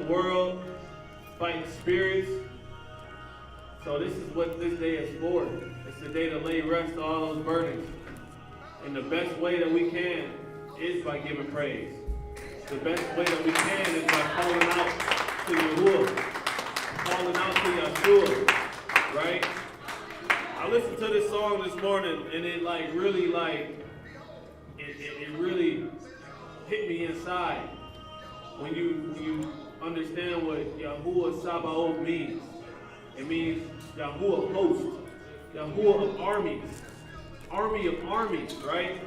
world, fighting spirits. So this is what this day is for. It's a day to lay rest to all those burdens. And the best way that we can is by giving praise. The best way that we can is by calling out to Yahuwah, calling out to Yeshua, right? I listened to this song this morning, and it really hit me inside when you understand what Yahuwah Sabbath means. It means Yahuwah host, Yahuwah of armies, army of armies, right?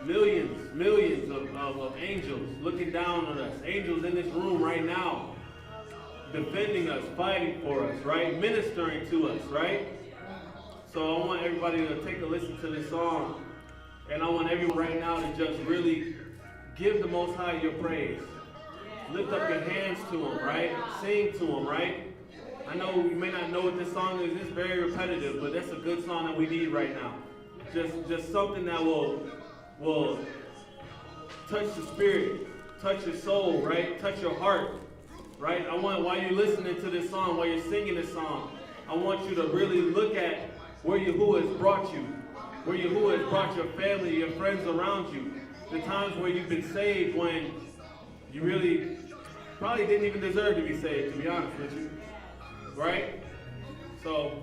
Millions of angels looking down on us. Angels in this room right now, defending us, fighting for us, right? Ministering to us, right? So I want everybody to take a listen to this song. And I want everyone right now to just really give the Most High your praise. Lift up your hands to Him, right? Sing to Him, right? I know you may not know what this song is. It's very repetitive, but that's a good song that we need right now. Just something that will touch the spirit, touch your soul, right? Touch your heart, right? I want, while you're listening to this song, while you're singing this song, I want you to really look at where Yahuwah has brought you, where Yahuwah has brought your family, your friends around you, the times where you've been saved when you really probably didn't even deserve to be saved, to be honest with you, right? So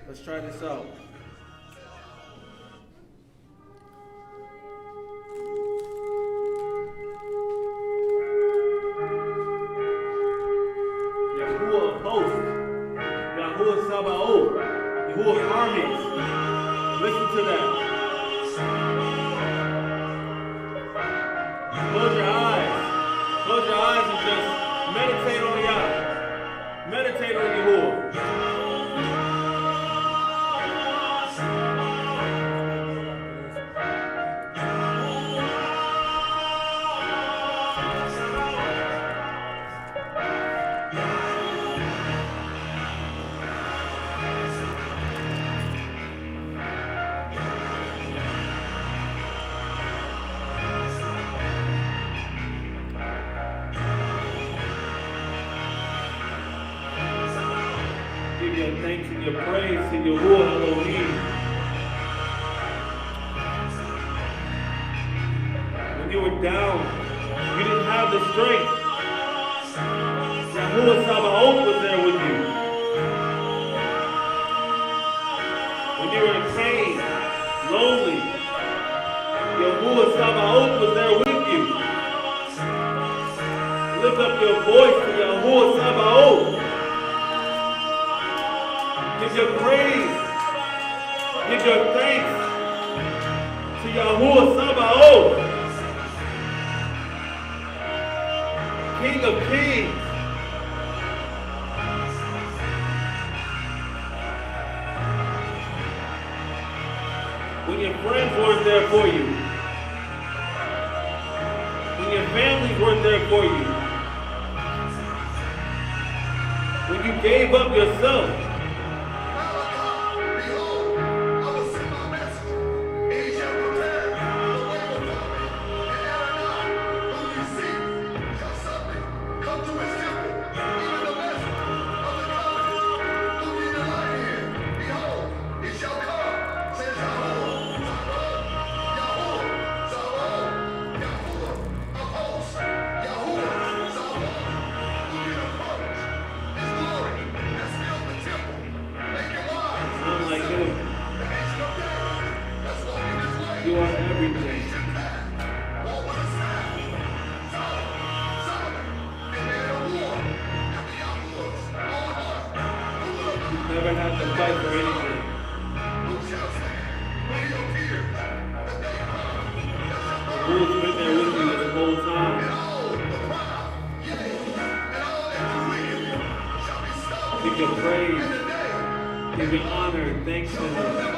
let's try this out. Yahuwah armies. Listen to that. Close your eyes. Close your eyes and just meditate on Yah. Meditate on Yahuwah. Give your thanks and your praise to Yahuwah Elohim. When you were down, you didn't have the strength. Yahuwah Sabbath was there with you. When you were in pain, lonely, Yahuwah Sabbath was there with you. Lift up your voice to Yahuwah Sabbath. Give your praise, give your thanks to Yahuwah Sabbath, King of Kings. When your friends weren't there for you, when your families weren't there for you, when you gave up yourself, you are everything. You never have to fight for anything. The Lord's been there with you this whole time. Give your praise, give your honor and thanks to Him.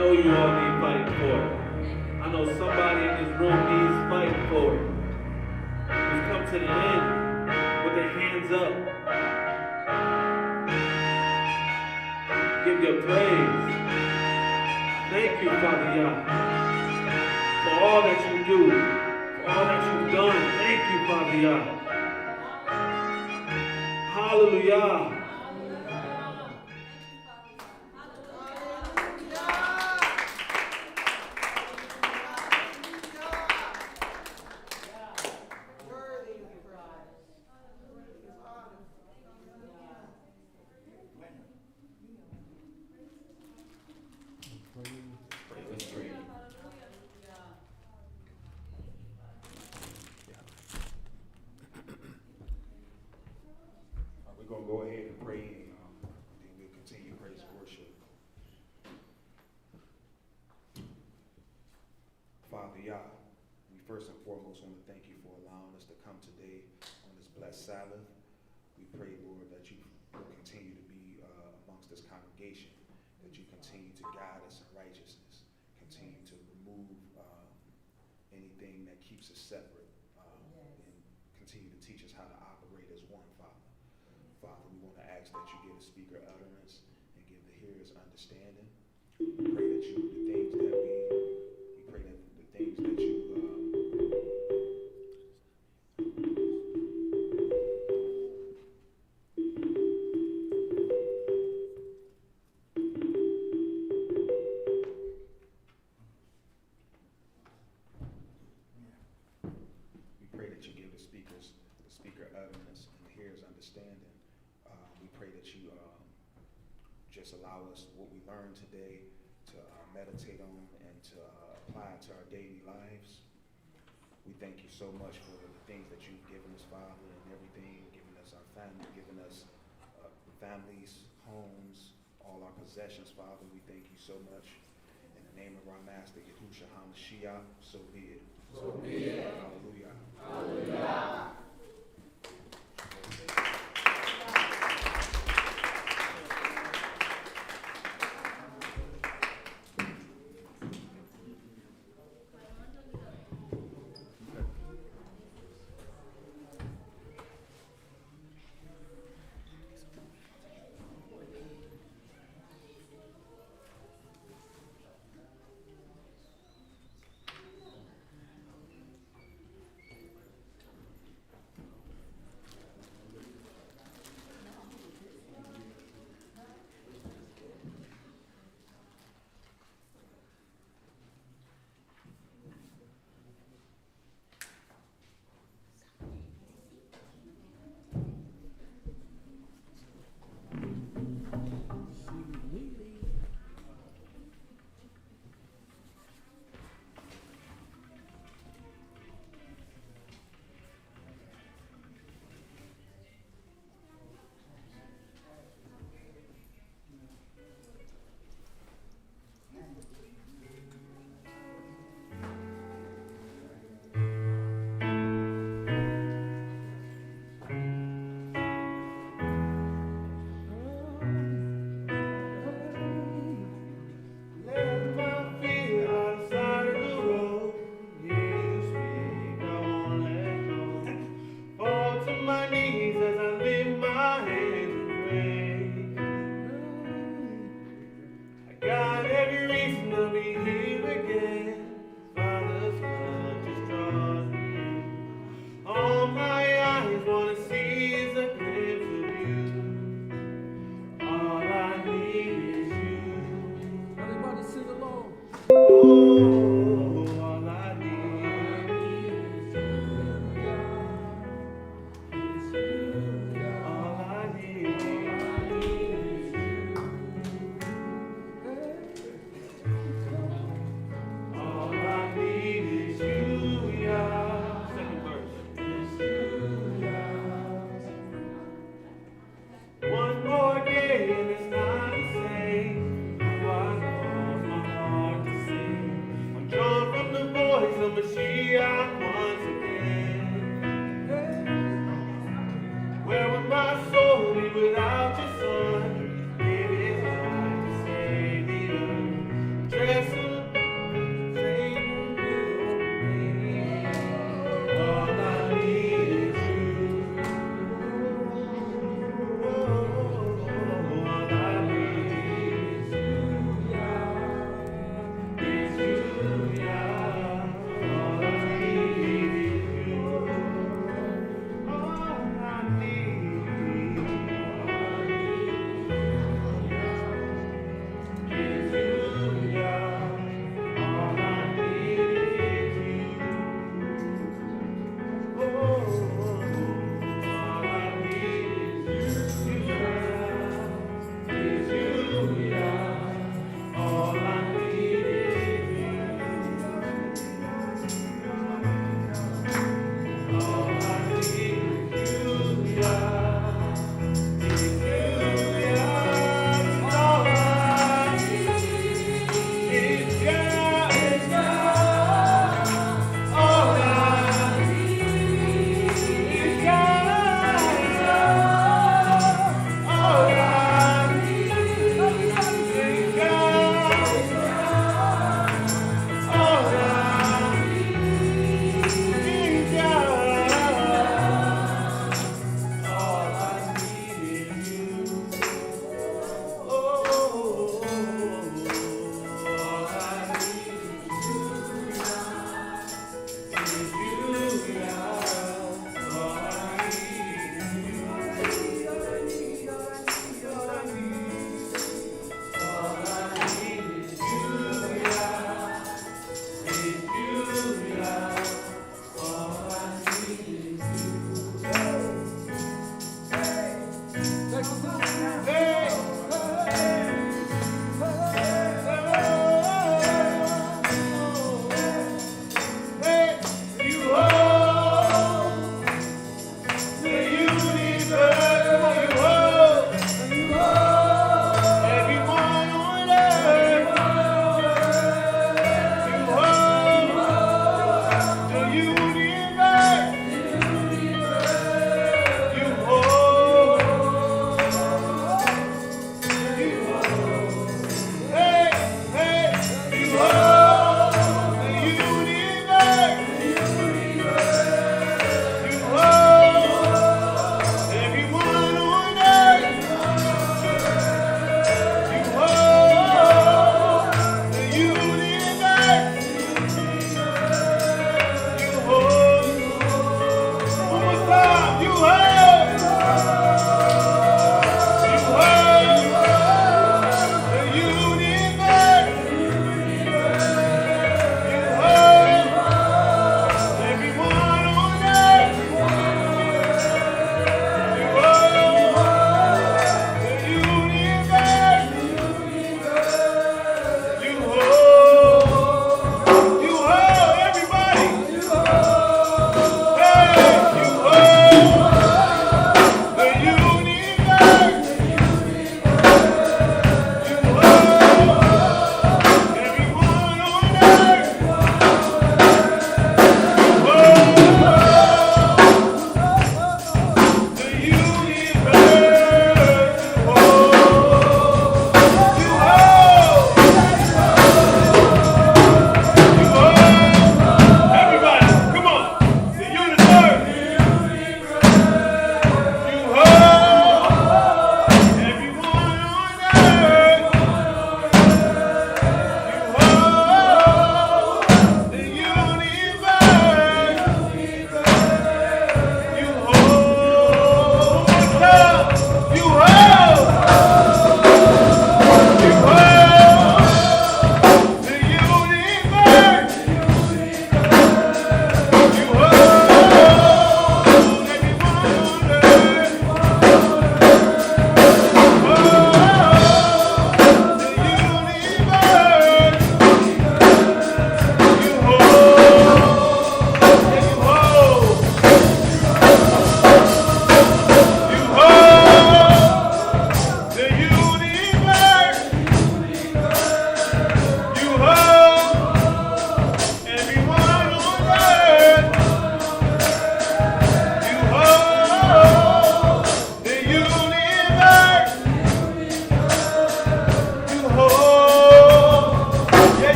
know you all need fighting for. I know somebody in this room needs fighting for. Who's come to the end with their hands up. Give your praise. Thank you, Father Yah, for all that you do, for all that you've done. Thank you, Father Yah. Hallelujah. We're going to go ahead and pray, and then we'll continue praise and worship. Father Yah, we first and foremost want to thank you for allowing us to come today on this blessed Sabbath. We pray, Lord, that you will continue to be amongst this congregation, that you continue to guide us in righteousness, continue to remove anything that keeps us separate, and continue to teach us how to operate as one, Father. Father, we want to ask that you give the speaker utterance and give the hearers understanding. We pray that you, the things that we pray that the things that you, give the speaker utterance and the hearers understanding. We pray that you just allow us what we learned today to meditate on and to apply it to our daily lives. We thank you so much for the things that you've given us, Father, and everything, giving us our family, giving us families, homes, all our possessions, Father. We thank you so much. In the name of our Master, Yahushua HaMashiach, so be it. So be it. Hallelujah. Hallelujah.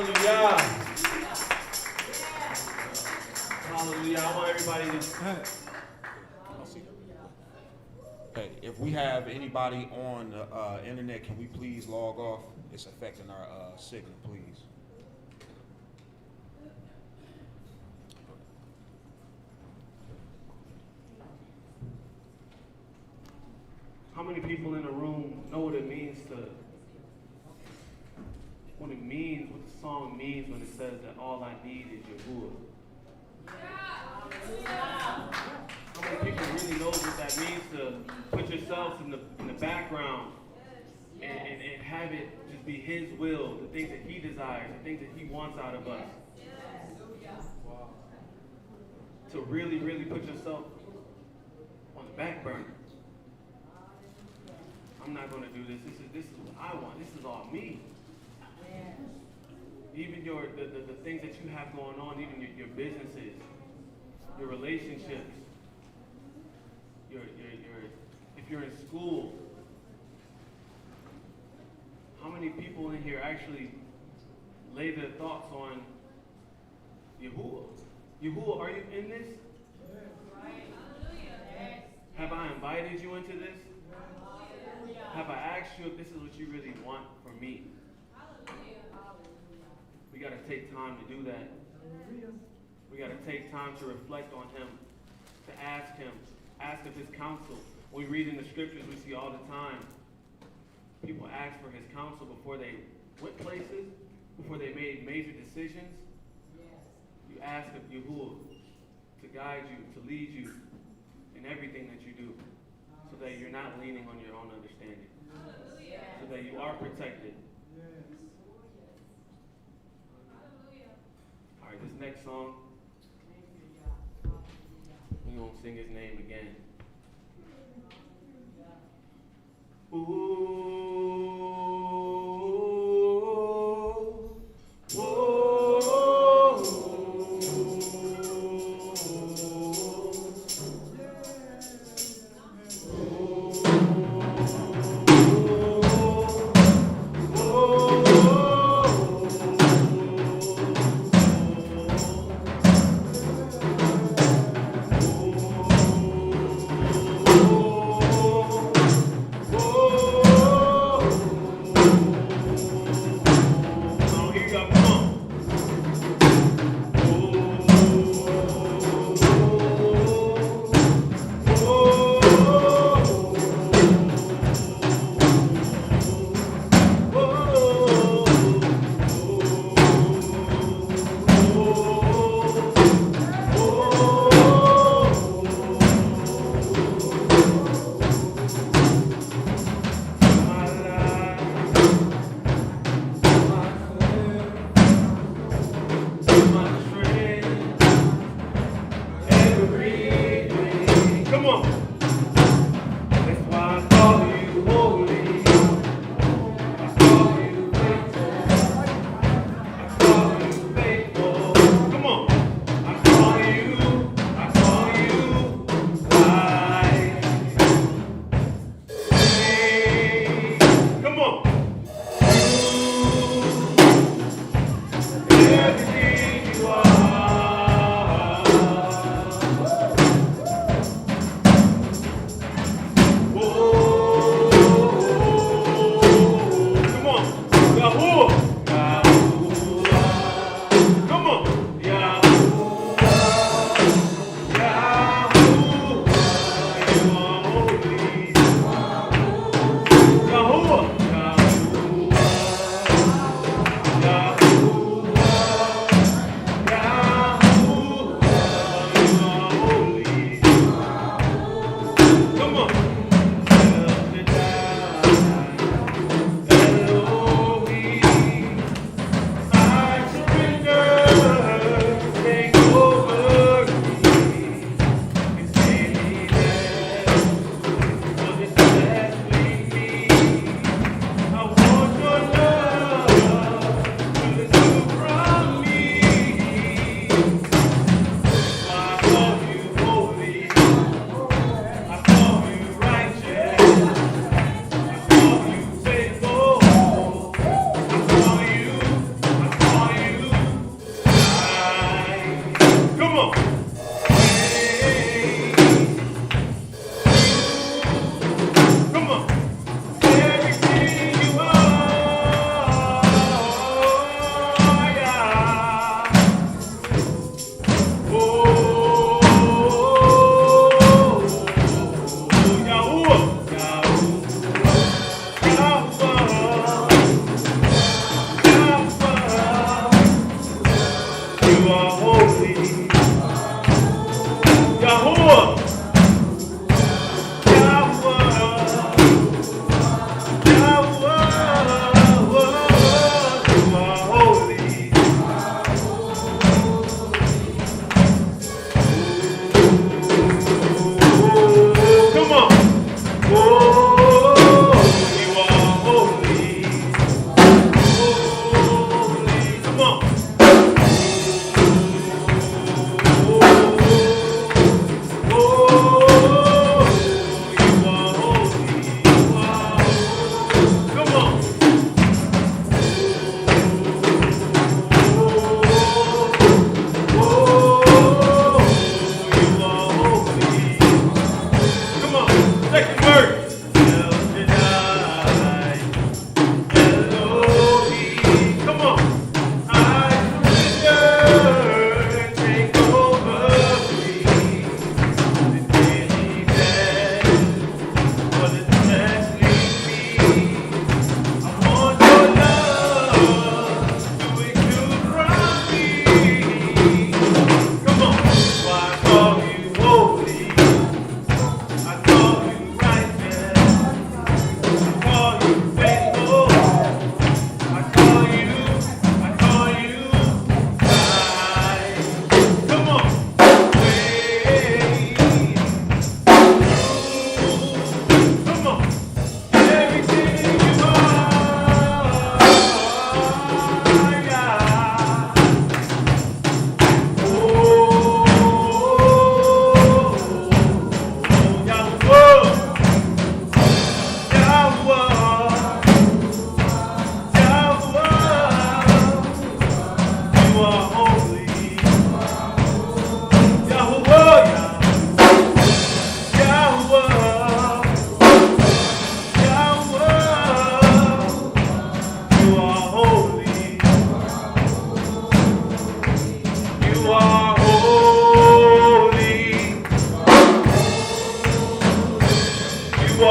Hallelujah. Hallelujah. I want everybody to. Hey, if we have anybody on the internet, can we please log off? It's affecting our signal, please. How many people in the room know what it means what the song means when it says that all I need is Yahuwah? How many people really know what that means to put yourselves in the background and have it just be His will, the things that He desires, the things that He wants out of us? To really, really put yourself on the back burner. I'm not going to do this. This is what I want. This is all me. Even the things that you have going on, even your businesses, your relationships, if you're in school. How many people in here actually lay their thoughts on Yahuwah? Yahuwah, are you in this? Have I invited you into this? Have I asked you if this is what you really want from me? We got to take time to do that. We got to take time to reflect on Him, to ask Him, ask of His counsel. When we read in the scriptures, we see all the time people ask for His counsel before they went places, before they made major decisions. You ask of Yahuwah to guide you, to lead you in everything that you do, so that you're not leaning on your own understanding, so that you are protected. All right, this next song, we're going to sing His name again. Ooh. Oh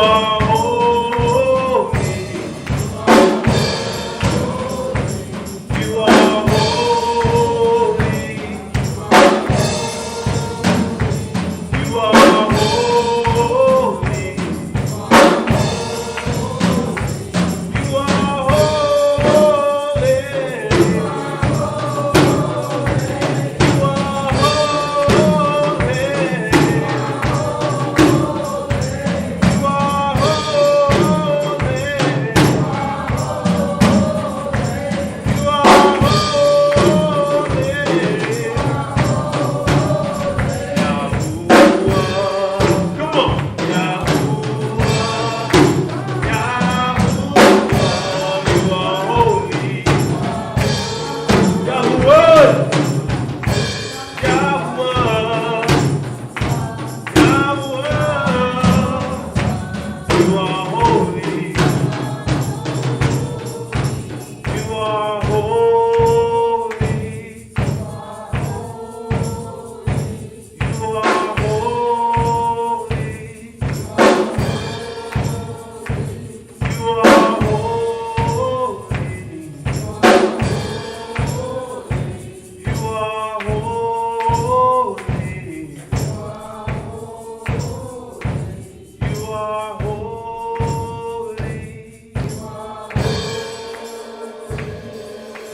are holy. You are holy. You are holy. You are holy.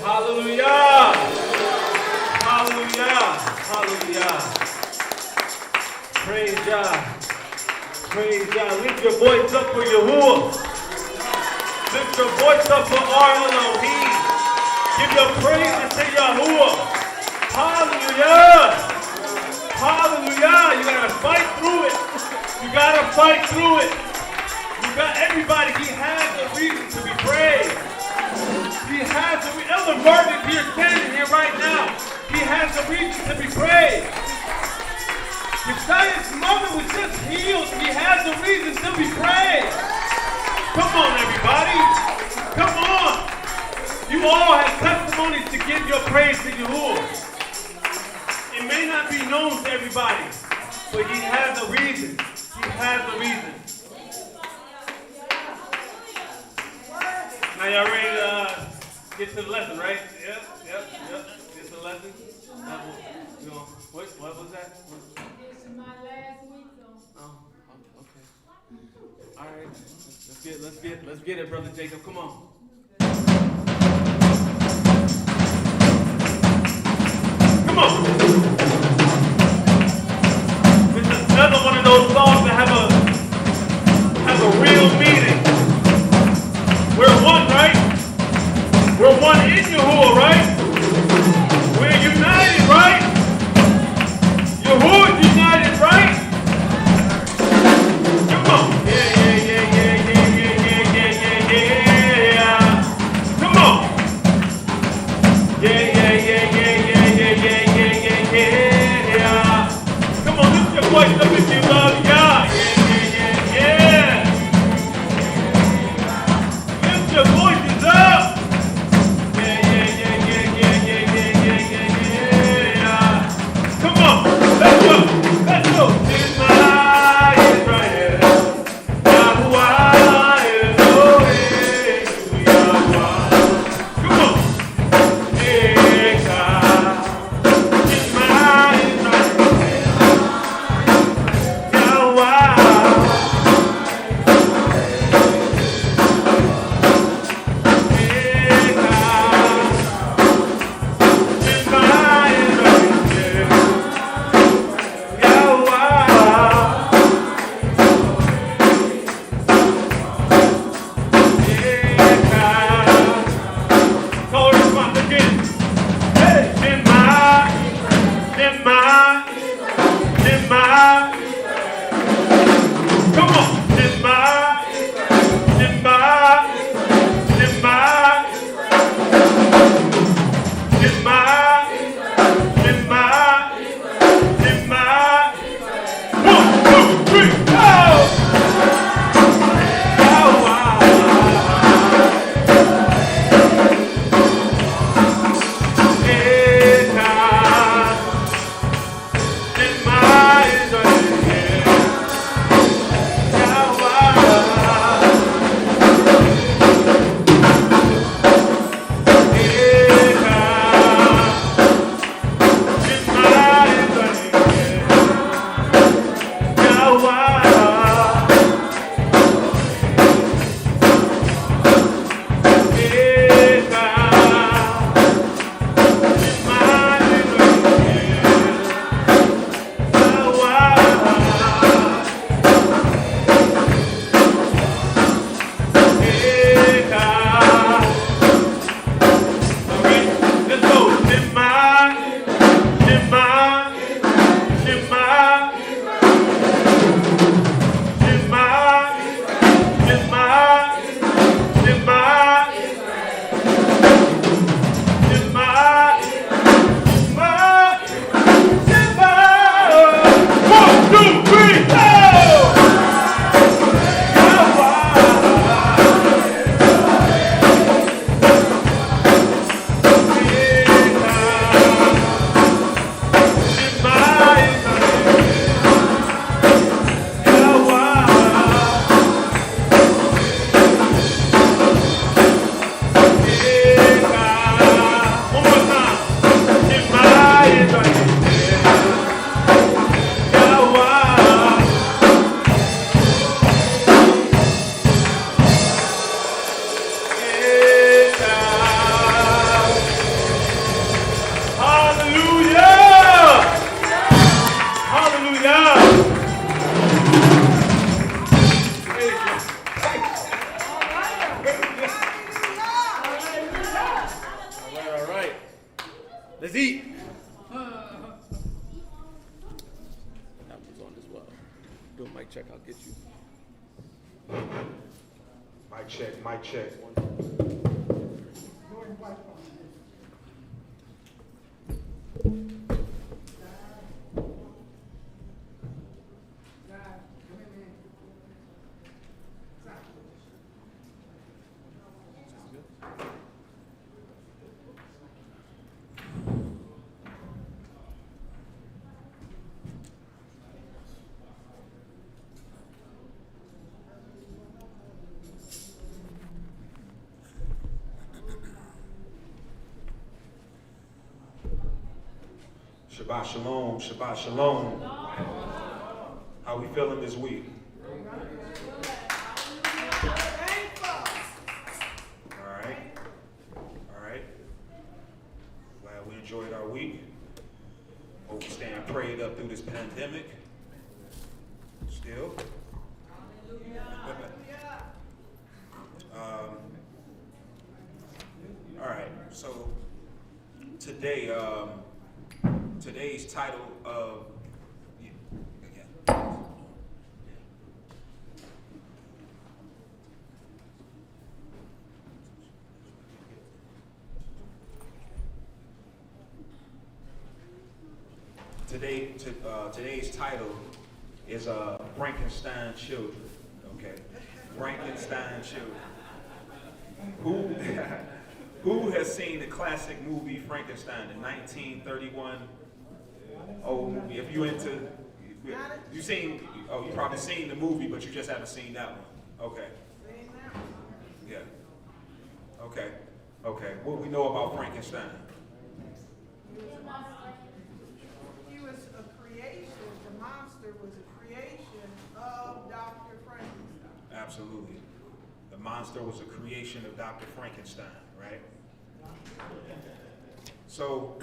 Hallelujah! Hallelujah! Hallelujah! Praise God! Praise God! Lift your voice up for Yahuwah! Lift your voice up for our Elohim! Give your praise to Yahuwah! Hallelujah! Hallelujah! You gotta fight through it! You gotta fight through it! You got everybody, he has a reason to be praised! He has a reason. Elder Martin here standing here right now. He has a reason to be praised. Messiah's mother was just healed. He has a reason to be praised. Come on, everybody. Come on. You all have testimonies to give your praise to Yahuwah. It may not be known to everybody, but he has a reason. He has a reason. Now y'all ready to get to the lesson, right? Yep. Get to the lesson. What was that? This is my last week, though. Oh, okay. All right. Let's get it, Brother Jacob. Come on. Come on. This is another one of those songs that have a real meaning. We're one, right? We're one in Yahuwah, right? We're united, right? Yahuwah is united, right? Come on. Yeah. Come on. Yeah. check, I'll get you. Mic check, mic check. Shabbat shalom, Shabbat shalom. How we feeling this week? All right. Glad we enjoyed our week. Hope we staying prayed up through this pandemic. Still. All right, so today, today's title of today's title is Frankenstein Children. Okay, Frankenstein Children. Who has seen the classic movie Frankenstein, the 1931 old movie? If you probably seen the movie, but you just haven't seen that one. Okay. Yeah. Okay. What do we know about Frankenstein? He was a creation. The monster was a creation of Dr. Frankenstein. Absolutely. The monster was a creation of Dr. Frankenstein, right? So,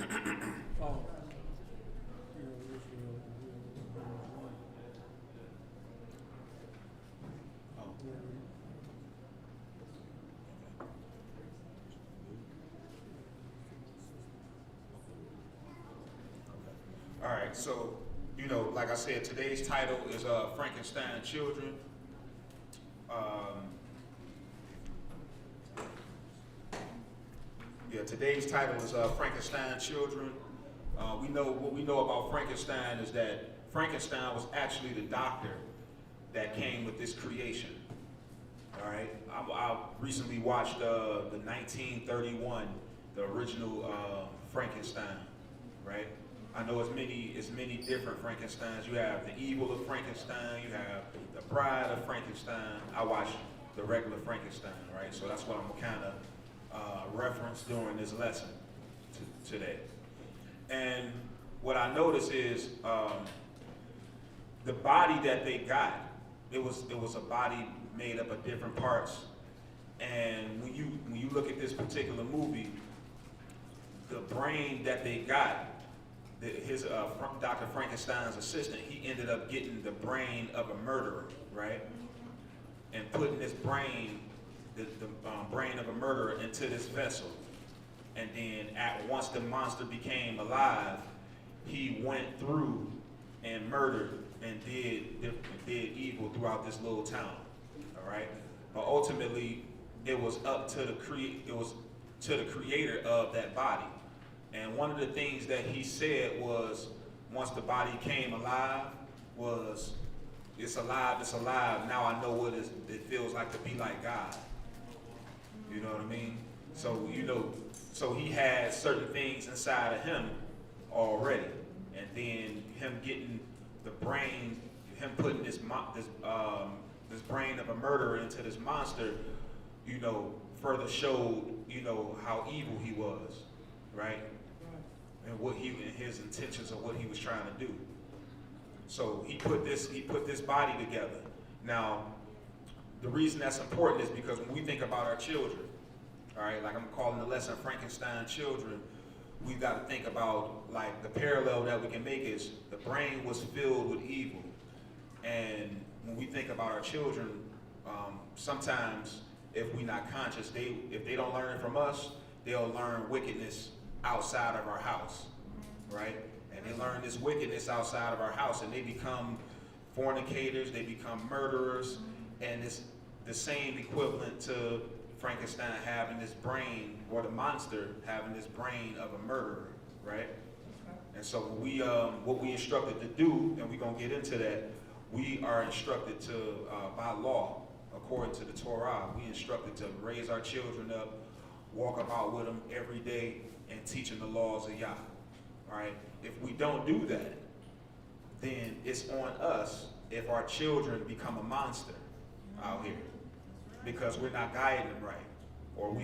all right, so, like I said, today's title is Frankenstein Children. Today's title is Frankenstein Children. What we know about Frankenstein is that Frankenstein was actually the doctor that came with this creation. All right, I recently watched the 1931, the original Frankenstein. Right, I know it's many different Frankensteins. You have the evil of Frankenstein. You have the pride of Frankenstein. I watched the regular Frankenstein. Right, so that's what I'm kind of reference during this lesson today. And what I noticed is the body that they got, it was a body made up of different parts. And when you look at this particular movie, the brain that they got, Dr. Frankenstein's assistant, he ended up getting the brain of a murderer, right? And putting this brain, the brain of a murderer into this vessel. And then once the monster became alive, he went through and murdered and did evil throughout this little town. All right? But ultimately, it was up to the creator of that body. And one of the things that he said was, once the body came alive, was, it's alive, now I know what it feels like to be like God. You know what I mean? So, so he had certain things inside of him already. And then him getting the brain, him putting this brain of a murderer into this monster, further showed, how evil he was, right? And his intentions of what he was trying to do. So he put this body together. Now, the reason that's important is because when we think about our children, all right, like I'm calling the lesson Frankenstein Children, we've got to think about, like, the parallel that we can make is the brain was filled with evil. And when we think about our children, sometimes if we're not conscious, if they don't learn it from us, they'll learn wickedness outside of our house, right? And they learn this wickedness outside of our house, and they become fornicators, they become murderers, and it's the same equivalent to Frankenstein having this brain, or the monster having this brain of a murderer, right? And so what we instructed to do, and we're going to get into that, we are instructed to, by law, according to the Torah, we instructed to raise our children up, walk about with them every day, and teach them the laws of Yah. All right? If we don't do that, then it's on us if our children become a monster out here, because we're not guiding them right, or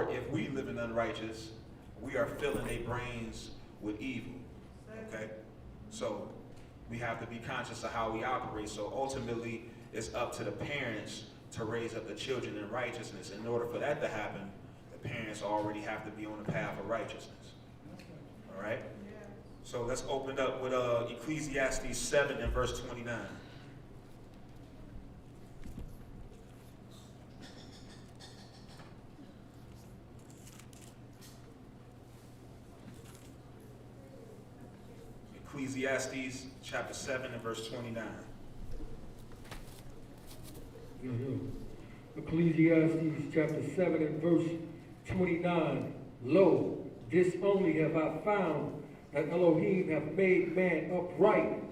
if we live in unrighteous, we are filling their brains with evil. Okay, so we have to be conscious of how we operate. So ultimately, it's up to the parents to raise up the children in righteousness. In order for that to happen, the parents already have to be on the path of righteousness. All right. So let's open up with Ecclesiastes 7 and verse 29. Ecclesiastes chapter 7 and verse 29. Ecclesiastes chapter 7 and verse 29. Lo, this only have I found, that Elohim have made man upright,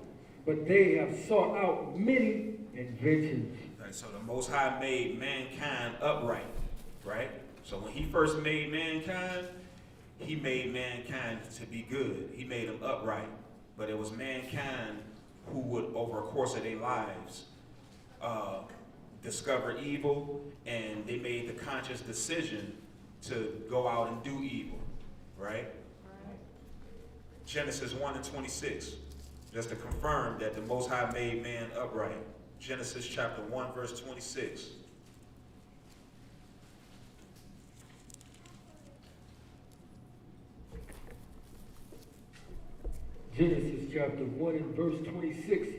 but they have sought out many inventions. Right, so the Most High made mankind upright, right? So when he first made mankind, he made mankind to be good. He made them upright. But it was mankind who would, over a course of their lives, discover evil, and they made the conscious decision to go out and do evil, right? Genesis 1 and 26, just to confirm that the Most High made man upright. Genesis chapter 1, verse 26. Genesis chapter 1 and verse 26.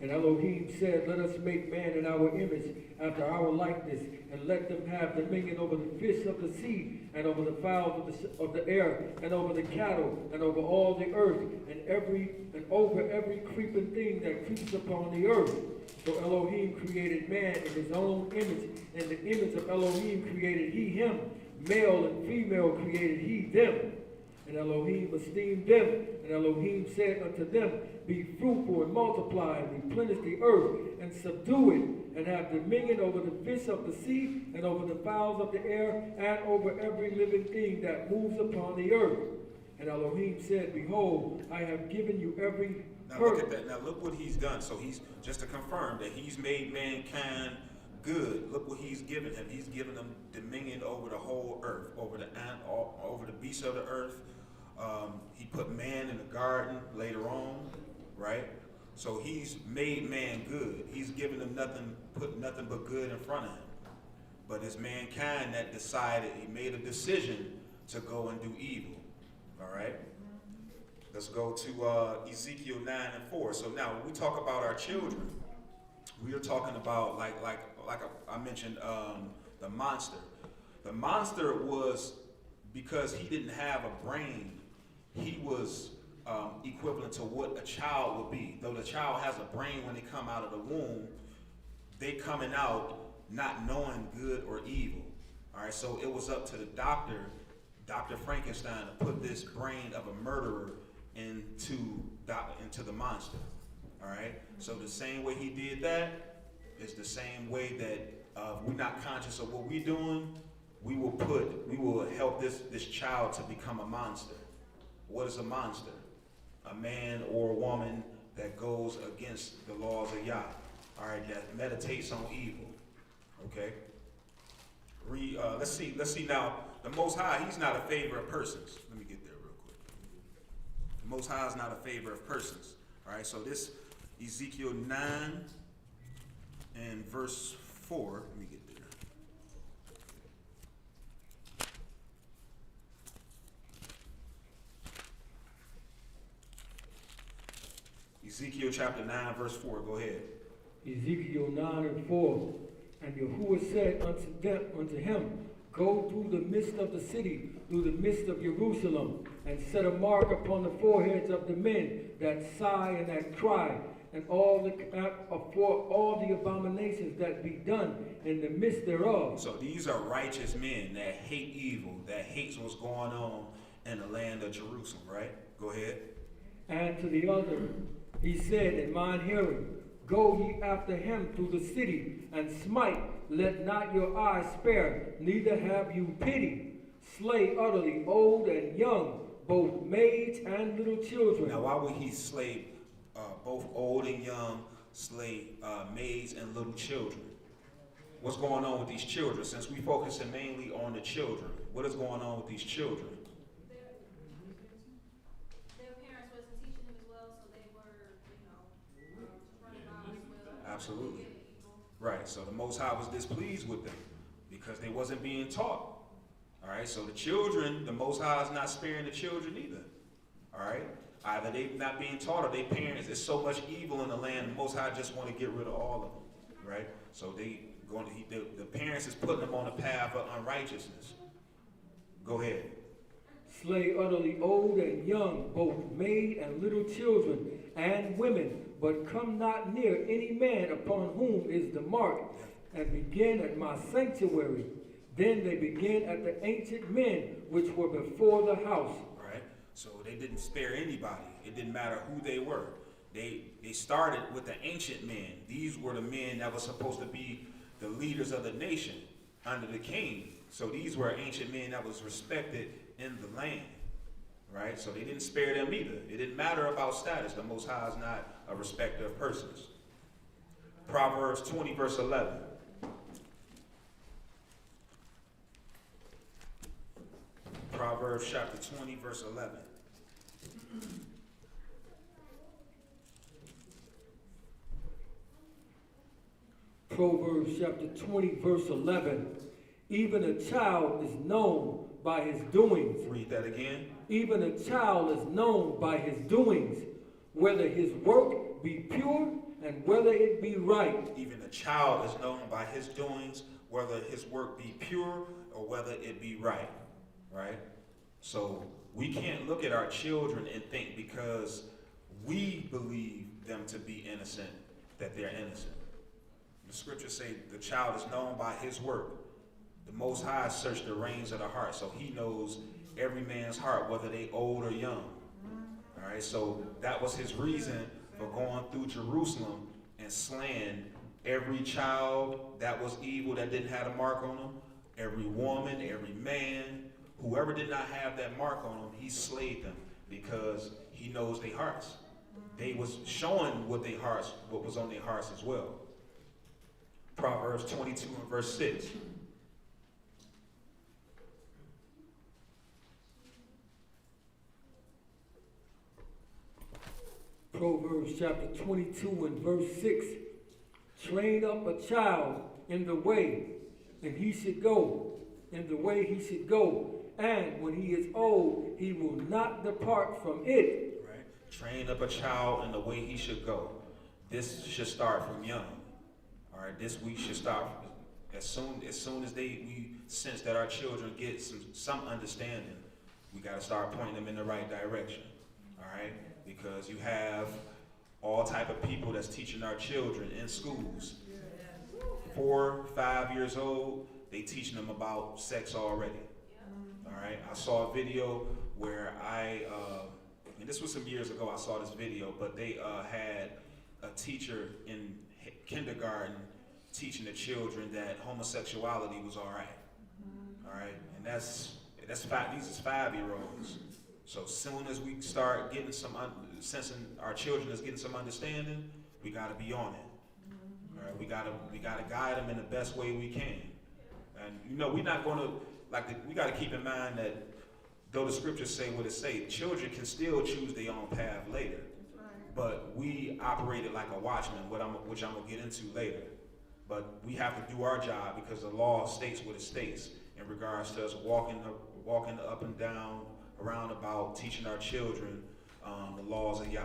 And Elohim said, let us make man in our image, after our likeness, and let them have dominion over the fish of the sea, and over the fowls of the air, and over the cattle, and over all the earth, and over every creeping thing that creeps upon the earth. So Elohim created man in his own image. In the image of Elohim created he him. Male and female created he them. And Elohim esteemed them, and Elohim said unto them, be fruitful and multiply, and replenish the earth, and subdue it, and have dominion over the fish of the sea, and over the fowls of the air, and over every living thing that moves upon the earth. And Elohim said, behold, I have given you every Now look at that. Now look what he's done. So he's, just to confirm that he's made mankind good. Look what he's given him. He's given them dominion over the whole earth, over the ant, over the beasts of the earth. He put man in the garden later on, right? So he's made man good. He's given them nothing, put nothing but good in front of him. But it's mankind that decided, he made a decision to go and do evil. All right? Let's go to Ezekiel 9 and 4. So now when we talk about our children, we are talking about, like I mentioned, the monster. The monster was, because he didn't have a brain, he was equivalent to what a child would be. Though the child has a brain when they come out of the womb, they coming out not knowing good or evil. All right, so it was up to the doctor, Dr. Frankenstein, to put this brain of a murderer into the monster. All right, so the same way he did that is the same way that if we're not conscious of what we're doing, we will help this child to become a monster. What is a monster? A man or a woman that goes against the laws of Yah. All right, that meditates on evil. Okay. Let's see now. The Most High, he's not a favor of persons. Let me get there real quick. The Most High is not a favor of persons. All right. So this Ezekiel 9 and verse 4. Let me get there. Ezekiel chapter 9, verse 4. Go ahead. Ezekiel 9 and 4. And Yahuwah said unto him, go through the midst of the city, through the midst of Jerusalem, and set a mark upon the foreheads of the men that sigh and that cry, and all the for all the abominations that be done in the midst thereof. So these are righteous men that hate evil, that hates what's going on in the land of Jerusalem, right? Go ahead. And to the other he said in mine hearing, Go ye after him through the city, and smite, let not your eyes spare, neither have you pity. Slay utterly old and young, both maids and little children. Now, why would he slay both old and young, slay maids and little children? What's going on with these children? Since we focusing mainly on the children, what is going on with these children? Their parents wasn't teaching them as well, so they were, running around as well. Absolutely. Right, so the Most High was displeased with them because they wasn't being taught. All right, so the children, the Most High is not sparing the children either. All right, either they not being taught or they parents. There's so much evil in the land. The Most High just want to get rid of all of them. Right, so the parents is putting them on a path of unrighteousness. Go ahead. Slay utterly old and young, both maid and little children, and women, but come not near any man upon whom is the mark, and begin at my sanctuary. Then they begin at the ancient men which were before the house. Right, so they didn't spare anybody. It didn't matter who they were. They started with the ancient men. These were the men that were supposed to be the leaders of the nation under the king. So these were ancient men that was respected in the land, right? So they didn't spare them either. It didn't matter about status. The Most High is not a respecter of persons. Proverbs 20, verse 11. Proverbs chapter 20, verse 11. Proverbs chapter 20, verse 11. Even a child is known by his doings. Read that again. Even a child is known by his doings, whether his work be pure and whether it be right. Even a child is known by his doings, whether his work be pure or whether it be right. Right? So we can't look at our children and think because we believe them to be innocent, that they're innocent. The scriptures say the child is known by his work. The Most High searched the reins of the heart, so he knows every man's heart, whether they old or young. All right, so that was his reason for going through Jerusalem and slaying every child that was evil, that didn't have a mark on them, every woman, every man, whoever did not have that mark on them, he slayed them because he knows their hearts. They was showing what was on their hearts as well. Proverbs 22 and verse 6. Proverbs chapter 22 and verse 6. Train up a child in the way, and he should go, in the way he should go. And when he is old, he will not depart from it. Right? Train up a child in the way he should go. This should start from young. All right, this week should start as soon as we sense that our children get some understanding. We got to start pointing them in the right direction. All right, because you have all type of people that's teaching our children in schools. 4, 5 years old, they teaching them about sex already. All right, I saw a video where and this was some years ago, I saw this video, but they had a teacher in kindergarten teaching the children that homosexuality was all right. All right, and that's these is 5-year-olds. So as soon as we start getting sensing our children is getting some understanding, we got to be on it. All right, we got to guide them in the best way we can. And we're not going to we got to keep in mind that though the scriptures say what it say, children can still choose their own path later. But we operated like a watchman, which I'm gonna get into later. But we have to do our job because the law states what it states in regards to us walking up and down, around about, teaching our children the laws of Yah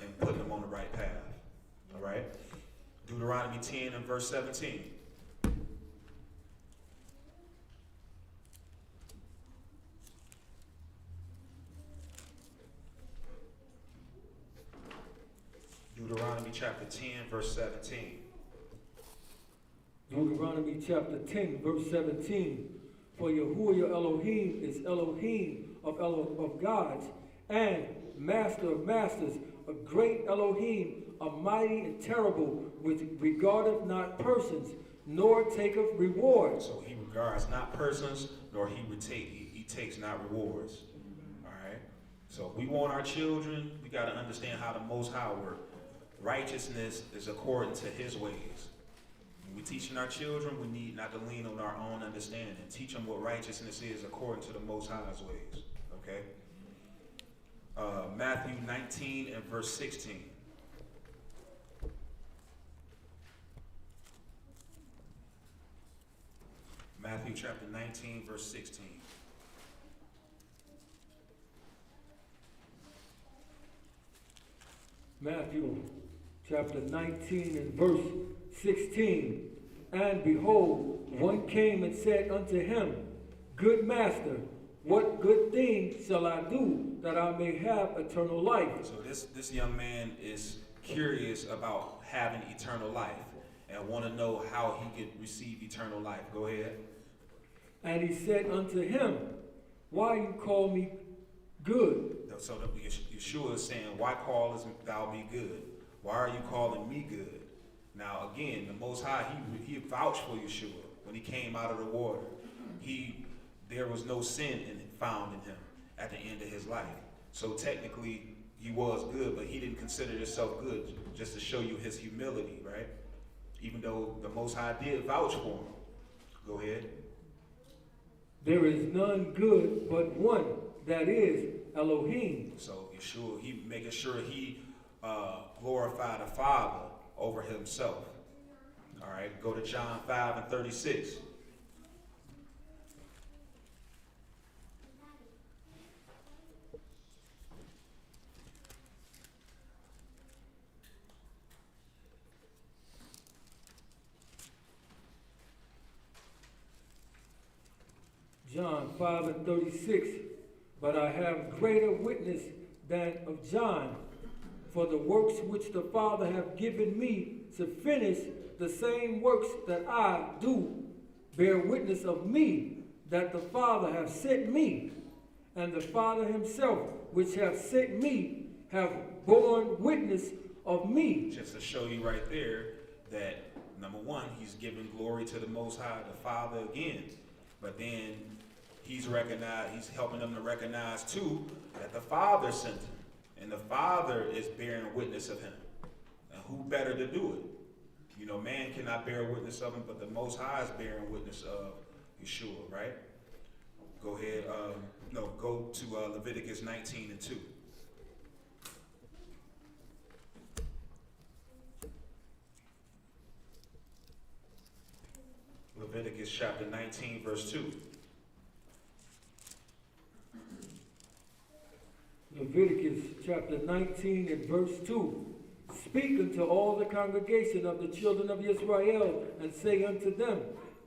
and putting them on the right path. All right? Deuteronomy 10 and verse 17. Deuteronomy chapter 10, verse 17. Deuteronomy chapter 10, verse 17. For Yahuwah your Elohim is Elohim of gods, and master of masters, a great Elohim, a mighty and terrible, which regardeth not persons, nor taketh rewards. So he regards not persons, nor he takes not rewards. All right? So if we want our children, we got to understand how the Most High works. Righteousness is according to his ways. When we're teaching our children, we need not to lean on our own understanding. Teach them what righteousness is according to the Most High's ways. Okay? Matthew 19 and verse 16. Matthew chapter 19, verse 16. Matthew chapter 19 and verse 16. And behold, one came and said unto him, Good master, what good thing shall I do that I may have eternal life? So this young man is curious about having eternal life and want to know how he could receive eternal life. Go ahead. And he said unto him, Why you call me good? So Yeshua is saying, why callest thou me good? Why are you calling me good? Now again, the Most High, he vouched for Yeshua when he came out of the water. There was no sin found in him at the end of his life. So technically, he was good, but he didn't consider himself good, just to show you his humility, right? Even though the Most High did vouch for him. Go ahead. There is none good but one, that is Elohim. So Yeshua, he making sure he glorified the Father over himself. All right, go to John 5 and 36. John 5 and 36. But I have greater witness than of John, for the works which the Father hath given me to finish, the same works that I do, bear witness of me, that the Father hath sent me. And the Father himself, which hath sent me, hath borne witness of me. Just to show you right there that, number one, he's giving glory to the Most High, the Father again. But then he's helping them to recognize too that the Father sent him. And the Father is bearing witness of him. And who better to do it? You know, man cannot bear witness of him, but the Most High is bearing witness of Yeshua, right? Go ahead, go to Leviticus 19 and 2. Leviticus chapter 19, verse 2. Leviticus chapter 19 and verse 2. Speak unto all the congregation of the children of Israel, and say unto them,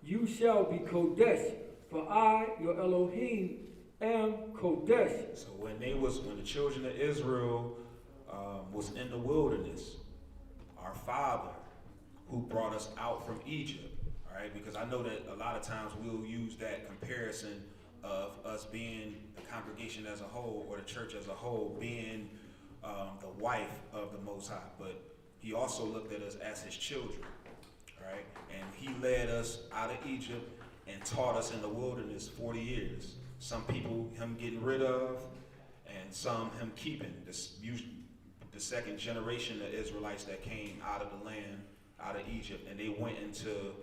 You shall be Kodesh, for I, your Elohim, am Kodesh. So when the children of Israel was in the wilderness, our Father, who brought us out from Egypt, all right, because I know that a lot of times we'll use that comparison of us being the congregation as a whole, or the church as a whole, being the wife of the Most High. But he also looked at us as his children, right? And he led us out of Egypt and taught us in the wilderness 40 years. Some people him getting rid of, and some him keeping. The second generation of Israelites that came out of the land, out of Egypt, and they went into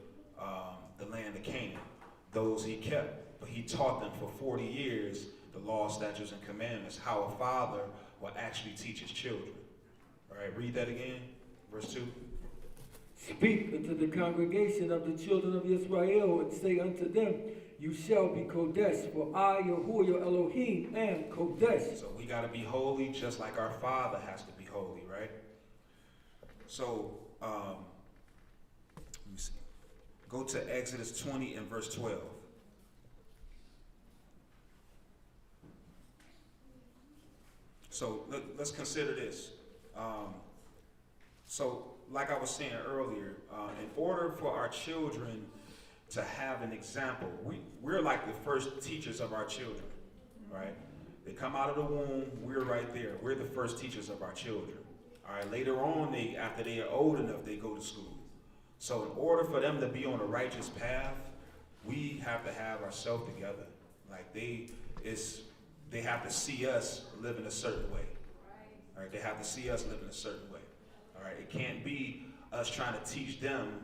the land of Canaan. Those he kept, but he taught them for 40 years the law, statutes, and commandments, how a father will actually teach his children. All right, read that again, verse 2. Speak unto the congregation of the children of Israel, and say unto them, You shall be Kodesh, for I, Yahuwah, your Elohim, am Kodesh. So we got to be holy just like our Father has to be holy, right? So, let me see. Go to Exodus 20 and verse 12. So let's consider this. So, like I was saying earlier, in order for our children to have an example, we're like the first teachers of our children, right? They come out of the womb, we're right there. We're the first teachers of our children. All right, later on, after they are old enough, they go to school. So in order for them to be on a righteous path, we have to have ourselves together. Like they have to see us live in a certain way. All right, they have to see us live in a certain way. All right, it can't be us trying to teach them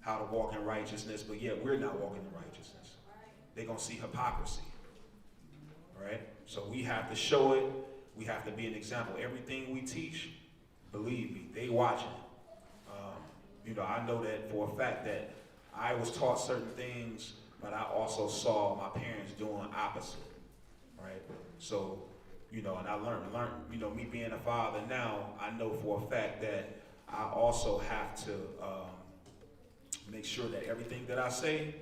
how to walk in righteousness, but yet we're not walking in righteousness. They're going to see hypocrisy. All right, so we have to show it. We have to be an example. Everything we teach, believe me, they watching. I know that for a fact that I was taught certain things, but I also saw my parents doing opposite, right? So, and I learned, me being a father now, I know for a fact that I also have to make sure that everything that I say,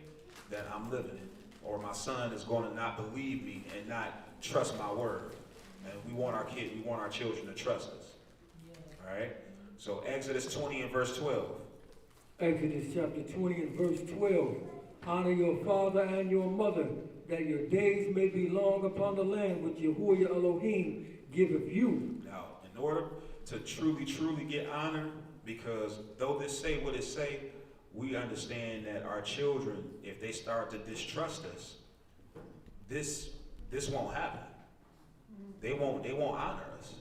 that I'm living it, or my son is going to not believe me and not trust my word. And we want our children to trust us. All right? So Exodus 20 and verse 12. Exodus chapter 20 and verse 12. Honor your father and your mother, that your days may be long upon the land which Yahuwah your Elohim giveth you. Now, in order to truly, truly get honor, because though this say what it say, we understand that our children, if they start to distrust us, this won't happen. They won't honor us.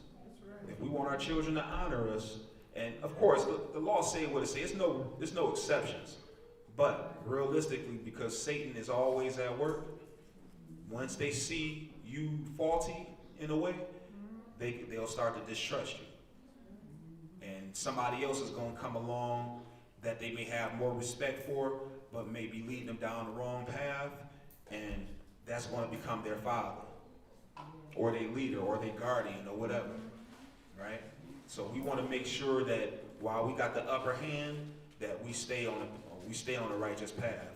If we want our children to honor us, and of course the law say what it says. There's no exceptions. But realistically, because Satan is always at work, once they see you faulty in a way, they'll start to distrust you. And somebody else is going to come along that they may have more respect for, but may be leading them down the wrong path, and that's going to become their father, or their leader, or their guardian, or whatever, right? So we want to make sure that while we got the upper hand, that we stay on the righteous path.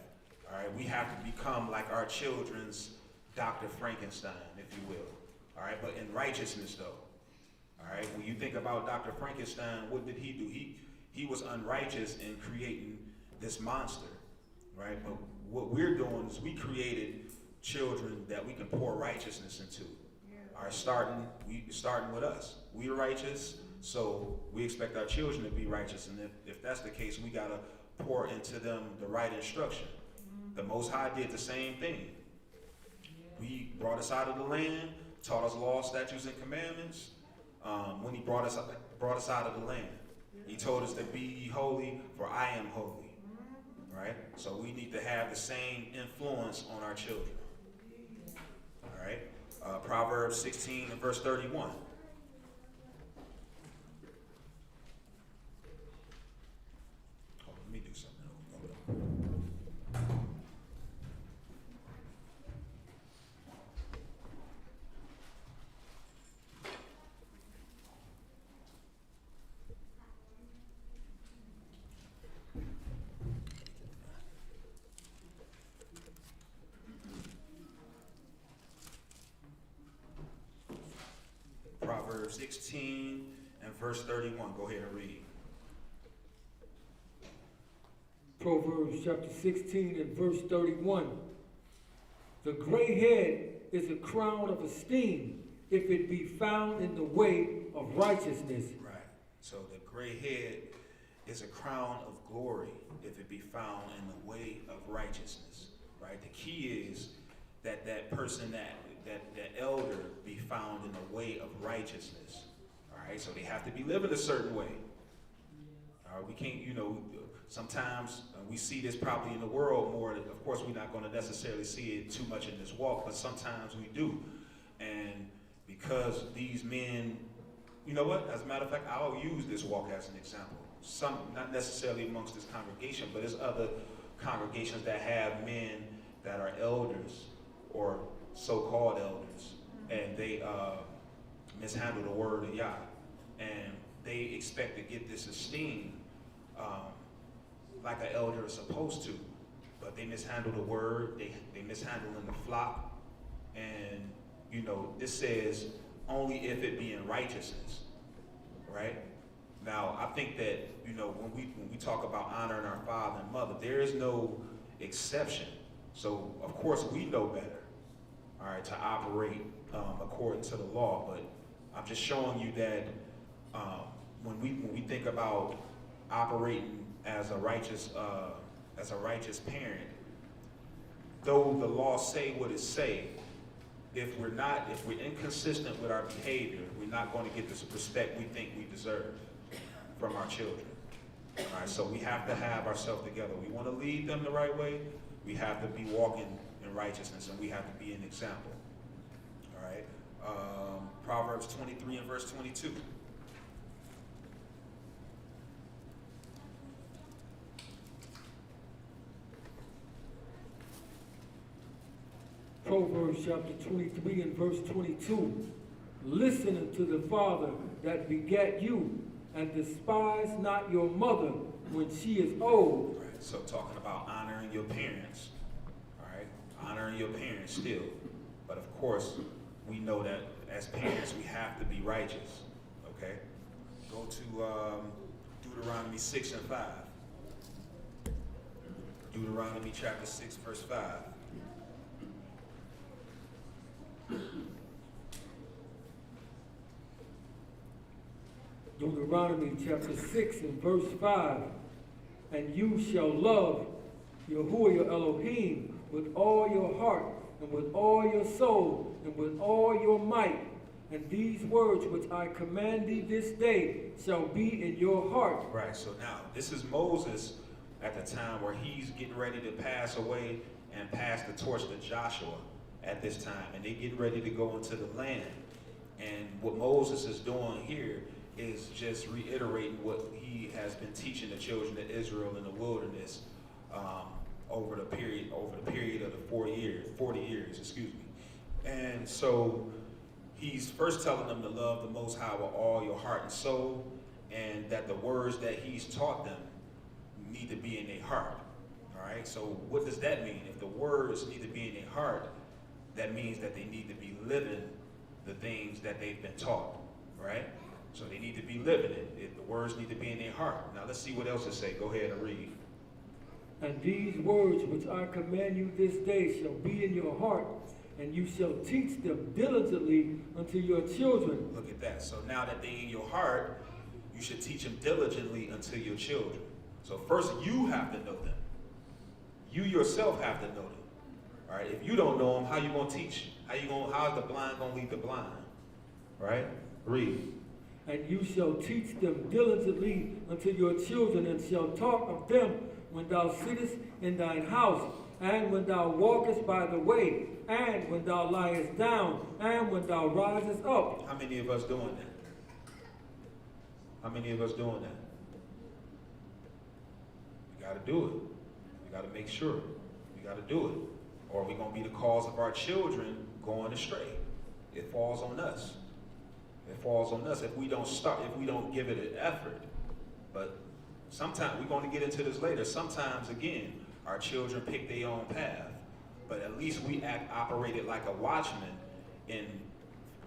All right, we have to become like our children's Dr. Frankenstein, if you will. All right, but in righteousness, though. All right, when you think about Dr. Frankenstein, what did he do? He was unrighteous in creating this monster, right? But what we're doing is we created children that we can pour righteousness into. All right, starting with us. We're righteous, so we expect our children to be righteous. And if that's the case, we got to pour into them the right instruction. The Most High did the same thing. He brought us out of the land, taught us laws, statutes, and commandments. When he brought us out of the land, he told us to be ye holy, for I am holy. Right? So we need to have the same influence on our children. All right? Proverbs 16 and verse 31. Let me do something. Proverbs 16 and verse 31. Go ahead and read. Proverbs chapter 16 and verse 31. The gray head is a crown of esteem, if it be found in the way of righteousness. Right. So the gray head is a crown of glory, if it be found in the way of righteousness. Right. The key is that person, that elder, be found in the way of righteousness. All right. So they have to be living a certain way. We can't, sometimes we see this probably in the world more. Of course, we're not going to necessarily see it too much in this walk, but sometimes we do. And because these men, you know what? As a matter of fact, I'll use this walk as an example. Some, not necessarily amongst this congregation, but there's other congregations that have men that are elders or so-called elders, and they mishandle the word of Yah. And they expect to get this esteem like an elder is supposed to, but they mishandle the word, they mishandle in the flock, and this says only if it be in righteousness, right? Now, I think that, you know, when we talk about honoring our father and mother, there is no exception. So, of course, we know better, all right, to operate according to the law. But I'm just showing you that when we think about operating as a righteous parent, though the law say what it say, if we're inconsistent with our behavior, we're not going to get the respect we think we deserve from our children. All right, so we have to have ourselves together. We want to lead them the right way. We have to be walking in righteousness, and we have to be an example. All right, Proverbs 23 and verse 22. Proverbs chapter 23 and verse 22. Listen unto the father that begat you, and despise not your mother when she is old. Right, so talking about honoring your parents, all right? Honoring your parents still. But of course, we know that as parents, we have to be righteous, okay? Go to Deuteronomy 6 and 5. Deuteronomy chapter 6, verse 5. Deuteronomy chapter 6 and verse 5. And you shall love Yahuwah your Elohim with all your heart, and with all your soul, and with all your might. And these words which I command thee this day shall be in your heart. Right, so now, this is Moses at the time where he's getting ready to pass away and pass the torch to Joshua at this time. And they're getting ready to go into the land. And what Moses is doing here is just reiterating what he has been teaching the children of Israel in the wilderness over the period of the 40 years, excuse me. And so he's first telling them to love the Most High with all your heart and soul, and that the words that he's taught them need to be in their heart. All right, so what does that mean? If the words need to be in their heart, that means that they need to be living the things that they've been taught, right? So they need to be living it. The words need to be in their heart. Now let's see what else it say. Go ahead and read. And these words which I command you this day shall be in your heart, and you shall teach them diligently unto your children. Look at that. So now that they're in your heart, you should teach them diligently unto your children. So first you have to know them. You yourself have to know them. All right. If you don't know them, how you gonna teach? How is the blind gonna lead the blind? Right? Read. And you shall teach them diligently unto your children, and shall talk of them when thou sittest in thine house, and when thou walkest by the way, and when thou liest down, and when thou risest up. How many of us doing that? How many of us doing that? We got to do it. We got to make sure. We got to do it. Or we're going to be the cause of our children going astray. It falls on us. It falls on us if we don't give it an effort. But sometimes, we're going to get into this later, sometimes, again, our children pick their own path. But at least we operated like a watchman in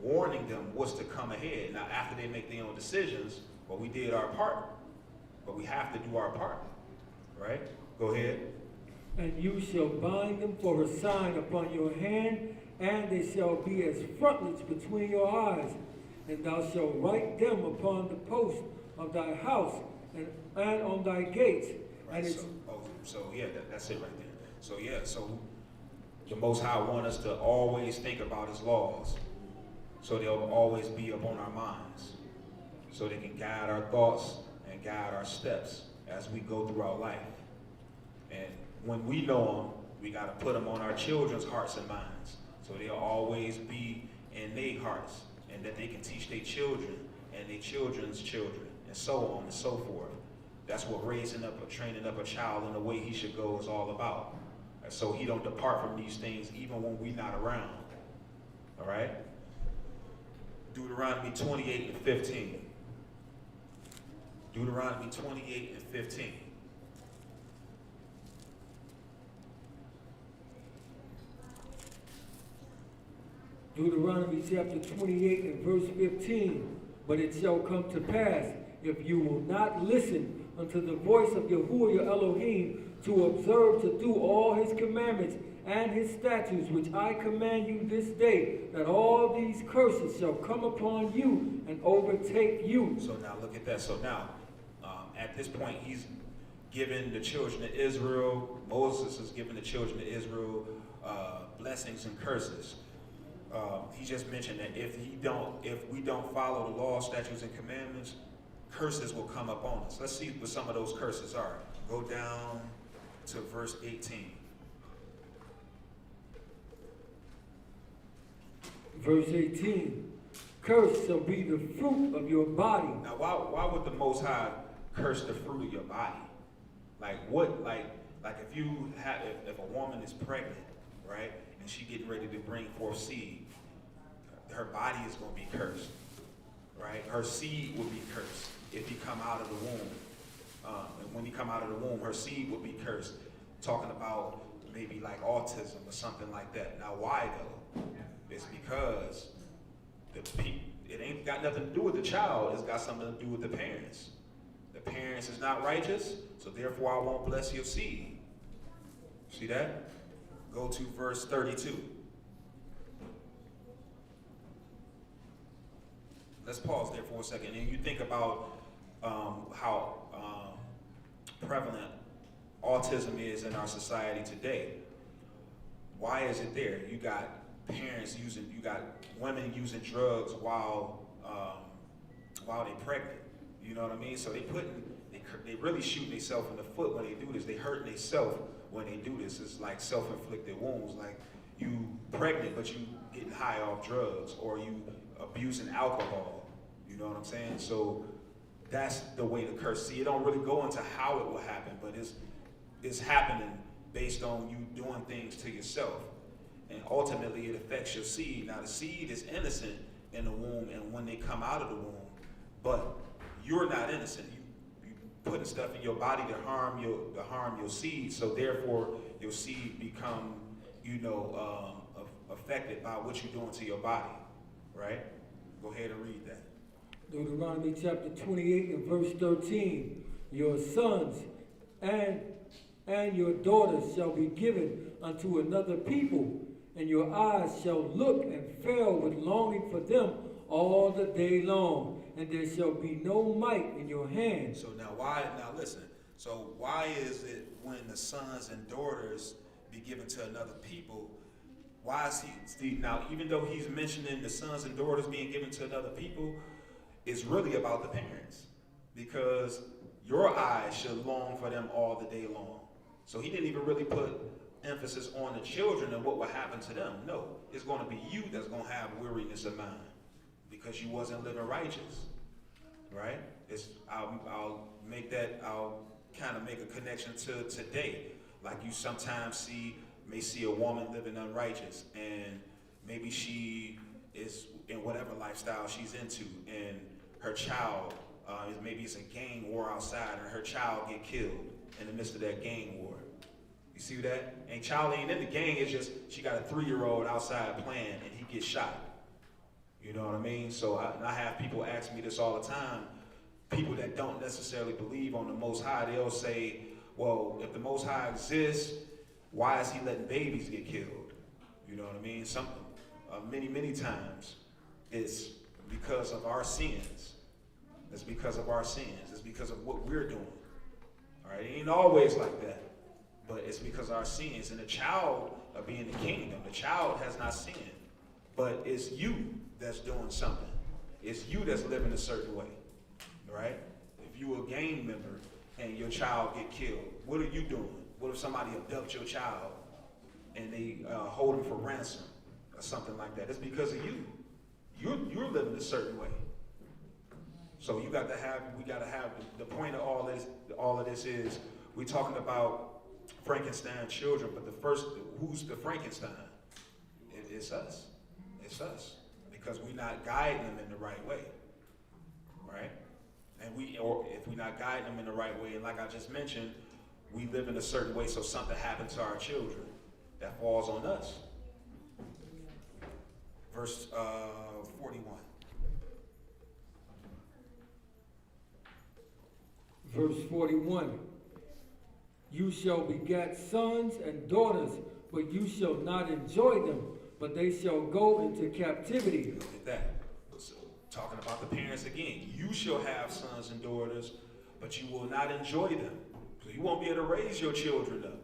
warning them what's to come ahead. Now, after they make their own decisions, well, we did our part. But we have to do our part, right? Go ahead. And you shall bind them for a sign upon your hand, and they shall be as frontlets between your eyes. And thou shalt write them upon the post of thy house and on thy gates. Right, and that's it right there. So the Most High want us to always think about his laws, so they'll always be upon our minds, so they can guide our thoughts and guide our steps as we go through our life. And when we know them, we got to put them on our children's hearts and minds, so they'll always be in their hearts, and that they can teach their children and their children's children, and so on and so forth. That's what raising up or training up a child in the way he should go is all about. And so he don't depart from these things even when we're not around. All right? Deuteronomy 28 and 15. Deuteronomy 28 and 15. Deuteronomy chapter 28 and verse 15. But it shall come to pass, if you will not listen unto the voice of Yahuwah your Elohim, to observe to do all his commandments and his statutes, which I command you this day, that all these curses shall come upon you and overtake you. So now look at that. So now, at this point, he's given the children of Israel, Moses is giving the children of Israel blessings and curses. He just mentioned that if we don't follow the law, statutes, and commandments, curses will come upon us. Let's see what some of those curses are. Go down to verse 18. Verse 18, cursed shall be the fruit of your body. Now, why would the Most High curse the fruit of your body? Like what? Like if a woman is pregnant, right, and she getting ready to bring forth seed, her body is going to be cursed, right? Her seed will be cursed if he come out of the womb. And when he come out of the womb, her seed will be cursed. Talking about maybe like autism or something like that. Now, why though? It's because it ain't got nothing to do with the child. It's got something to do with the parents. The parents is not righteous, so therefore I won't bless your seed. See that? Go to verse 32. Let's pause there for a second. And you think about how prevalent autism is in our society today. Why is it there? You got women using drugs while they're pregnant. You know what I mean? So they really shooting themselves in the foot when they do this. They hurting themselves when they do this. It's like self-inflicted wounds. Like you pregnant, but you getting high off drugs, or you abusing alcohol. You know what I'm saying? So that's the way to curse. See, it don't really go into how it will happen, but it's happening based on you doing things to yourself. And ultimately, it affects your seed. Now, the seed is innocent in the womb and when they come out of the womb, but you're not innocent. You putting stuff in your body to harm your seed. So therefore, your seed become, affected by what you're doing to your body, right? Go ahead and read that. Deuteronomy chapter 28 and verse 13. Your sons and your daughters shall be given unto another people, and your eyes shall look and fail with longing for them all the day long, and there shall be no might in your hand. So now listen. So why is it when the sons and daughters be given to another people, why is now, even though he's mentioning the sons and daughters being given to another people, it's really about the parents, because your eyes should long for them all the day long. So he didn't even really put emphasis on the children and what will happen to them. No, it's going to be you that's going to have weariness of mind because you wasn't living righteous, right? I'll kind of make a connection to today. Like you sometimes may see a woman living unrighteous, and maybe she is in whatever lifestyle she's into, and her child, maybe it's a gang war outside, and her child get killed in the midst of that gang war. You see that? And child ain't in the gang, it's just she got a 3-year-old outside playing and he gets shot. You know what I mean? So I have people ask me this all the time. People that don't necessarily believe on the Most High, they'll say, well, if the Most High exists, why is he letting babies get killed? You know what I mean? Many times it's because of our sins. It's because of our sins. It's because of what we're doing. All right? It ain't always like that. But it's because of our sins. And the child of being the kingdom, the child has not sinned. But it's you that's doing something. It's you that's living a certain way. Right? If you're a gang member and your child get killed, what are you doing? What if somebody abducts your child and they hold him for ransom or something like that? It's because of you. You're living a certain way. So we got to have the point of all of this is we're talking about Frankenstein children, but who's the Frankenstein? It's us. It's us. Because we're not guiding them in the right way. Right? And if we're not guiding them in the right way, and like I just mentioned, we live in a certain way, so something happens to our children that falls on us. Verse 41. Verse 41. You shall beget sons and daughters, but you shall not enjoy them, but they shall go into captivity. Look at that. So, talking about the parents again. You shall have sons and daughters, but you will not enjoy them. So you won't be able to raise your children up.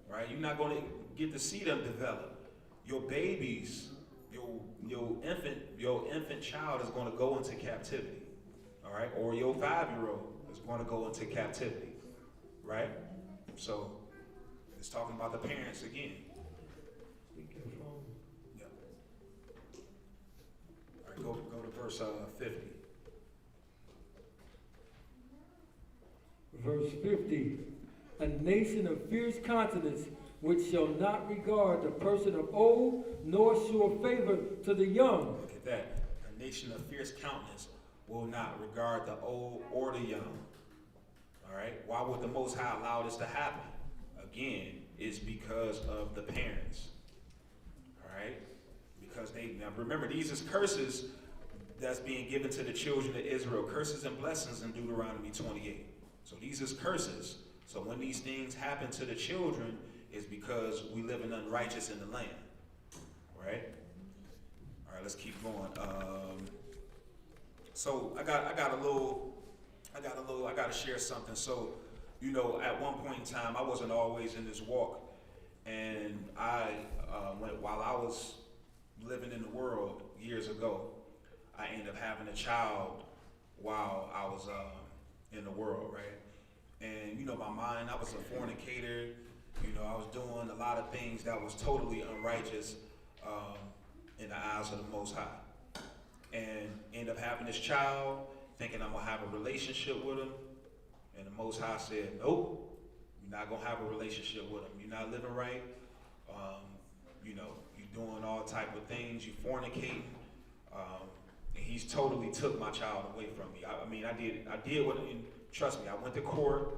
Right? You're not going to get to see them develop. Your babies, your infant child is going to go into captivity. All right? Or your 5-year-old is going to go into captivity. Right? So it's talking about the parents again. Yeah. All right, go to verse 50. Verse 50. A nation of fierce countenance, which shall not regard the person of old, nor show favor to the young. Look at that. A nation of fierce countenance will not regard the old or the young. All right. Why would the Most High allow this to happen? Again, it's because of the parents. All right. Because now remember, these is curses that's being given to the children of Israel. Curses and blessings in Deuteronomy 28. So these is curses. So when these things happen to the children, it's because we live in unrighteous in the land. All right. All right. Let's keep going. So I got to share something. So, at one point in time, I wasn't always in this walk, and while I was living in the world years ago, I ended up having a child while I was in the world, right? And my mind, I was a fornicator. I was doing a lot of things that was totally unrighteous in the eyes of the Most High, and ended up having this child, thinking I'm gonna have a relationship with him, and the Most High said, nope, you're not gonna have a relationship with him. You're not living right. You're doing all type of things. You fornicating. And he's totally took my child away from me. I did what, and trust me, I went to court.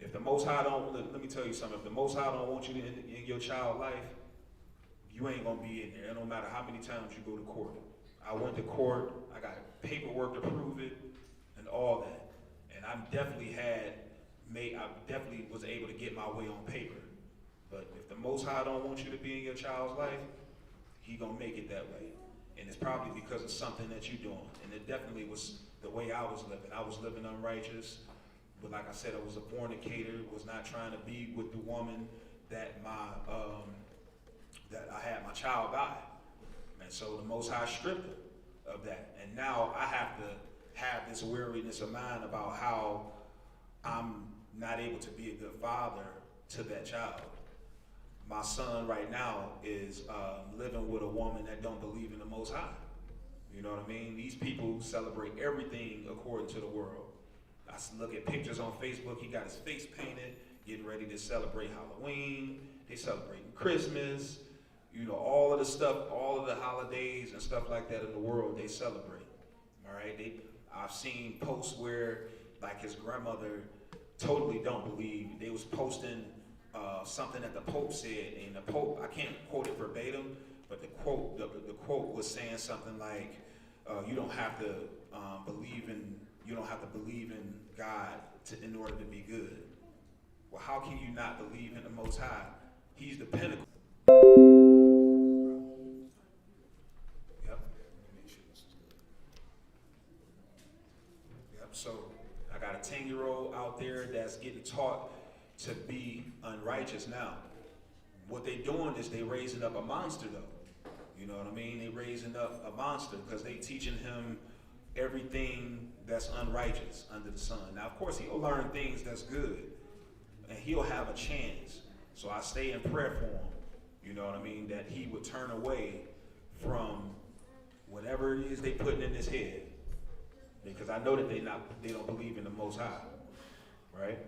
If the Most High let me tell you something. If the Most High don't want you in your child's life, you ain't gonna be in there. No matter how many times you go to court. I went to court. I got paperwork to prove it, and all that. And I definitely was able to get my way on paper. But if the Most High don't want you to be in your child's life, he gonna make it that way. And it's probably because of something that you're doing. And it definitely was the way I was living. I was living unrighteous. But like I said, I was a fornicator, was not trying to be with the woman that that I had my child by. And so the Most High stripped him of that. And now I have to have this weariness of mind about how I'm not able to be a good father to that child. My son right now is living with a woman that don't believe in the Most High. You know what I mean? These people celebrate everything according to the world. I look at pictures on Facebook. He got his face painted, getting ready to celebrate Halloween. They celebrating Christmas. All of the stuff, all of the holidays and stuff like that in the world, they celebrate. All right? I've seen posts where, like, his grandmother totally don't believe. They was posting something that the Pope said, and the Pope, I can't quote it verbatim, but the quote was saying something like, you don't have to believe in God in order to be good. Well, how can you not believe in the Most High? He's the pinnacle. Yep. Yep. So I got a 10-year-old out there that's getting taught to be unrighteous now. What they doing is they raising up a monster, though. You know what I mean? They raising up a monster because they teaching him everything that's unrighteous under the sun. Now, of course, he'll learn things that's good, and he'll have a chance. So I stay in prayer for him. You know what I mean? That he would turn away from whatever it is they putting in his head, because I know that they don't believe in the Most High, right?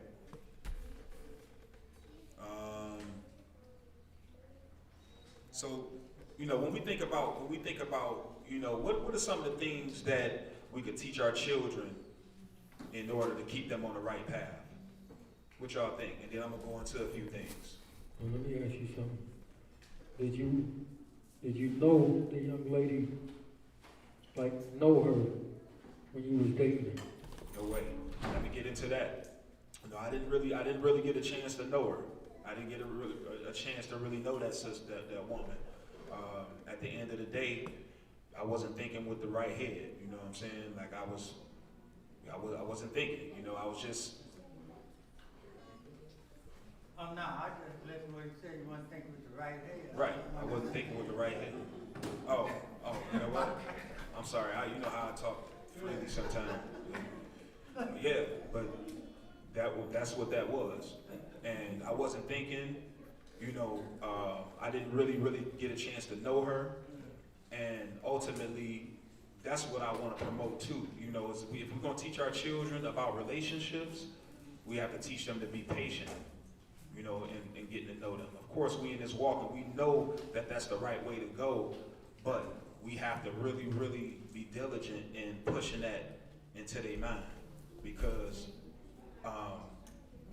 So, when we think about, what are some of the things that we could teach our children in order to keep them on the right path? What y'all think? And then I'm gonna go into a few things. Well, let me ask you something. Did you know the young lady, know her when you was dating her? No way. let me get into that. No, I didn't really get a chance to know her. I didn't get a chance to really know that sister, that woman. At the end of the day, I wasn't thinking with the right head. You know what I'm saying? Like I wasn't thinking. You know, I was just. Oh, no, I just listened to what you said. You want to think with the right head. Right. I wasn't thinking with the right head. Oh, you know what? I'm sorry. You know how I talk freely sometimes. Yeah, but that's what that was. And I wasn't thinking, you know, I didn't really get a chance to know her. And ultimately, that's what I want to promote too. You know, if we're going to teach our children about relationships, we have to teach them to be patient, you know, and getting to know them. Of course, we in this walk, and we know that that's the right way to go, but we have to really be diligent in pushing that into their mind, because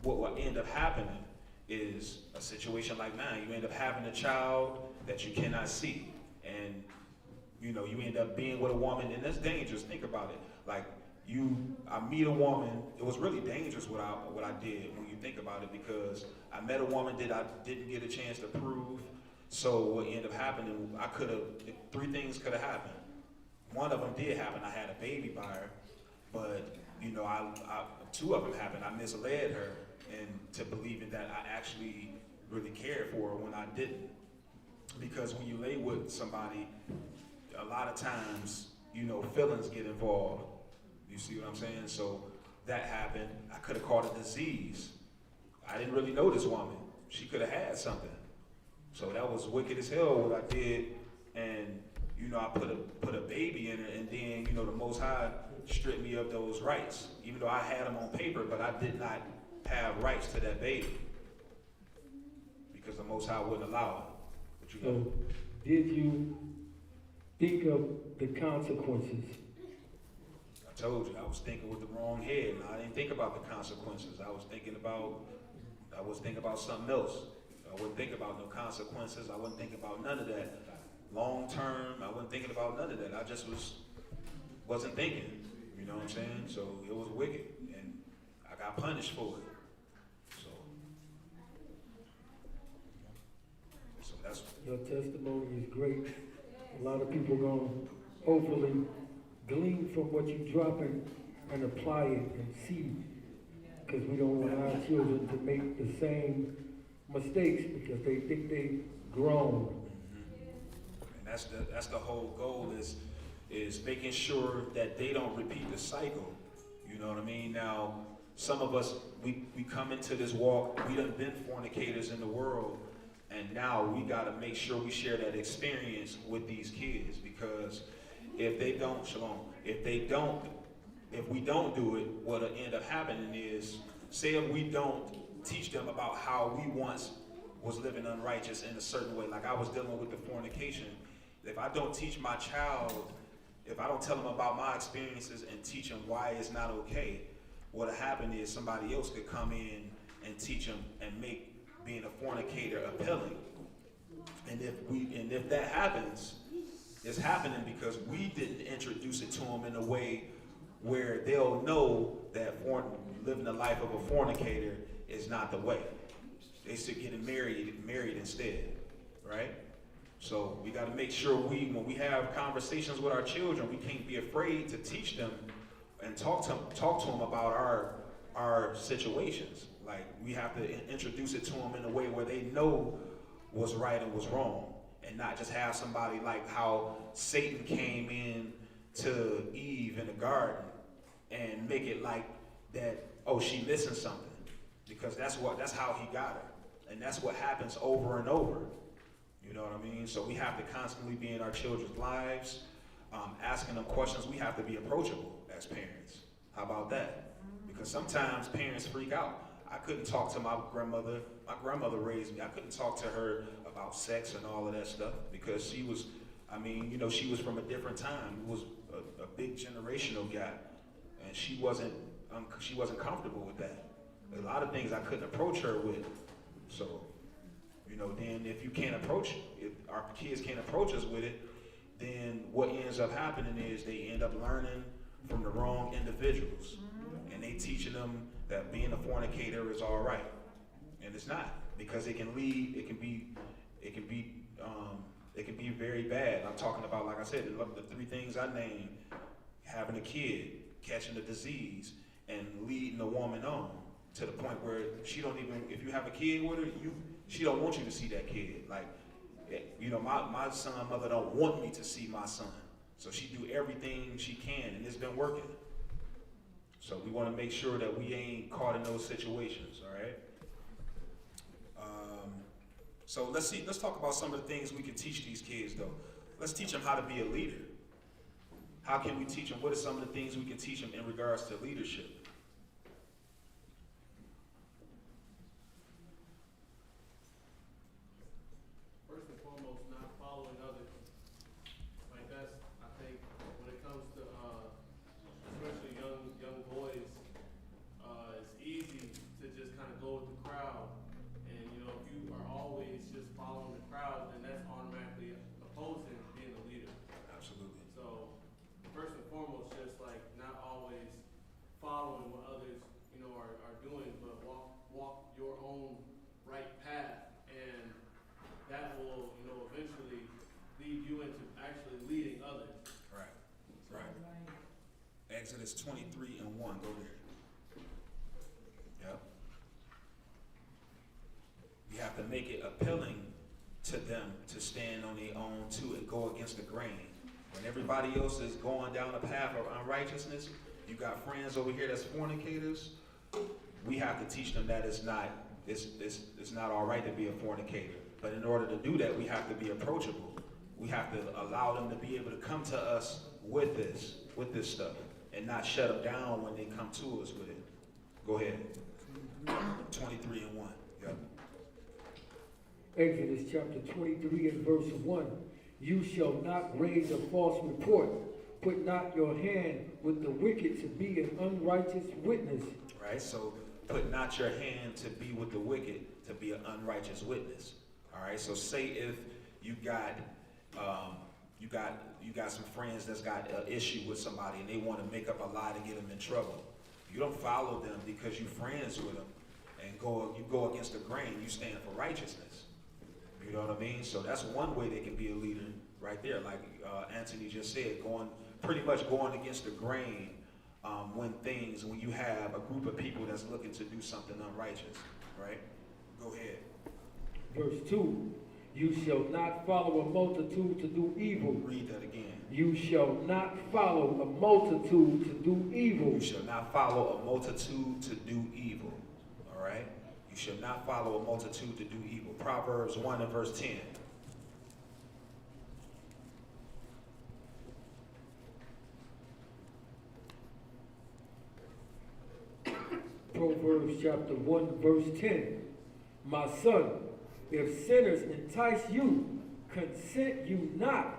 what will end up happening is a situation like mine. You end up having a child that you cannot see, and you know, you end up being with a woman, and that's dangerous. Think about it. Like I meet a woman. It was really dangerous what I did when you think about it, because I met a woman that I didn't get a chance to prove. So what ended up happening, three things could have happened. One of them did happen. I had a baby by her, but you know, two of them happened. I misled her into believing that I actually really cared for her when I didn't. Because when you lay with somebody, a lot of times, you know, feelings get involved. You see what I'm saying? So that happened. I could have caught a disease. I didn't really know this woman. She could have had something. So that was wicked as hell what I did. And, you know, I put a baby in her, and then, you know, the Most High stripped me of those rights. Even though I had them on paper, but I did not have rights to that baby, because the Most High wouldn't allow it. But you know. So, did you think of the consequences? I told you, I was thinking with the wrong head. I didn't think about the consequences. I was thinking about something else. I wouldn't think about no consequences. I wouldn't think about none of that. Long term, I wasn't thinking about none of that. I just wasn't thinking. You know what I'm saying? So it was wicked, and I got punished for it. So that's. Your testimony is great. A lot of people gonna hopefully glean from what you dropping and apply it and see, because we don't want our children to make the same mistakes because they think they've grown. And that's the whole goal is making sure that they don't repeat the cycle. You know what I mean? Now, some of us, we come into this walk, we done been fornicators in the world, and now we gotta make sure we share that experience with these kids, because if they don't, Shalom, if we don't do it, what'll end up happening is, say if we don't teach them about how we once was living unrighteous in a certain way, like I was dealing with the fornication. If I don't teach my child, if I don't tell them about my experiences and teach them why it's not okay, what'll happen is somebody else could come in and teach them and make being a fornicator appealing. And if that happens, it's happening because we didn't introduce it to them in a way where they'll know that living the life of a fornicator is not the way. They should get married instead, right? So we got to make sure when we have conversations with our children, we can't be afraid to teach them and talk to them about our situations. Like, we have to introduce it to them in a way where they know what's right and what's wrong, and not just have somebody like how Satan came in to Eve in the garden and make it like that, oh, she missing something, because that's how he got her, and that's what happens over and over. You know what I mean? So we have to constantly be in our children's lives, asking them questions. We have to be approachable as parents. How about that? Because sometimes parents freak out. I couldn't talk to my grandmother. My grandmother raised me. I couldn't talk to her about sex and all of that stuff, because she was, she was from a different time. It was a big generational gap, and she wasn't comfortable with that. A lot of things I couldn't approach her with. So, then if our kids can't approach us with it, then what ends up happening is they end up learning from the wrong individuals. And they teaching them that being a fornicator is all right. And it's not, because it can lead, it can be very bad. I'm talking about, like I said, the three things I named: having a kid, catching a disease, and leading a woman on to the point where she don't even, if you have a kid with her, she don't want you to see that kid. Like, you know, my son mother don't want me to see my son. So she do everything she can, and it's been working. So we want to make sure that we ain't caught in those situations, all right? So let's talk about some of the things we can teach these kids, though. Let's teach them how to be a leader. How can we teach them? What are some of the things we can teach them in regards to leadership? First and foremost, not following others. Like that's, I think, when it comes to especially young boys, it's easy to just kind of go with the crowd. And you know, if you are always just following the crowd, then that's automatically opposing being a leader. Absolutely. So first and foremost, just like not always following what others, you know, are doing, but walk your own right path, and that will, you know, eventually lead you into actually leading others. Right. Right. Exodus 23:1. Go there. Yep. We have to make it appealing to them to stand on their own too and go against the grain. When everybody else is going down the path of unrighteousness, you got friends over here that's fornicators. We have to teach them that it's not all right to be a fornicator. But in order to do that, we have to be approachable. We have to allow them to be able to come to us with this stuff, and not shut them down when they come to us with it. Go ahead. 23:1. Yep. Exodus chapter 23 and verse 1. You shall not raise a false report. Put not your hand with the wicked to be an unrighteous witness. Right, so put not your hand to be with the wicked to be an unrighteous witness. All right, so say if you got some friends that's got an issue with somebody and they want to make up a lie to get them in trouble. You don't follow them because you're friends with them and you go against the grain. You stand for righteousness. You know what I mean? So that's one way they can be a leader right there. Like Anthony just said, pretty much going against the grain when you have a group of people that's looking to do something unrighteous, right? Go ahead. Verse 2. You shall not follow a multitude to do evil. Read that again. You shall not follow a multitude to do evil. You shall not follow a multitude to do evil. All right? You shall not follow a multitude to do evil. Proverbs 1 and verse 10. Proverbs chapter 1 verse 10. My son, if sinners entice you, consent you not.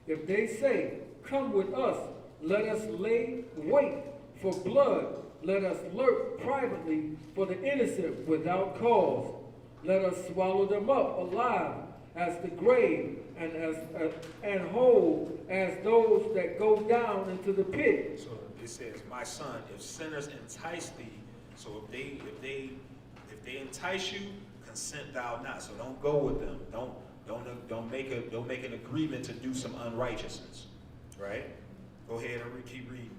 If they say, come with us, let us lay wait for blood. Let us lurk privately for the innocent without cause. Let us swallow them up alive as the grave, and whole as those that go down into the pit. So it says, my son, if sinners entice thee, so if they entice you, consent thou not. So don't go with them. Don't make an agreement to do some unrighteousness. Right? Go ahead and keep reading.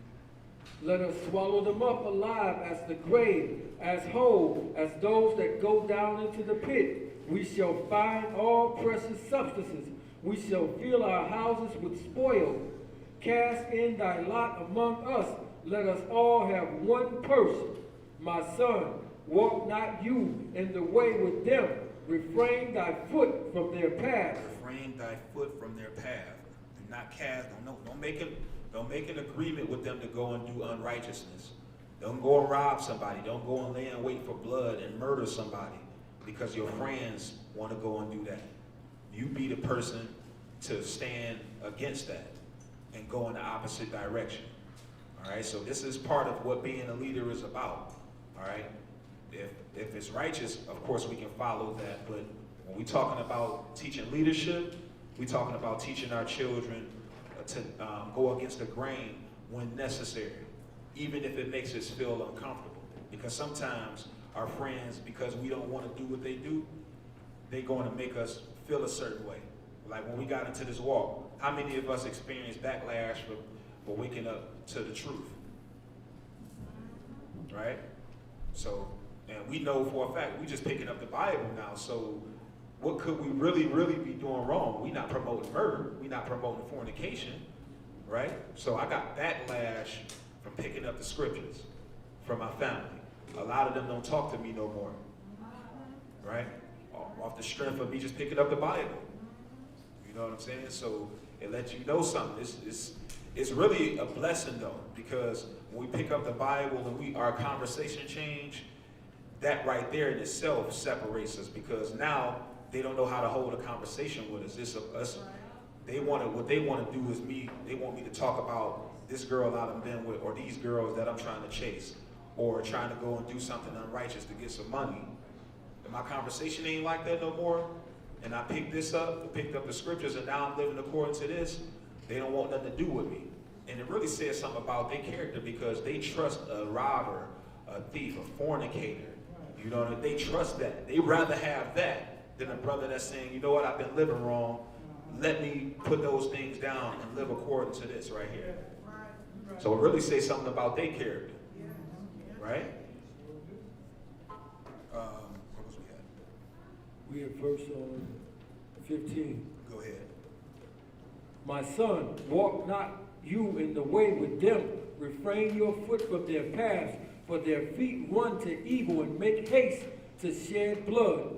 Let us swallow them up alive as the grave, as whole as those that go down into the pit. We shall find all precious substances. We shall fill our houses with spoil. Cast in thy lot among us. Let us all have one purse. My son, walk not you in the way with them. Refrain thy foot from their path. Refrain thy foot from their path. Do not cast. Don't make an agreement with them to go and do unrighteousness. Don't go and rob somebody. Don't go and lay in wait for blood and murder somebody because your friends want to go and do that. You be the person to stand against that and go in the opposite direction. All right, so this is part of what being a leader is about. All right, if it's righteous, of course we can follow that. But when we're talking about teaching leadership, we're talking about teaching our children to go against the grain. when necessary, even if it makes us feel uncomfortable. Because sometimes our friends, because we don't want to do what they do, they're going to make us feel a certain way. Like when we got into this walk, how many of us experienced backlash for waking up to the truth? Right? So, and we know for a fact, we just picking up the Bible now, so what could we really be doing wrong? We're not promoting murder. We're not promoting fornication, right? So I got backlash from picking up the scriptures from my family. A lot of them don't talk to me no more, right? Off the strength of me just picking up the Bible. You know what I'm saying? So it lets you know something. It's really a blessing though, because when we pick up the Bible and our conversation change, that right there in itself separates us, because now they don't know how to hold a conversation with us. What they want to do is they want me to talk about this girl I've been with, or these girls that I'm trying to chase, or trying to go and do something unrighteous to get some money. And my conversation ain't like that no more. And I picked up the scriptures, and now I'm living according to this. They don't want nothing to do with me. And it really says something about their character, because they trust a robber, a thief, a fornicator. You know, they trust that. They rather have that than a brother that's saying, you know what, I've been living wrong. Let me put those things down and live according to this right here. So it really says something about their character. Right? What was we at? We at verse 15. Go ahead. My son, walk not you in the way with them. Refrain your foot from their paths, for their feet run to evil and make haste to shed blood.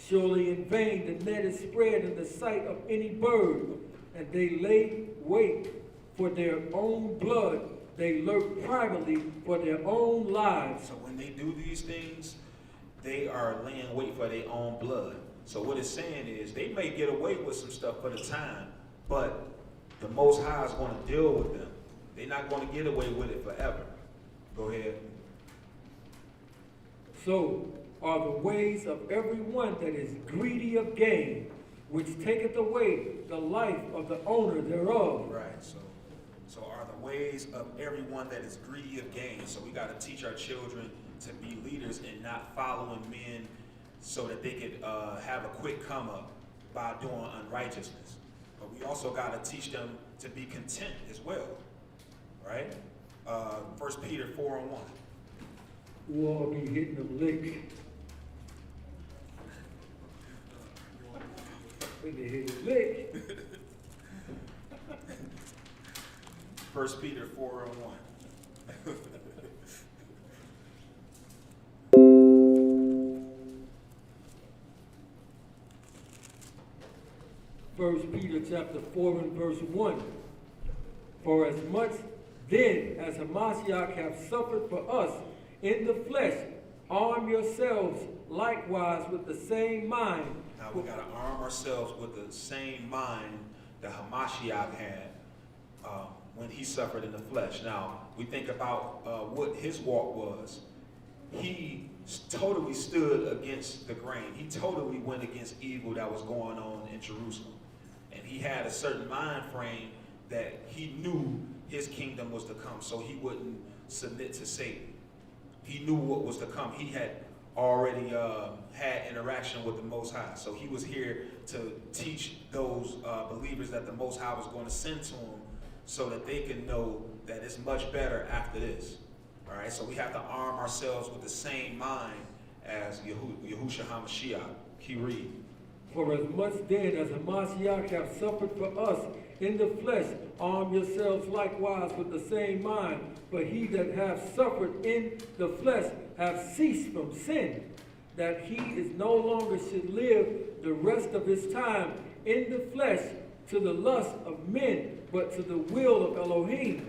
Surely in vain the net is spread in the sight of any bird, and they lay wait for their own blood. They lurk privately for their own lives. So when they do these things, they are laying wait for their own blood. So what it's saying is they may get away with some stuff for the time, but the Most High is going to deal with them. They're not going to get away with it forever. Go ahead. So are the ways of everyone that is greedy of gain, which taketh away the life of the owner thereof. Right. So are the ways of everyone that is greedy of gain. So we got to teach our children to be leaders and not following men so that they could have a quick come up by doing unrighteousness. But we also got to teach them to be content as well. Right? 1 Peter 4:1. Who all be hitting them licks. When they hit a lick. 1 Peter 4:1. First Peter chapter 4 and verse 1. For as much then as Hamashiach hath suffered for us in the flesh, arm yourselves likewise with the same mind. Now we got to arm ourselves with the same mind that Hamashiach had when he suffered in the flesh. Now we think about what his walk was. He totally stood against the grain. He totally went against evil that was going on in Jerusalem. And he had a certain mind frame that he knew his kingdom was to come, so he wouldn't submit to Satan. He knew what was to come. He had already had interaction with the Most High. So he was here to teach those believers that the Most High was going to send to him so that they can know that it's much better after this. All right, so we have to arm ourselves with the same mind as Yahushua HaMashiach. He read. For as much then as Hamashiach hath suffered for us in the flesh, arm yourselves likewise with the same mind. For he that hath suffered in the flesh hath ceased from sin, that he is no longer should live the rest of his time in the flesh to the lust of men, but to the will of Elohim.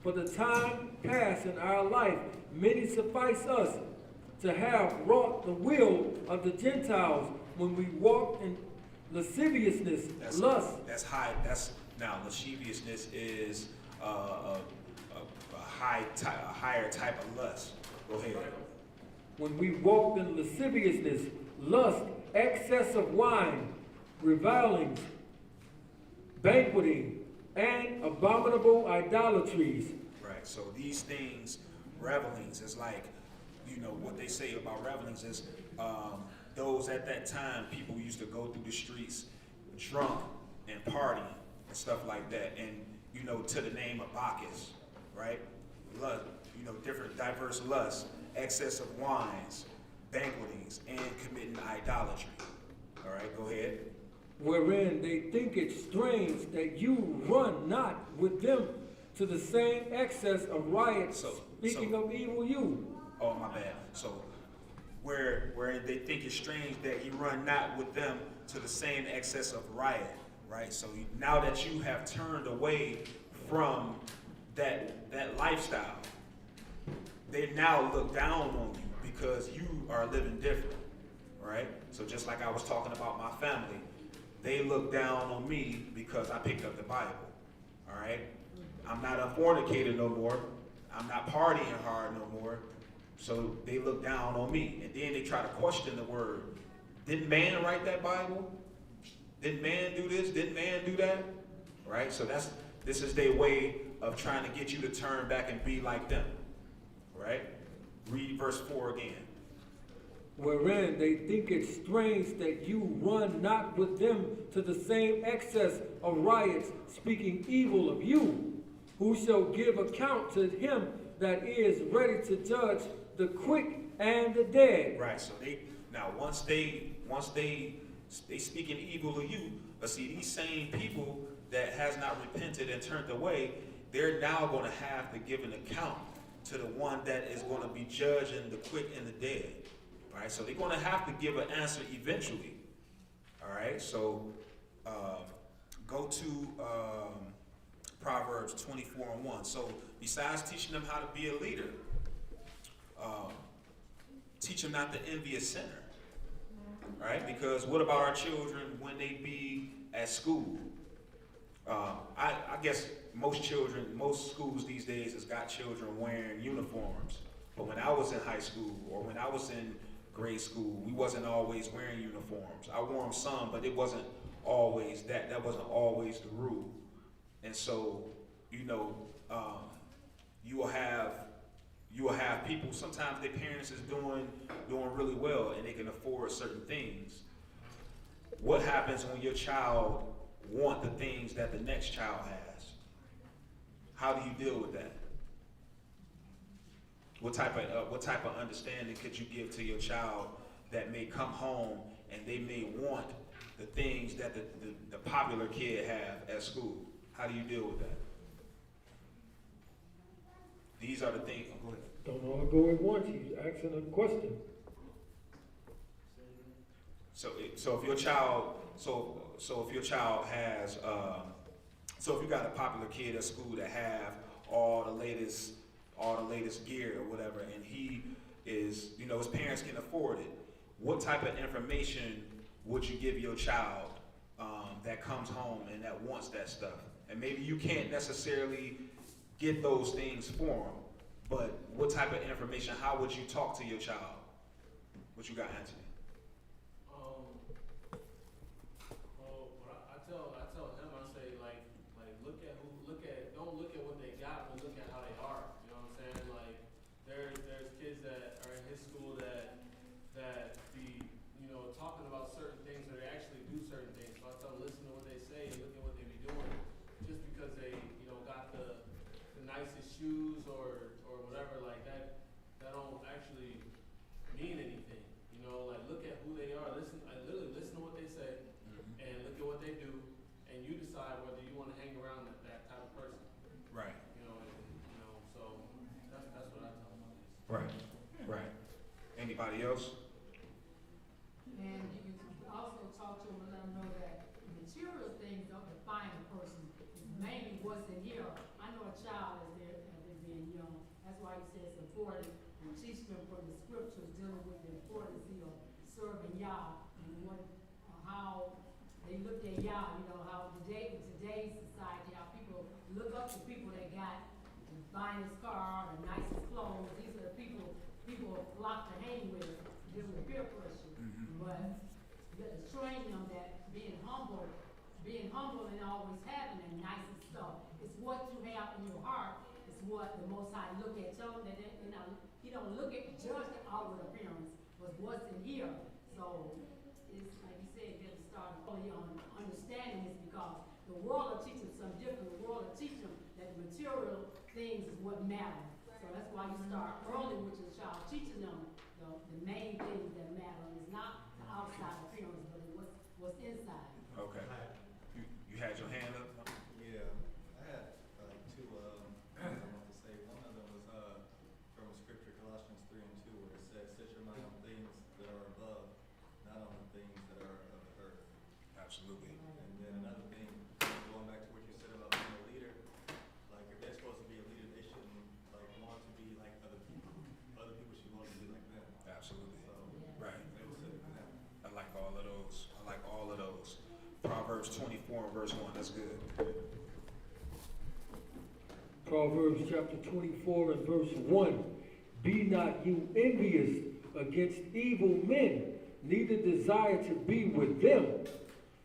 For the time past in our life, many suffice us to have wrought the will of the Gentiles when we walked in lasciviousness, lust. Now lasciviousness is a higher type of lust. Go ahead. When we walked in lasciviousness, lust, excess of wine, revilings, banqueting, and abominable idolatries, Right. So these things, revelings, is like, you know, what they say about revelings is those at that time, people used to go through the streets drunk and partying and stuff like that, and you know, to the name of Bacchus, right? Lust, you know, different diverse lusts, excess of wines, banquetings, and committing idolatry. All right, go ahead. Wherein they think it strange that you run not with them to the same excess of riots, speaking of evil you. Oh, my bad. So, where they think it's strange that you run not with them to the same excess of riot, right? So now that you have turned away from that lifestyle, they now look down on you because you are living different, right? So just like I was talking about my family, they look down on me because I picked up the Bible, all right? I'm not a fornicator no more. I'm not partying hard no more. So they look down on me, and then they try to question the word. Didn't man write that Bible? Didn't man do this? Didn't man do that? Right? So this is their way of trying to get you to turn back and be like them. Right? Read verse 4 again. Wherein they think it strange that you run not with them to the same excess of riots, speaking evil of you, who shall give account to him that is ready to judge the quick and the dead. Right. So once they speaking evil of you, but see, these same people that has not repented and turned away, they're now going to have to give an account to the one that is going to be judging the quick and the dead. All right. So they're going to have to give an answer eventually. All right. So go to Proverbs 24:1. So besides teaching them how to be a leader, teach them not to envy a sinner, right? Because what about our children when they be at school? I guess most schools these days has got children wearing uniforms. But when I was in high school or when I was in grade school, we wasn't always wearing uniforms. I wore them some, but it wasn't always that. That wasn't always the rule. And so, you know, you will have people, sometimes their parents is doing really well and they can afford certain things. What happens when your child want the things that the next child has? How do you deal with that? What type of understanding could you give to your child that may come home and they may want the things that the popular kid have at school? How do you deal with that? These are the things. Oh, go ahead. Don't know how to go at once. He's asking a question. So if your child has so if you got a popular kid at school that have all the latest gear or whatever, and he is, you know, his parents can afford it, what type of information would you give your child that comes home and that wants that stuff? And maybe you can't necessarily get those things for them, but what type of information, how would you talk to your child? What you got, Anthony? Well, I tell him, I say, like, don't look at what they got, but look at how they are. You know what I'm saying? Like, there's kids that are in his school that be, you know, talking about certain things, or they actually do certain things. So I tell them, listen to what they say and look at what they be doing. Just because they, you know, got the nicest shoes or whatever, like that don't actually mean anything. You know, like, look at who they are. Literally listen to what they say, and look at what they do, and you decide whether you want to hang around that type of person. Right. You know, so that's what I tell them. Right. Right. Anybody else? And you can also talk to them and let them know that material things don't define a person. It's mainly what's in here. I know a child as they're being young. That's why he says it's important to teach them from the scriptures dealing with the importance of serving Yah and how they look at Yah. You know how in today's society, how people look up to people that got the finest car, the nicest clothes. These are the people flock to hang with, dealing with peer pressure. But showing them that being humble and always having the nicest stuff, it's what you have in your heart, it's what the Most High look at. Tell them that he don't look at, judge the outward appearance, but what's in here. So it's like you said, you have to start early on understanding this, because the world will teach them something different. The world will teach them that the material things is what matter. So that's why you start early with your child, teaching them the main things that matter. It's not the outside appearance, but what's inside. Okay. You had your hand up? Yeah, I had like two I want to say. One of them was from scripture, Colossians 3 and 2, where it says, "Set your mind on things that are above, not on the things that are of the earth." Absolutely. And then another thing, going back to what you said about being a leader, like if they're supposed to be a leader, they shouldn't like want to be like other people. Other people should want to be like them. Absolutely. So Right. they will set an example. I like all of those. I like all of those. Proverbs 24 and verse 1. That's good. Proverbs chapter 24 and verse 1. Be not you envious against evil men, neither desire to be with them.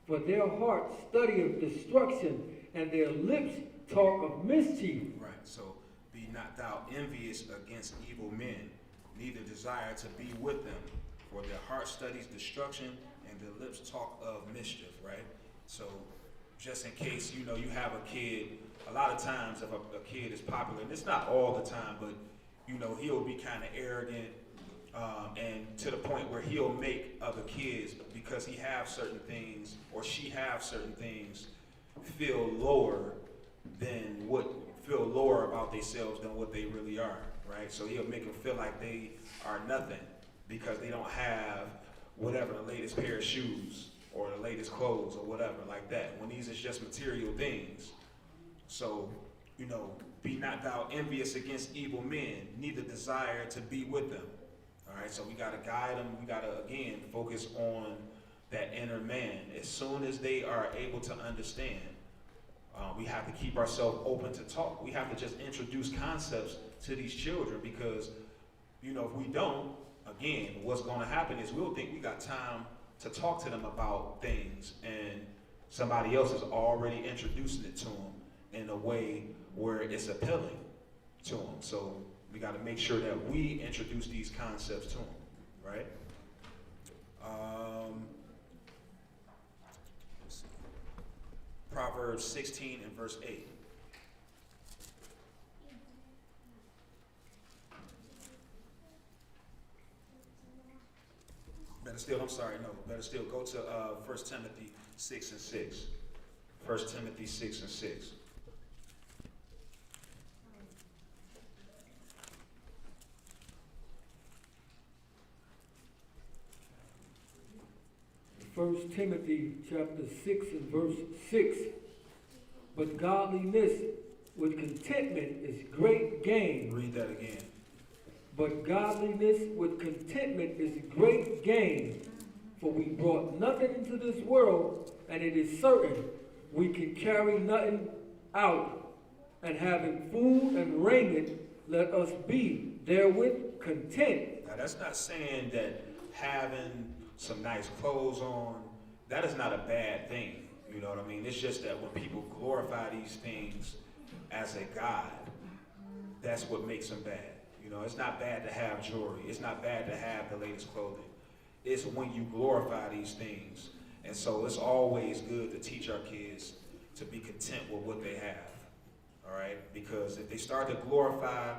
For their heart studieth destruction, and their lips talk of mischief. Right. So be not thou envious against evil men, neither desire to be with them. For their heart studies destruction, and their lips talk of mischief. Right. So just in case, you have a kid, a lot of times if a kid is popular, and it's not all the time, but he'll be kind of arrogant, and to the point where he'll make other kids, because he have certain things or she have certain things, feel lower about themselves than what they really are, right? So he'll make them feel like they are nothing because they don't have whatever, the latest pair of shoes or the latest clothes or whatever like that, when these is just material things. So, be not thou envious against evil men, neither desire to be with them. All right, so we got to guide them. We got to, again, focus on that inner man. As soon as they are able to understand, we have to keep ourselves open to talk. We have to just introduce concepts to these children, because, if we don't, again, what's going to happen is we'll think we got time to talk to them about things, and somebody else is already introducing it to them in a way where it's appealing to them. So we got to make sure that we introduce these concepts to them, right? Let's see. Proverbs 16 and verse 8. Better still go to 1 Timothy 6 and 6. 1 Timothy 6 and 6. First Timothy chapter 6 and verse 6. But godliness with contentment is great gain. Read that again. But godliness with contentment is great gain. For we brought nothing into this world, and it is certain we can carry nothing out. And having food and raiment, let us be therewith content. Now that's not saying that having some nice clothes on, that is not a bad thing. You know what I mean? It's just that when people glorify these things as a god, that's what makes them bad. It's not bad to have jewelry. It's not bad to have the latest clothing. It's when you glorify these things. And so it's always good to teach our kids to be content with what they have. All right? Because if they start to glorify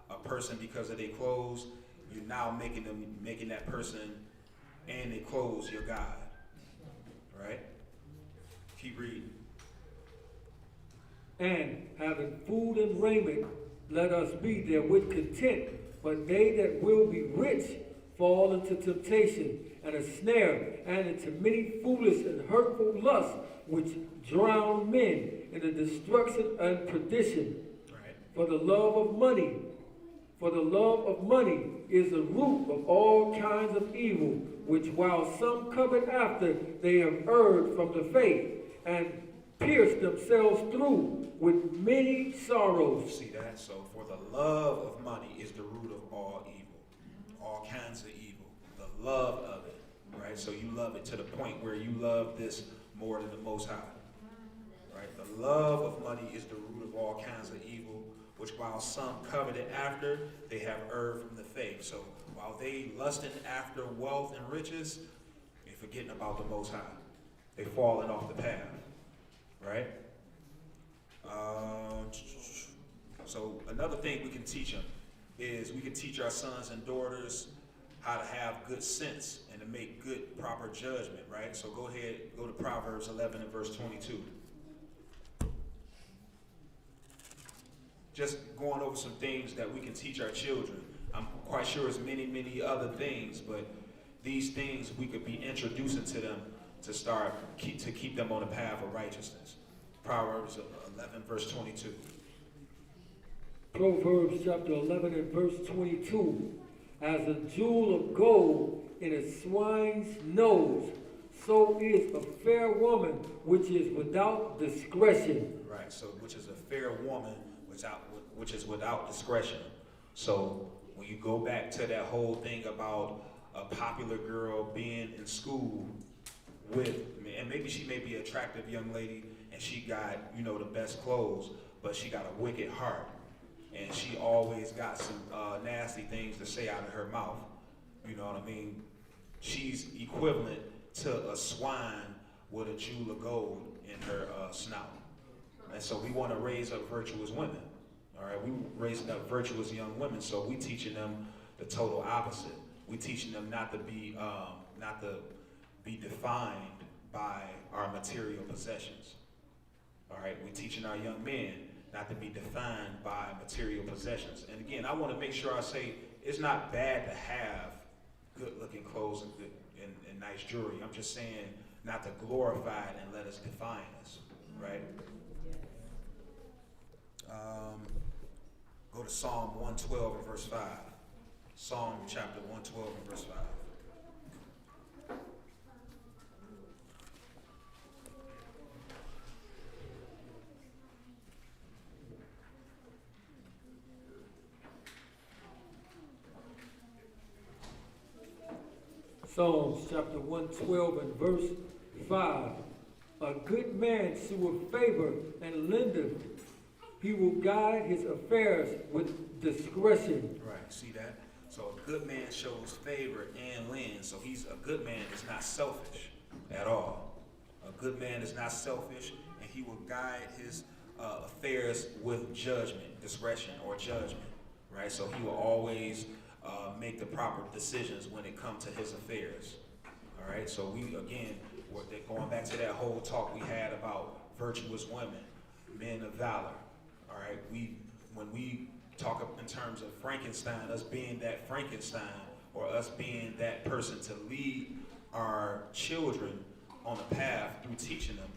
a person because of their clothes, you're now making that person and their clothes your God. All right? Keep reading. And having food and raiment, let us be therewith content. But they that will be rich fall into temptation and a snare, and into many foolish and hurtful lusts, which drown men in the destruction and perdition. Right. For the love of money is the root of all kinds of evil, which while some covet after, they have erred from the faith, and pierced themselves through with many sorrows. See that? So for the love of money is the root of all evil, all kinds of evil, the love of it, right? So you love it to the point where you love this more than the Most High, right? The love of money is the root of all kinds of evil, which while some coveted after, they have erred from the faith. So while they lusting after wealth and riches, they forgetting about the Most High. They falling off the path, right? So another thing we can teach them is we can teach our sons and daughters how to have good sense and to make good, proper judgment, right? So go ahead, go to Proverbs 11 and verse 22. Just going over some things that we can teach our children. I'm quite sure it's many, many other things, but these things we could be introducing to them to keep them on the path of righteousness. Proverbs 11 verse 22. Proverbs chapter 11 and verse 22. As a jewel of gold in a swine's nose, so is a fair woman which is without discretion. Right, so which is a fair woman which is without discretion. So when you go back to that whole thing about a popular girl being in school with, and maybe she may be an attractive young lady and she got, you know, the best clothes, but she got a wicked heart. And she always got some nasty things to say out of her mouth. You know what I mean? She's equivalent to a swine with a jewel of gold in her snout. And so we want to raise up virtuous women. All right, we raising up virtuous young women. So we teaching them the total opposite. We teaching them not to be defined by our material possessions. All right, we teaching our young men not to be defined by material possessions. And again, I want to make sure I say it's not bad to have good-looking clothes and nice jewelry. I'm just saying not to glorify it and let us define us, right? Go to Psalm 112 and verse 5. Psalm chapter 112 and verse 5. Psalms chapter 112 and verse 5. A good man sheweth favor and lendeth. He will guide his affairs with discretion. Right, see that? So a good man shows favor and lends. So a good man is not selfish at all. A good man is not selfish, and he will guide his affairs with judgment, discretion, or judgment. Right? So he will always make the proper decisions when it comes to his affairs. All right, so going back to that whole talk we had about virtuous women, men of valor. All right, when we talk in terms of Frankenstein, us being that Frankenstein, or us being that person to lead our children on the path through teaching them,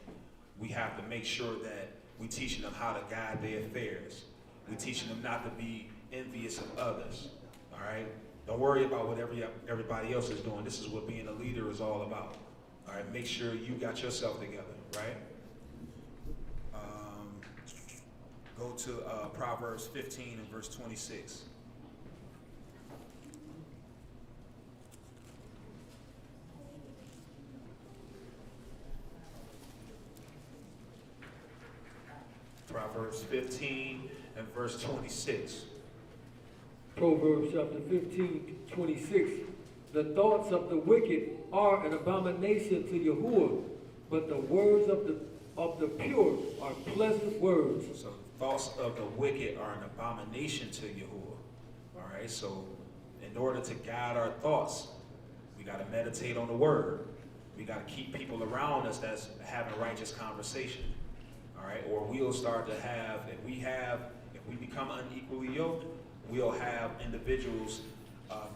we have to make sure that we teaching them how to guide their affairs. We teaching them not to be envious of others. All right, don't worry about what everybody else is doing. This is what being a leader is all about. All right, make sure you got yourself together, right? Go to Proverbs 15 and verse 26. Proverbs 15 and verse 26. Proverbs chapter 15, 26. The thoughts of the wicked are an abomination to Yahuwah, but the words of the pure are pleasant words. So the thoughts of the wicked are an abomination to Yahuwah. All right, so in order to guide our thoughts, we got to meditate on the word. We got to keep people around us that's having righteous conversation. All right, or we'll start to have, if we become unequally yoked, we'll have individuals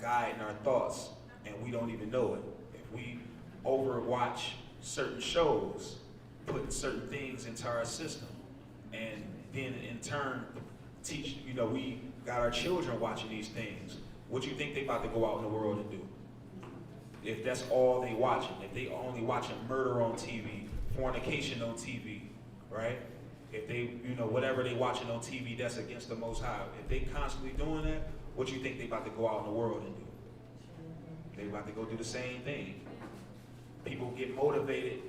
guiding our thoughts, and we don't even know it. If we overwatch certain shows, putting certain things into our system, and then in turn teach, we got our children watching these things. What do you think they about to go out in the world and do? If that's all they watching, if they only watching murder on TV, fornication on TV, right? If they, whatever they watching on TV that's against the Most High, if they constantly doing that, what do you think they about to go out in the world and do? They about to go do the same thing. People get motivated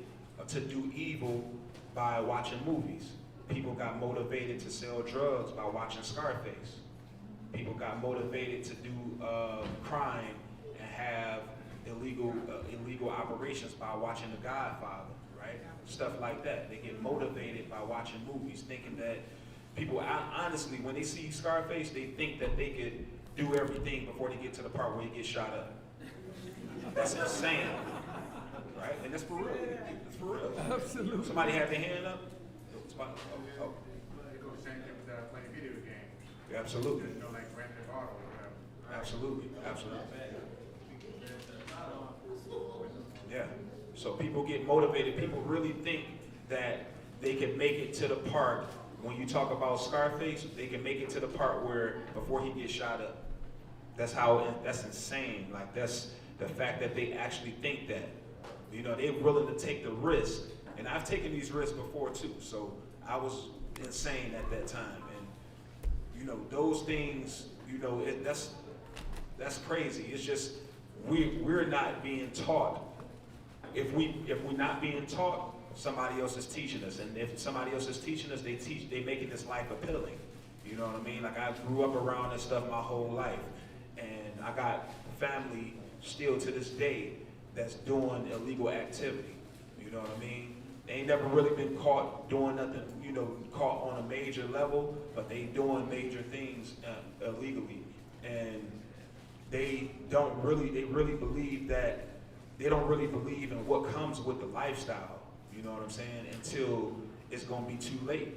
to do evil by watching movies. People got motivated to sell drugs by watching Scarface. People got motivated to do crime and have illegal operations by watching The Godfather, right? Stuff like that. They get motivated by watching movies, thinking that people, honestly, when they see Scarface, they think that they could do everything before they get to the part where he gets shot up. That's insane, right? And that's for real. That's for real. Absolutely. Somebody had their hand up? Oh. It goes the same thing with playing video games. Absolutely. You know, like Grand Theft Auto or whatever. Absolutely. Absolutely. Yeah. So people get motivated. People really think that they can make it to the part, when you talk about Scarface, they can make it to the part where, before he gets shot up. That's insane. Like, that's the fact that they actually think that. You know, they're willing to take the risk. And I've taken these risks before too. So I was insane at that time. And, you know, those things, you know, that's crazy. It's just, we're not being taught. If we're not being taught, somebody else is teaching us. And if somebody else is teaching us, they making this life appealing. You know what I mean? Like, I grew up around this stuff my whole life. And I got family still to this day that's doing illegal activity. You know what I mean? They ain't never really been caught doing nothing, you know, caught on a major level, but they doing major things illegally. And they really believe that, they don't really believe in what comes with the lifestyle, you know what I'm saying, until it's gonna be too late.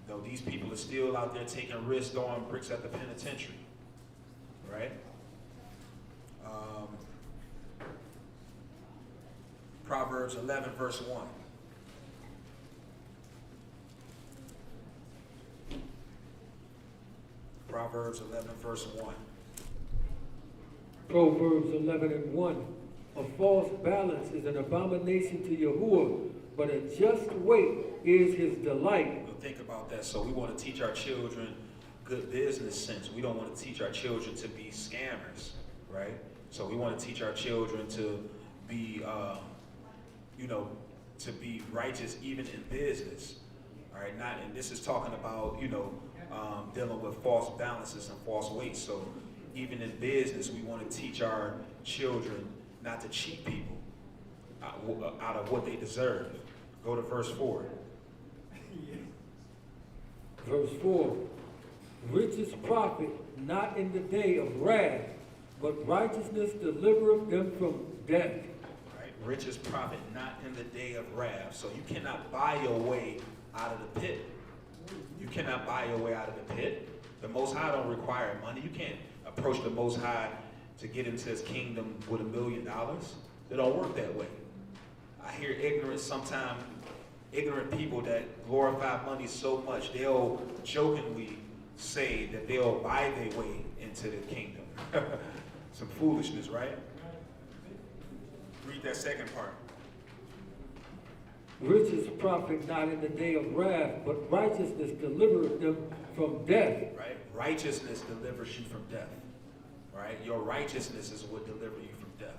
Though these people are still out there taking risks, throwing bricks at the penitentiary, right? Proverbs 11, verse 1. Proverbs 11, verse 1. Proverbs 11:1. A false balance is an abomination to Yahuwah, but a just weight is his delight. We'll think about that. So we want to teach our children good business sense. We don't want to teach our children to be scammers, right? So we want to teach our children to be, you know, to be righteous even in business, all right? And this is talking about, you know, dealing with false balances and false weights. So even in business, we want to teach our children not to cheat people out of what they deserve. Go to verse 4. Verse 4. Riches profit not in the day of wrath, but righteousness delivereth them from death. Right? Riches profit not in the day of wrath. So you cannot buy your way out of the pit. You cannot buy your way out of the pit. The Most High don't require money. You can't approach the Most High to get into his kingdom with $1 million. It don't work that way. I hear ignorant people that glorify money so much, they'll jokingly say that they'll buy their way into the kingdom. Some foolishness, right? Read that second part. Riches profit not in the day of wrath, but righteousness delivereth them from death. Right? Righteousness delivers you from death. Right? Your righteousness is what delivers you from death.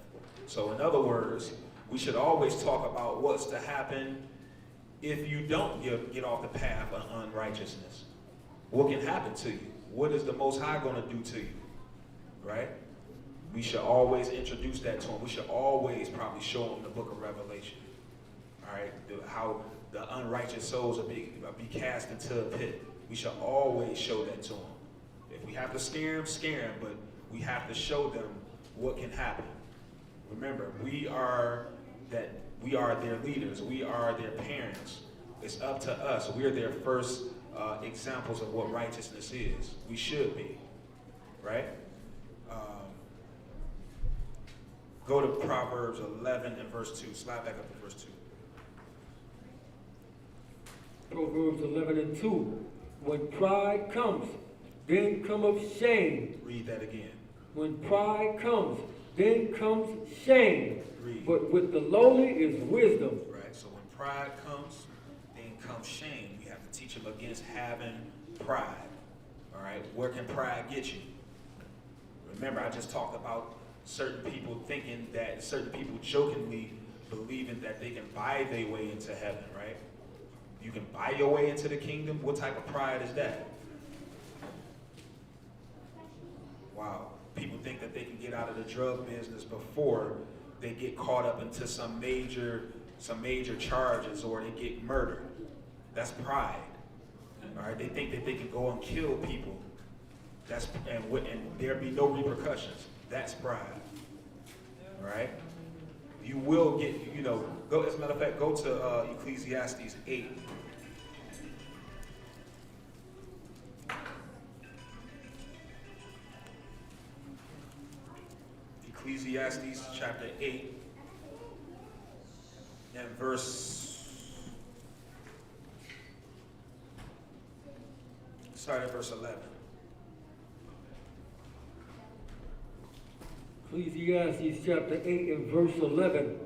So in other words, we should always talk about what's to happen if you don't get off the path of unrighteousness. What can happen to you? What is the Most High going to do to you? Right? We should always introduce that to them. We should always probably show them the book of Revelation. All right? How the unrighteous souls will be cast into a pit. We should always show that to them. If we have to scare them, but we have to show them what can happen. Remember, we are their leaders. We are their parents. It's up to us. We are their first examples of what righteousness is. We should be, right? Go to Proverbs 11 and verse 2. Slide back up to verse 2. Proverbs 11:2. When pride comes, then cometh shame. Read that again. When pride comes, then comes shame. Read. But with the lowly is wisdom. Right, so when pride comes, then comes shame. We have to teach them against having pride. All right, where can pride get you? Remember, I just talked about certain people jokingly believing that they can buy their way into heaven, right? You can buy your way into the kingdom. What type of pride is that? Wow. People think that they can get out of the drug business before they get caught up into some major charges or they get murdered. That's pride. All right. They think that they can go and kill people. And there be no repercussions. That's pride. All right. You will get, go, as a matter of fact, go to Ecclesiastes 8. Ecclesiastes chapter 8 and start at verse 11. Ecclesiastes chapter 8 and verse 11.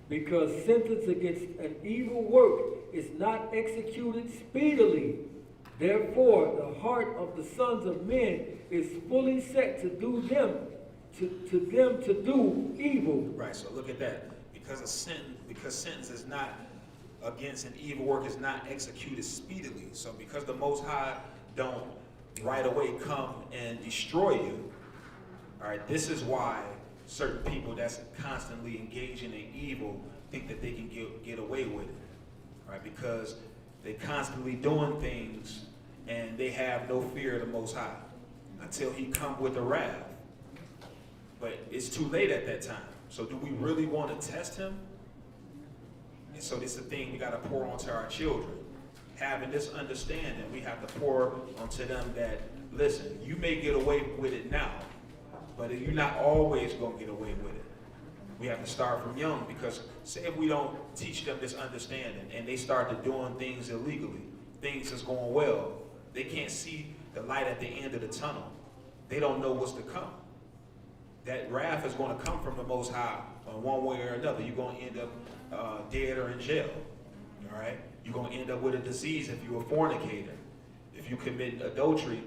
Because sentence against an evil work is not executed speedily. Therefore, the heart of the sons of men is fully set to do them, to do evil. Right, so look at that. Because sentence is not against an evil work is not executed speedily. So because the Most High don't right away come and destroy you, all right, this is why certain people that's constantly engaging in evil think that they can get away with it, right? Because they're constantly doing things and they have no fear of the Most High until He come with the wrath. But it's too late at that time. So do we really want to test Him? And so this is the thing we got to pour onto our children. Having this understanding, we have to pour onto them that, listen, you may get away with it now, but you're not always going to get away with it. We have to start from young, because say if we don't teach them this understanding and they start to doing things illegally, things is going well, they can't see the light at the end of the tunnel. They don't know what's to come. That wrath is going to come from the Most High in one way or another. You're going to end up dead or in jail. All right? You're going to end up with a disease if you're a fornicator. If you commit adultery,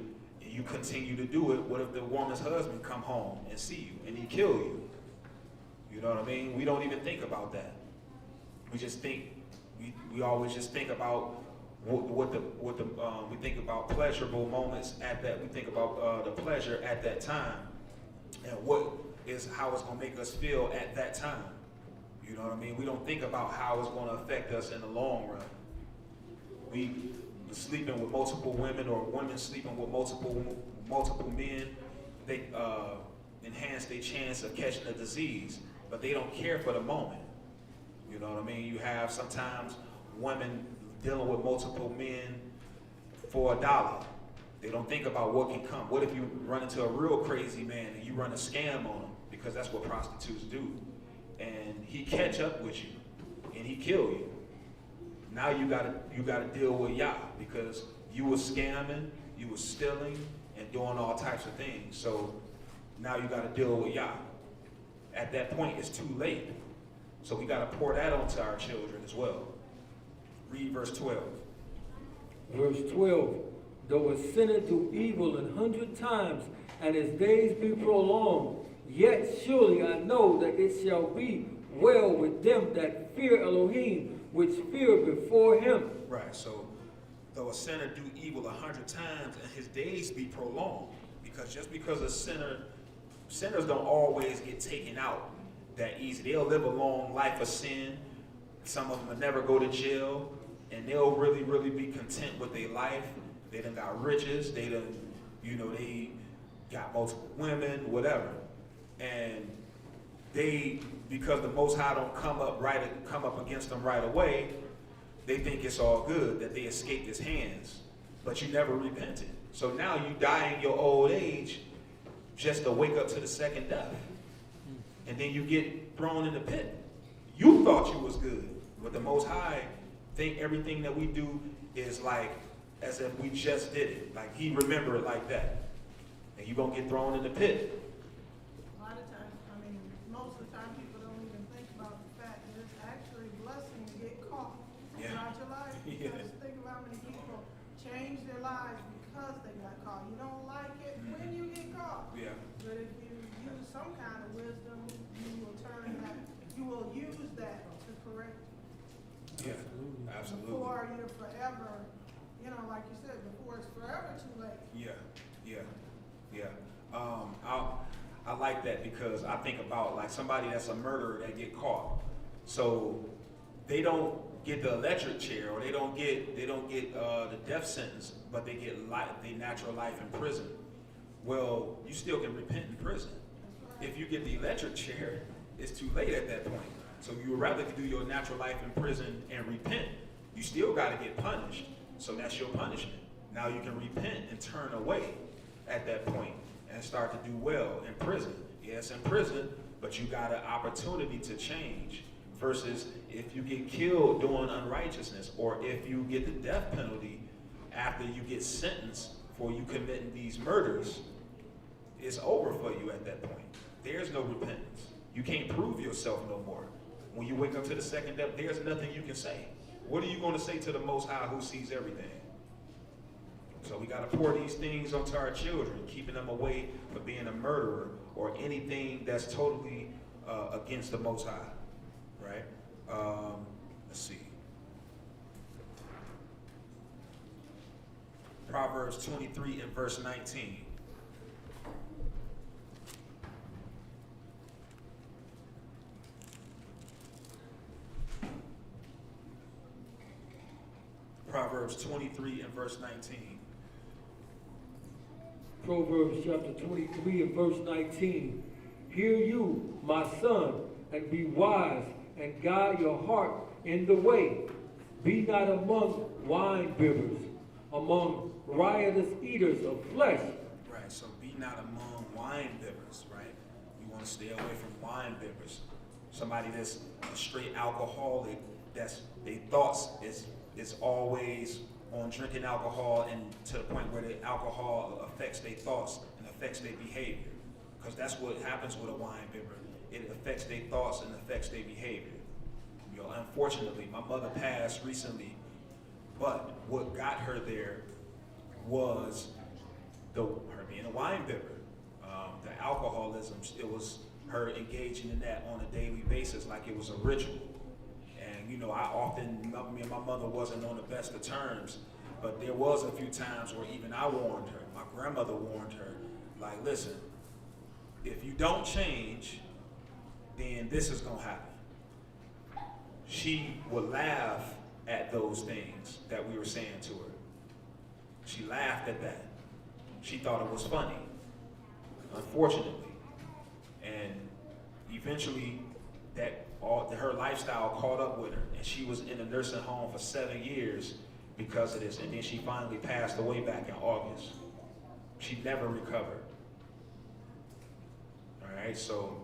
you continue to do it, what if the woman's husband come home and see you and he kill you? You know what I mean? We don't even think about that. We just think, we always just think about we think about pleasurable moments at that, we think about the pleasure at that time and how it's going to make us feel at that time. You know what I mean? We don't think about how it's going to affect us in the long run. We sleeping with multiple women or women sleeping with multiple men, they enhance their chance of catching a disease, but they don't care for the moment. You know what I mean? You have sometimes women dealing with multiple men for $1. They don't think about what can come. What if you run into a real crazy man and you run a scam on him? Because that's what prostitutes do. And he catch up with you and he kill you. Now you gotta deal with Yah, because you was scamming, you was stealing, and doing all types of things. So now you gotta deal with Yah. At that point, it's too late. So we gotta pour that onto our children as well. Read verse 12. Verse 12. Though a sinner do evil 100 times, and his days be prolonged, yet surely I know that it shall be well with them that fear Elohim, which fear before Him. Right, so though a sinner do evil 100 times and his days be prolonged, because just because a sinners don't always get taken out that easy. They'll live a long life of sin. Some of them will never go to jail, and they'll really, really be content with their life. They done got riches, they done, they got multiple women, whatever. And because the Most High don't come up against them right away, they think it's all good, that they escaped His hands. But you never repented. So now you die in your old age just to wake up to the second death. And then you get thrown in the pit. You thought you was good, but the Most High think everything that we do is like as if we just did it. Like He remember it like that. And you're going to get thrown in the pit. A lot of times, most of the time people don't even think about the fact that it's actually a blessing to get caught throughout your life. Yeah. Because think of how many people change their lives because they got caught. You don't like it when you get caught. Yeah. But if you use some kind of wisdom, you will use that to correct you. Yeah, absolutely. Before you're forever, you know, like you said, before it's forever too late. Yeah. I like that because I think about like somebody that's a murderer that get caught. So they don't get the electric chair or they don't get the death sentence, but they get the natural life in prison. Well, you still can repent in prison. If you get the electric chair, it's too late at that point. So you would rather do your natural life in prison and repent. You still got to get punished. So that's your punishment. Now you can repent and turn away at that point and start to do well in prison. Yes, in prison, but you got an opportunity to change. Versus if you get killed doing unrighteousness, or if you get the death penalty after you get sentenced for you committing these murders, it's over for you at that point. There's no repentance. You can't prove yourself no more. When you wake up to the second death, there's nothing you can say. What are you going to say to the Most High who sees everything? So we got to pour these things onto our children, keeping them away from being a murderer or anything that's totally against the Most High. Right? Let's see. Proverbs 23 and verse 19. Proverbs 23 and verse 19. Proverbs chapter 23 and verse 19. Hear you, my son, and be wise, and guide your heart in the way. Be not among wine bibbers, among riotous eaters of flesh. Right, so be not among wine bibbers, right? You want to stay away from wine bibbers. Somebody that's a straight alcoholic, that's their thoughts is always on drinking alcohol, and to the point where the alcohol affects their thoughts and affects their behavior. Because that's what happens with a wine bibber. It affects their thoughts and affects their behavior. You know, unfortunately, my mother passed recently, but what got her there was her being a wine bibber. The alcoholism, it was her engaging in that on a daily basis like it was a ritual. And you know, me and my mother wasn't on the best of terms, but there was a few times where even I warned her, my grandmother warned her, like, listen, if you don't change, then this is gonna happen. She would laugh at those things that we were saying to her. She laughed at that. She thought it was funny, unfortunately. And eventually her lifestyle caught up with her, and she was in a nursing home for 7 years because of this, and then she finally passed away back in August. She never recovered. All right, so,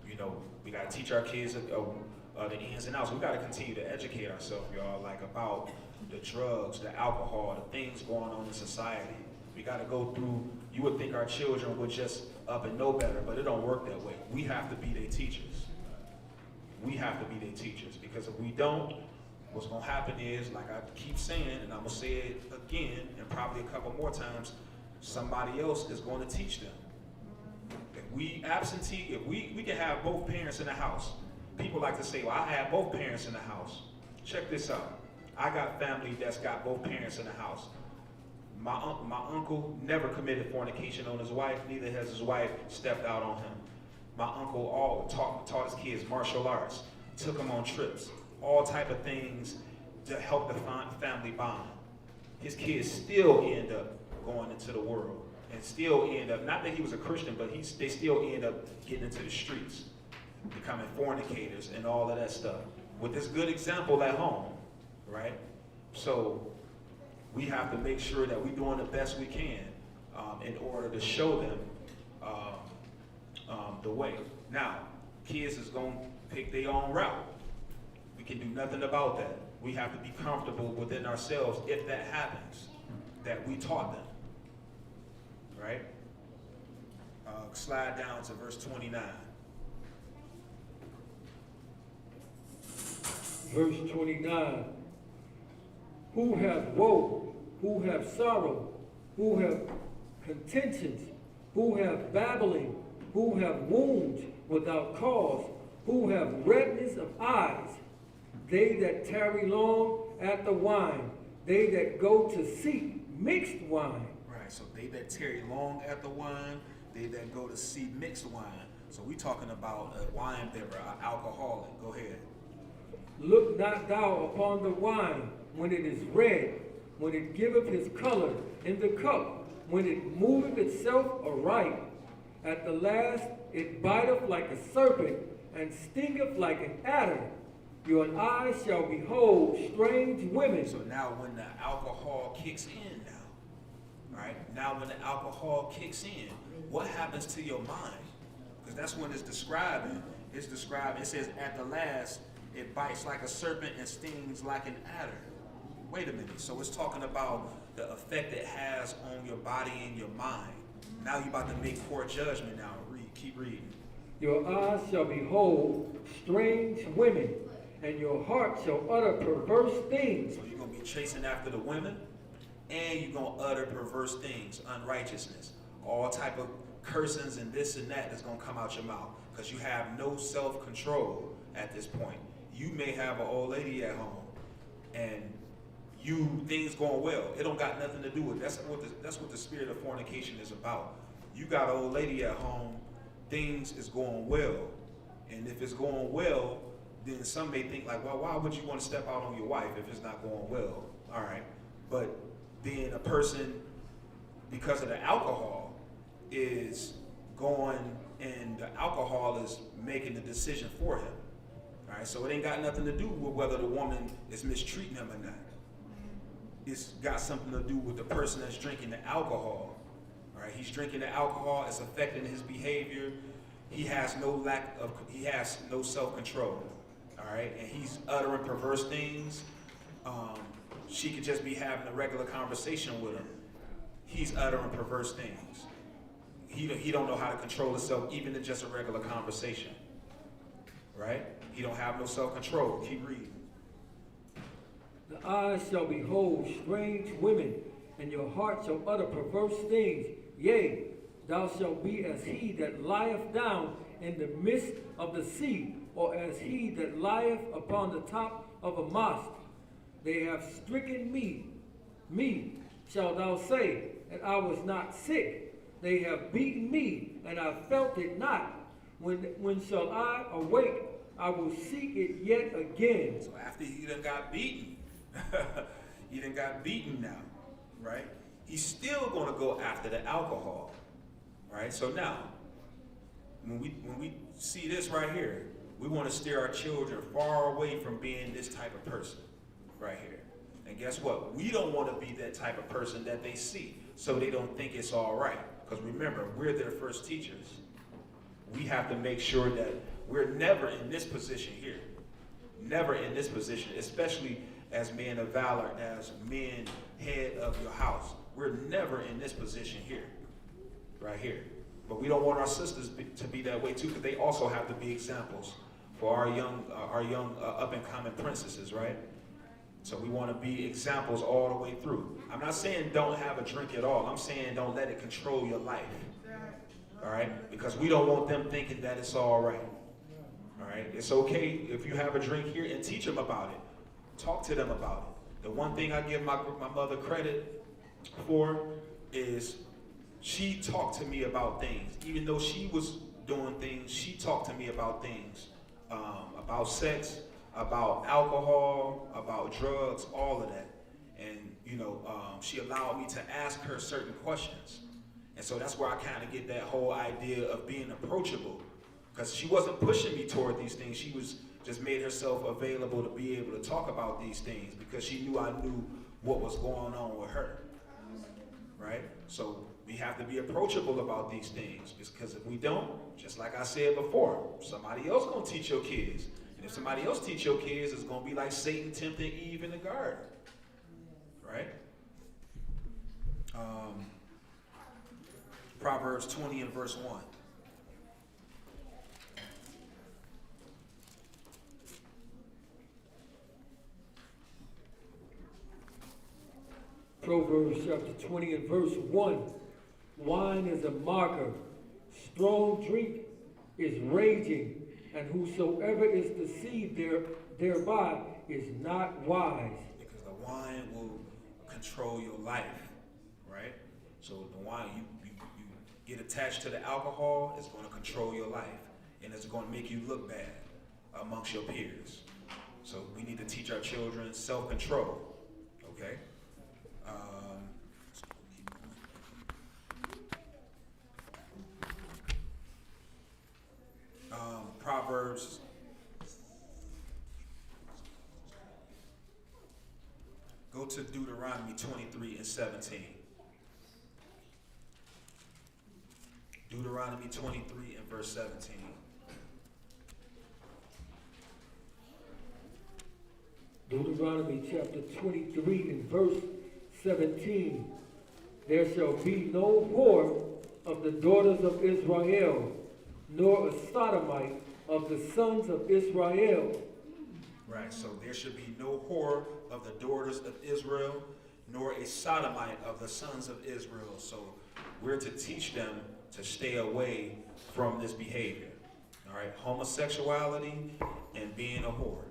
you know, we got to teach our kids the ins and outs. We got to continue to educate ourselves, y'all, like about the drugs, the alcohol, the things going on in society. We got to go through. You would think our children would just up and know better, but it don't work that way. We have to be their teachers. We have to be their teachers, because if we don't, what's going to happen is, like I keep saying, and I'm going to say it again and probably a couple more times, somebody else is going to teach them. If we can have both parents in the house. People like to say, well, I have both parents in the house. Check this out. I got family that's got both parents in the house. My uncle never committed fornication on his wife, neither has his wife stepped out on him. My uncle taught his kids martial arts, took them on trips, all type of things to help the family bond. His kids still end up going into the world and still end up, not that he was a Christian, but they still end up getting into the streets, becoming fornicators and all of that stuff. With this good example at home, right? So we have to make sure that we're doing the best we can in order to show them the way. Now, kids is going to pick their own route. We can do nothing about that. We have to be comfortable within ourselves if that happens, that we taught them, right? Slide down to verse 29. Verse 29. Who have woe, who have sorrow, who have contentions, who have babbling, who have wounds without cause, who have redness of eyes, they that tarry long at the wine, they that go to seek mixed wine. Right, so they that tarry long at the wine, they that go to see mixed wine. So we talking about a wine bibber, an alcoholic. Go ahead. Look not thou upon the wine when it is red, when it giveth his color in the cup, when it moveth itself aright. At the last it biteth like a serpent, and stingeth like an adder. Your eyes shall behold strange women. So now when the alcohol kicks in now, right? Now when the alcohol kicks in, what happens to your mind? Because that's when it's describing. It's described, it says, at the last, it bites like a serpent and stings like an adder. Wait a minute. So it's talking about the effect it has on your body and your mind. Now you're about to make poor judgment now. Keep reading. Your eyes shall behold strange women, and your heart shall utter perverse things. So you're going to be chasing after the women, and you're going to utter perverse things, unrighteousness, all type of cursings and this and that that's going to come out your mouth because you have no self-control at this point. You may have an old lady at home, and things going well. It don't got nothing to do with that's what the spirit of fornication is about. You got an old lady at home, things is going well, and if it's going well, then some may think like, well, why would you want to step out on your wife if it's not going well? All right, but then a person, because of the alcohol, is going and the alcohol is making the decision for him. All right, so it ain't got nothing to do with whether the woman is mistreating him or not. It's got something to do with the person that's drinking the alcohol. All right, he's drinking the alcohol, it's affecting his behavior. He has no self-control. All right, and he's uttering perverse things. She could just be having a regular conversation with him. He's uttering perverse things. He don't know how to control himself, even in just a regular conversation. Right? He don't have no self-control. Keep reading. The eyes shall behold strange women, and your heart shall utter perverse things. Yea, thou shalt be as he that lieth down in the midst of the sea, or as he that lieth upon the top of a mast. They have stricken me, shalt thou say, and I was not sick. They have beaten me, and I felt it not. When shall I awake? I will seek it yet again. So after he done got beaten, he done got beaten now, right? He's still going to go after the alcohol, right? So now, when we see this right here, we want to steer our children far away from being this type of person right here. And guess what? We don't want to be that type of person that they see, so they don't think it's all right. Because remember, we're their first teachers. We have to make sure that we're never in this position here. Never in this position, especially as men of valor, as men head of your house. We're never in this position here, right here. But we don't want our sisters to be that way too, because they also have to be examples for our young up-and-coming princesses, right? So we want to be examples all the way through. I'm not saying don't have a drink at all. I'm saying don't let it control your life. All right? Because we don't want them thinking that it's all right. All right? It's okay if you have a drink here and teach them about it. Talk to them about it. The one thing I give my mother credit for is she talked to me about things. Even though she was doing things, she talked to me about things, about sex, about alcohol, about drugs, all of that. And, she allowed me to ask her certain questions. And so that's where I kind of get that whole idea of being approachable. Because she wasn't pushing me toward these things. She was just made herself available to be able to talk about these things because she knew I knew what was going on with her. Right? So we have to be approachable about these things. Because if we don't, just like I said before, somebody else going to teach your kids. And if somebody else teach your kids, it's going to be like Satan tempting Eve in the garden. Right? Proverbs 20 and verse 1. Proverbs chapter 20 and verse 1. Wine is a mocker, strong drink is raging, and whosoever is deceived thereby is not wise. Because the wine will control your life, right? So the wine, you get attached to the alcohol, it's going to control your life. And it's going to make you look bad amongst your peers. So we need to teach our children self-control, okay? Proverbs. Go to Deuteronomy 23 and 17. Deuteronomy 23 and verse 17. Deuteronomy chapter 23 and verse 17. There shall be no whore of the daughters of Israel, nor a sodomite of the sons of Israel. Right, so there should be no whore of the daughters of Israel, nor a sodomite of the sons of Israel. So we're to teach them to stay away from this behavior. All right, homosexuality and being a whore.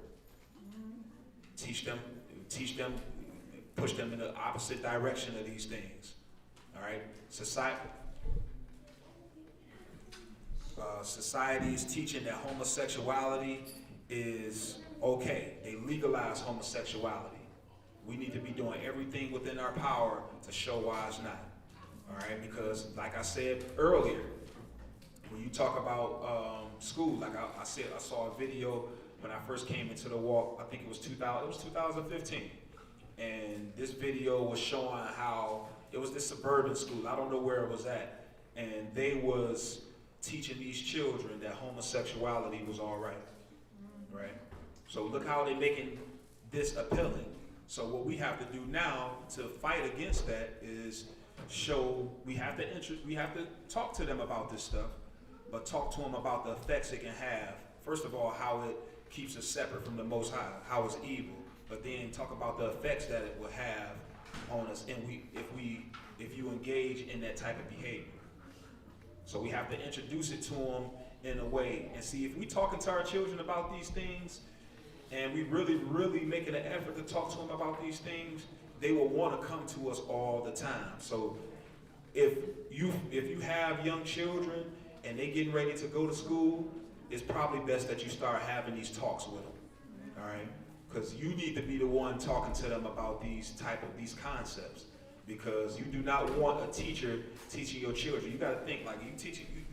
Teach them, push them in the opposite direction of these things. All right, society is teaching that homosexuality is okay. They legalize homosexuality. We need to be doing everything within our power to show why it's not. All right, because like I said earlier, when you talk about school, like I said, I saw a video when I first came into the walk. I think it was 2015, and this video was showing how it was this suburban school. I don't know where it was at, and they was teaching these children that homosexuality was all right, right? So look how they're making this appealing. So what we have to do now to fight against that is show we have to talk to them about this stuff, but talk to them about the effects it can have. First of all, how it keeps us separate from the Most High, how it's evil, but then talk about the effects that it will have on us, and if you engage in that type of behavior. So we have to introduce it to them in a way, and see if we talking to our children about these things, and we really making an effort to talk to them about these things, they will want to come to us all the time. So if you have young children and they getting ready to go to school, it's probably best that you start having these talks with them, all right? Because you need to be the one talking to them about these concepts, because you do not want a teacher teaching your children. You got to think, like, you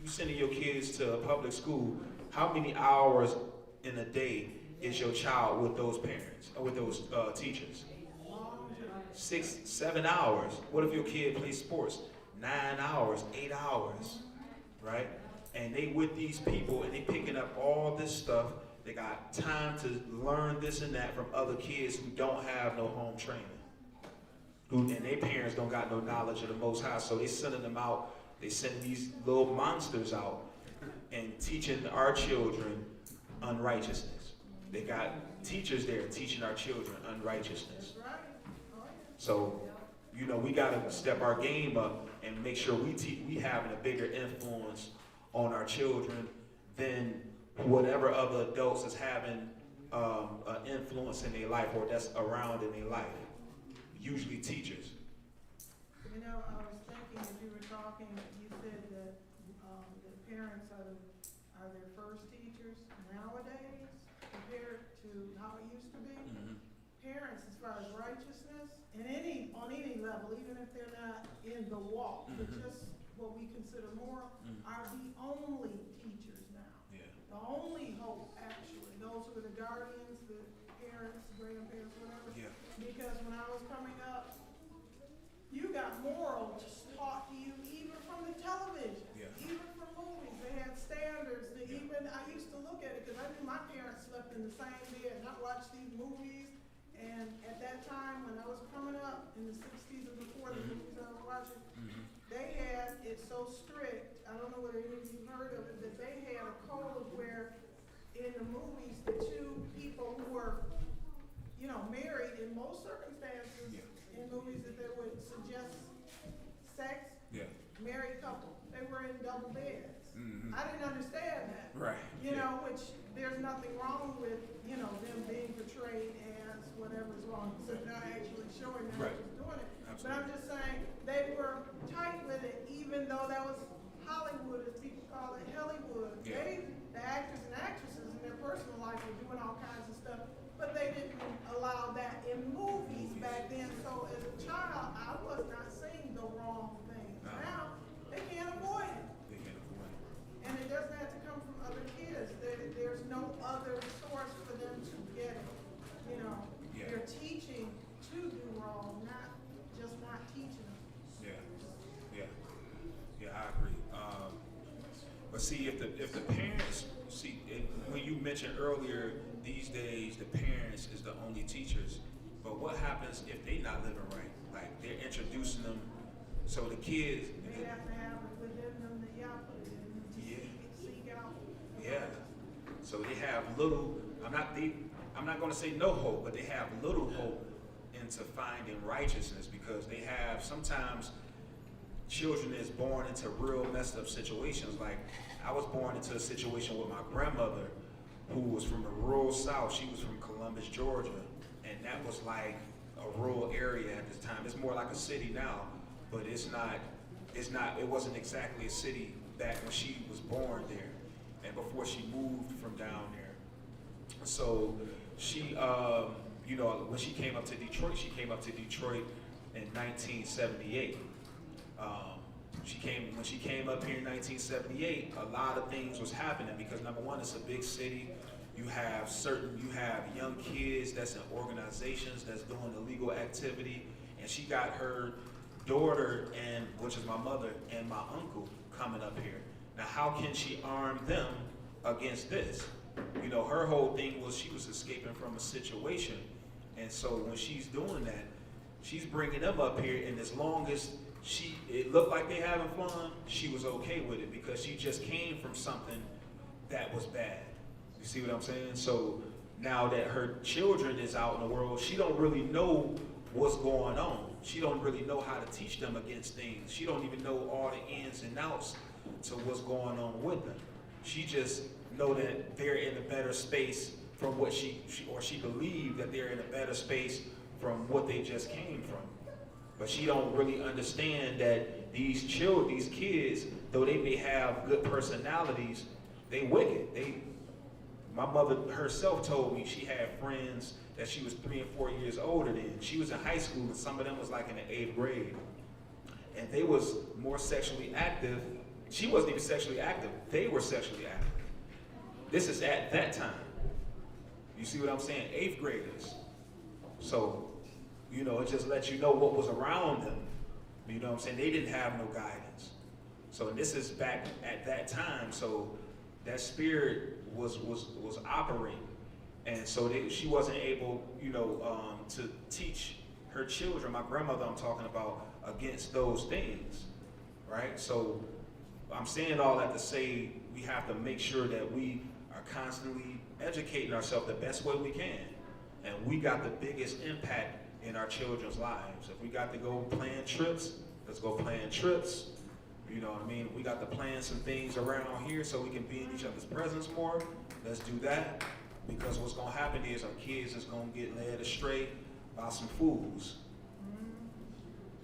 sending your kids to a public school, how many hours in a day is your child with those parents, or with those teachers? 6, 7 hours. What if your kid plays sports? 9 hours, 8 hours, right? And they with these people, and they picking up all this stuff. They got time to learn this and that from other kids who don't have no home training, and their parents don't got no knowledge of the Most High. So they sending them out. They sending these little monsters out and teaching our children unrighteousness. They got teachers there teaching our children unrighteousness. So, we got to step our game up and make sure we having a bigger influence on our children than whatever other adults is having an influence in their life, or that's around in their life. Usually teachers. I was thinking as you were talking, you said that the parents are their first teachers nowadays compared to how it used to be. Mm-hmm. Parents, as far as righteousness, and on any level, even if they're not in the walk, but just what we consider moral, are the only teachers now. Yeah. The only hope, actually. Those who are the guardians, the parents, grandparents, whatever. Yeah. Because when I was coming up, you got morals taught to you even from the television, even from movies. They had standards that even, I used to look at it because I knew my parents slept in the same bed and I watched these movies. And at that time, when I was coming up in the 60s and before the movies I was watching, they had it so strict, I don't know whether any of you heard of it, that they had a code where in the movies, the two people who were, married in most circumstances, in movies that they would suggest sex, married couple, they were in double beds. I didn't understand that. Right. Which there's nothing wrong with, them being portrayed as whatever's wrong, so they're not actually showing that Right. she's doing it. But Absolutely. I'm just saying, they were tight with it, even though that was Hollywood, as people call it, Hollywood. Yeah. The actors and actresses in their personal life were doing all kinds of stuff, but they didn't allow that in movies back then. So as a child, I was not seeing the wrong things. No. Now, they can't avoid it. They can't avoid it. And it doesn't have to come from other kids. There's no other source for them to get it. You know, Yeah. they're teaching to do wrong, not just not teaching them. Yeah, I agree. But see, if the parents when you mentioned earlier, these days the parents is the only teachers. But what happens if they not living right? Like they're introducing them, so the kids. They have to have it within them, the yappa, to Yeah. seek out. Yeah. So they have little. I'm not going to say no hope, but they have little hope into finding righteousness, because they have sometimes children is born into real messed up situations. Like I was born into a situation with my grandmother, who was from the rural South. She was from Columbus, Georgia, and that was like a rural area at this time. It's more like a city now, but it's not. It wasn't exactly a city back when she was born there, and before she moved from down there. So she, when she came up to Detroit, in 1978. When she came up here in 1978, a lot of things was happening, because number one, it's a big city. You have young kids that's in organizations that's doing illegal activity, and she got her daughter, which is my mother, and my uncle coming up here. Now, how can she arm them against this? Her whole thing was she was escaping from a situation, and so when she's doing that, she's bringing them up here, and as long as it looked like they having fun, she was okay with it, because she just came from something that was bad. You see what I'm saying? So now that her children is out in the world, she don't really know what's going on. She don't really know how to teach them against things. She don't even know all the ins and outs to what's going on with them. She just know that they're in a better space from what she believed that they're in a better space from what they just came from. But she don't really understand that these kids, though they may have good personalities, they wicked. My mother herself told me she had friends that she was 3 and 4 years older than. She was in high school, and some of them was like in the 8th grade. And they was more sexually active. She wasn't even sexually active. They were sexually active. This is at that time. You see what I'm saying? 8th graders. So, it just lets you know what was around them. You know what I'm saying? They didn't have no guidance. So, and this is back at that time. So that spirit was operating. And so she wasn't able, to teach her children, my grandmother I'm talking about, against those things, right? So I'm saying all that to say we have to make sure that we are constantly educating ourselves the best way we can. And we got the biggest impact in our children's lives. If we got to go plan trips, let's go plan trips. You know what I mean? We got to plan some things around here so we can be in each other's presence more. Let's do that. Because what's going to happen is our kids is going to get led astray by some fools.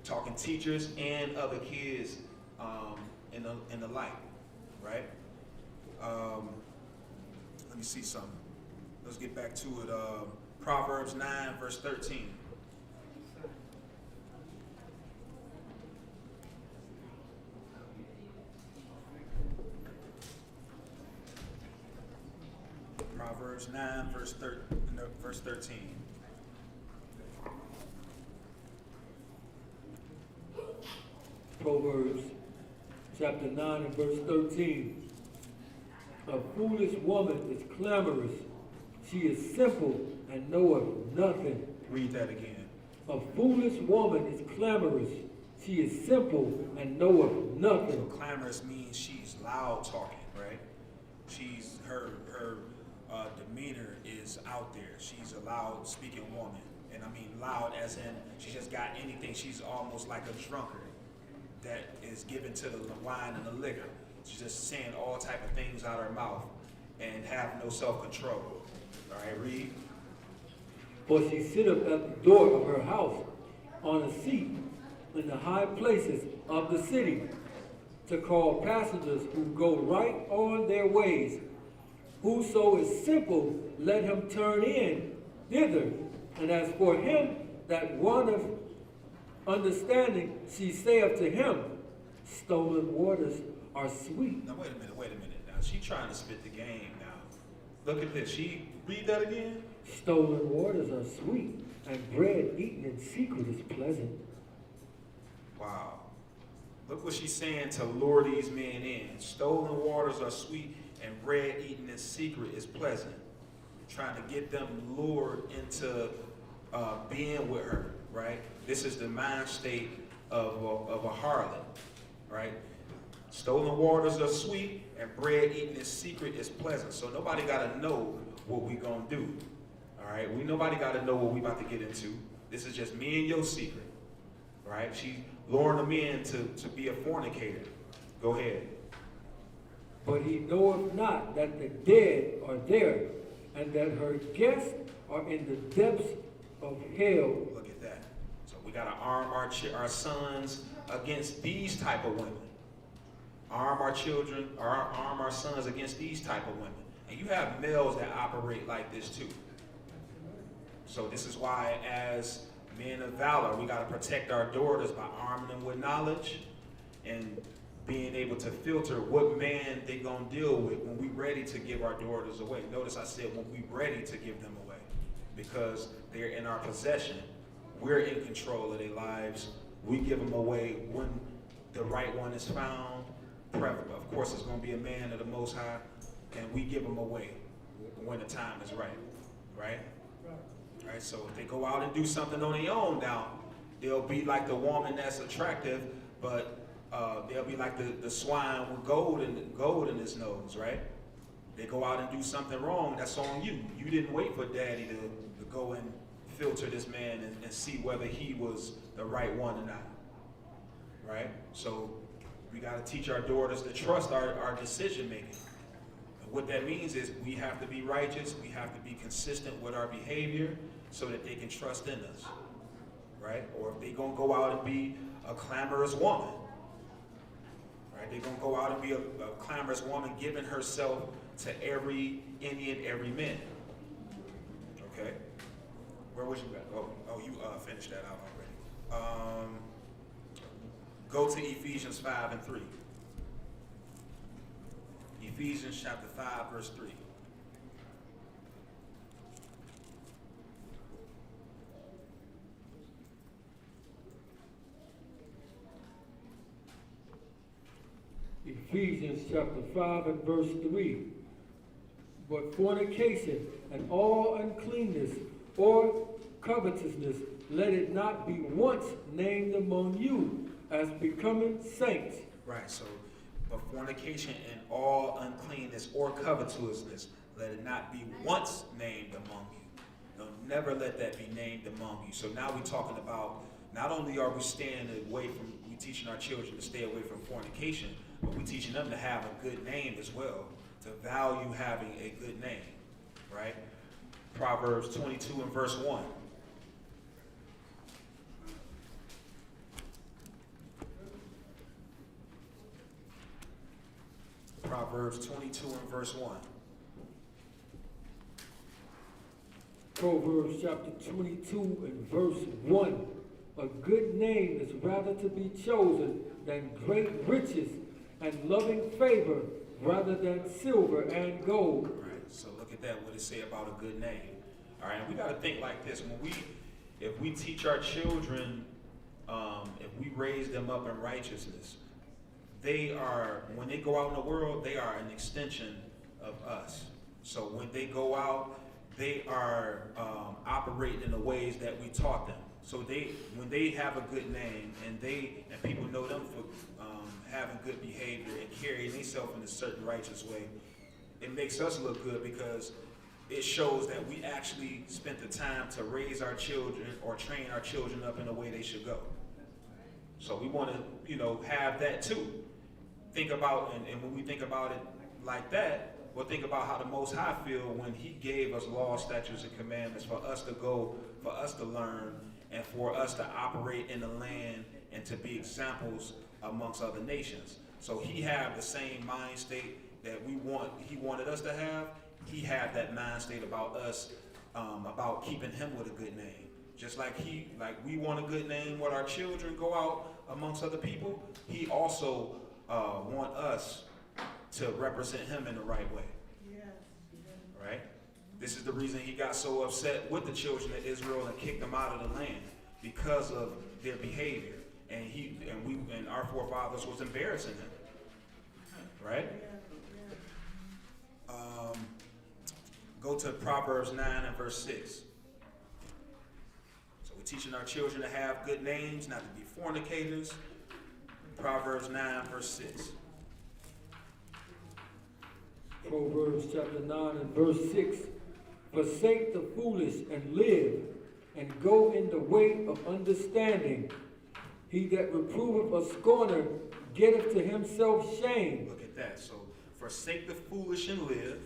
Talking teachers and other kids in the light, right? Let me see something. Let's get back to it. Proverbs 9, verse 13. Proverbs 9, verse 13. Proverbs chapter 9 and verse 13. A foolish woman is clamorous. She is simple and knoweth nothing. Read that again. A foolish woman is clamorous. She is simple and knoweth nothing. So clamorous means she's loud talking, right? She's her demeanor is out there. She's a loud speaking woman. And I mean loud as in she just got anything. She's almost like a drunkard that is given to the wine and the liquor. She's just saying all type of things out of her mouth and have no self-control. All right, read. For she sitteth at the door of her house on a seat in the high places of the city, to call passengers who go right on their ways. Whoso is simple, let him turn in thither. And as for him that wanteth understanding, she saith to him, stolen waters are sweet. Now wait a minute. Now she trying to spit the game now. Look at this. She read that again? Stolen waters are sweet, and bread eaten in secret is pleasant. Wow. Look what she's saying to lure these men in. Stolen waters are sweet, and bread eaten in secret is pleasant. Trying to get them lured into being with her, right? This is the mind state of a harlot, right? Stolen waters are sweet, and bread eaten in secret is pleasant. So nobody got to know what we gonna do, all right? Nobody got to know what we about to get into. This is just me and your secret, right? She's luring them in to be a fornicator. Go ahead. But he knoweth not that the dead are there, and that her guests are in the depths of hell. Look at that. So we got to arm our sons against these type of women. Arm our children, or arm our sons against these type of women. And you have males that operate like this too. So this is why, as men of valor, we got to protect our daughters by arming them with knowledge and being able to filter what man they gonna deal with when we ready to give our daughters away. Notice I said when we ready to give them away, because they're in our possession. We're in control of their lives. We give them away when the right one is found. Of course, it's gonna be a man of the Most High, and we give them away when the time is right, right? Right, so if they go out and do something on their own now, they'll be like the woman that's attractive, but they'll be like the swine with gold in his nose, right? They go out and do something wrong, that's on you. You didn't wait for daddy to go and filter this man and see whether he was the right one or not, right? So we got to teach our daughters to trust our decision making. And what that means is we have to be righteous, we have to be consistent with our behavior so that they can trust in us, right? Or if they're going to go out and be a clamorous woman, right? They're going to go out and be a clamorous woman giving herself to every Indian, every man. Okay? Where was you at? Oh, you finished that out already. Go to Ephesians 5 and 3. Ephesians chapter 5, verse 3. Ephesians chapter 5 and verse 3. But fornication and all uncleanness or covetousness, let it not be once named among you as becoming saints. Right, so, but fornication and all uncleanness or covetousness, let it not be once named among you. No, never let that be named among you. So now we're talking about, not only are we staying away from, we teaching our children to stay away from fornication, but we're teaching them to have a good name as well, to value having a good name, right? Proverbs 22 and verse 1. Proverbs 22 and verse 1. Proverbs chapter 22 and verse 1. A good name is rather to be chosen than great riches, and loving favor rather than silver and gold. Right. So look at that, what it say about a good name. All right, and we got to think like this. If we teach our children, if we raise them up in righteousness, they are, when they go out in the world, they are an extension of us. So when they go out, they are operating in the ways that we taught them. So when they have a good name and people know them for having good behavior and carrying themselves in a certain righteous way, it makes us look good because it shows that we actually spent the time to raise our children or train our children up in the way they should go. So we want to, have that too. Think about, and when we think about it like that, Well, think about how the Most High feel when he gave us laws, statutes, and commandments for us to go, for us to learn, and for us to operate in the land and to be examples amongst other nations. So he had the same mind state that he wanted us to have. He had that mind state about us, about keeping him with a good name. Just like we want a good name when our children go out amongst other people, he also want us to represent him in the right way. Yes. Right? This is the reason he got so upset with the children of Israel and kicked them out of the land, because of their behavior. And our forefathers was embarrassing them. Right? Go to Proverbs 9 and verse 6. So we're teaching our children to have good names, not to be fornicators. Proverbs 9 verse 6. Proverbs chapter 9 and verse 6. Forsake the foolish and live, and go in the way of understanding. He that reproveth a scorner getteth to himself shame. Look at that. So forsake the foolish and live.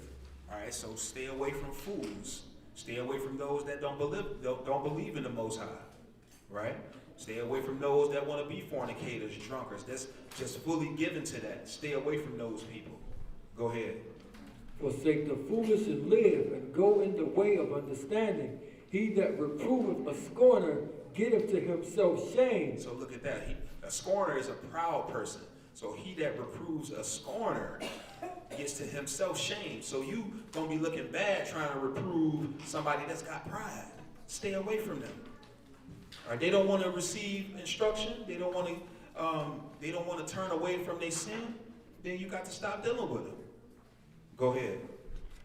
All right, so stay away from fools. Stay away from those that don't believe in the Most High. Right? Stay away from those that want to be fornicators, drunkards. That's just fully given to that. Stay away from those people. Go ahead. Forsake the foolish and live, and go in the way of understanding. He that reproveth a scorner getteth to himself shame. So look at that. A scorner is a proud person. So he that reproves a scorner gets to himself shame. So you gonna be looking bad trying to reprove somebody that's got pride. Stay away from them. All right, they don't want to receive instruction. They don't want to turn away from their sin. Then you got to stop dealing with them. Go ahead.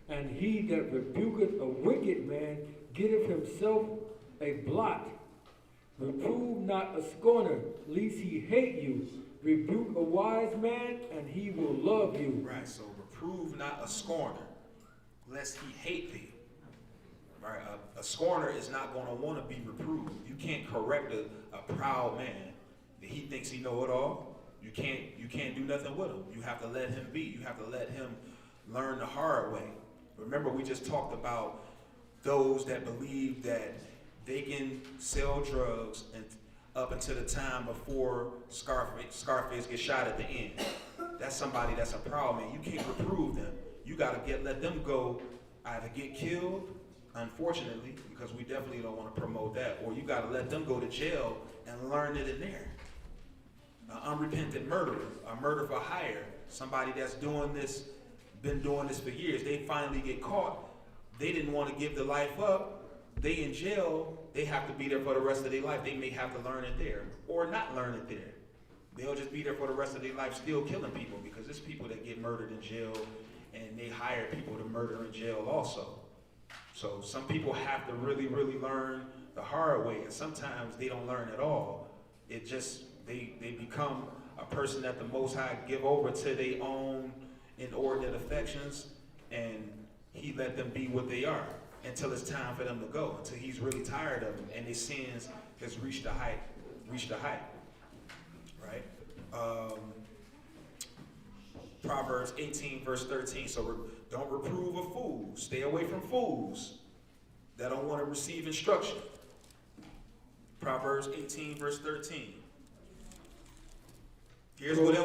And he that rebuketh a wicked man getteth himself a blot. Reprove not a scorner, lest he hate you. Rebuke a wise man, and he will love you. Right, so reprove not a scorner, lest he hate thee. All right, a scorner is not going to want to be reproved. You can't correct a proud man that he thinks he know it all. You can't do nothing with him. You have to let him be. You have to let him learn the hard way. Remember, we just talked about those that believe that they can sell drugs and up until the time before Scarface gets shot at the end. That's somebody that's a proud man. You can't reprove them. You got to let them go, either get killed, unfortunately, because we definitely don't want to promote that, or you got to let them go to jail and learn it in there. An unrepentant murderer, a murder for hire, somebody that's been doing this for years. They finally get caught. They didn't want to give their life up. They in jail. They have to be there for the rest of their life. They may have to learn it there or not learn it there. They'll just be there for the rest of their life still killing people, because there's people that get murdered in jail and they hire people to murder in jail also. So some people have to really, really learn the hard way, and sometimes they don't learn at all. It just, they become a person that the Most High give over to their own inordinate affections, and he let them be what they are until it's time for them to go, until he's really tired of them and their sins has reached the height, right? Proverbs 18 verse 13. So don't reprove a fool. Stay away from fools that don't want to receive instruction. Proverbs 18 verse 13. Here's what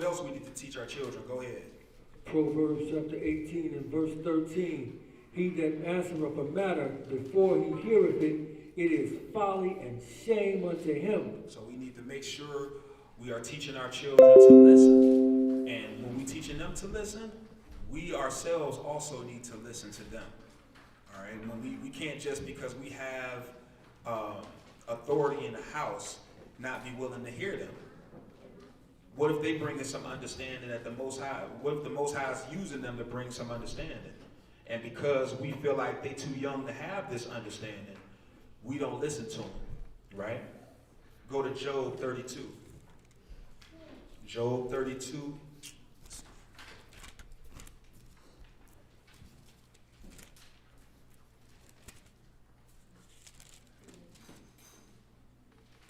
else we need to teach our children. Go ahead. Proverbs chapter 18 and verse 13. He that answereth a matter before he heareth it, it is folly and shame unto him. So we need to make sure we are teaching our children to listen. And when we're teaching them to listen, we ourselves also need to listen to them. All right? When we can't just because we have authority in the house not be willing to hear them. What if they bring us some understanding at the Most High? What if the Most High is using them to bring some understanding? And because we feel like they're too young to have this understanding, we don't listen to them, right? Go to Job 32. Job 32.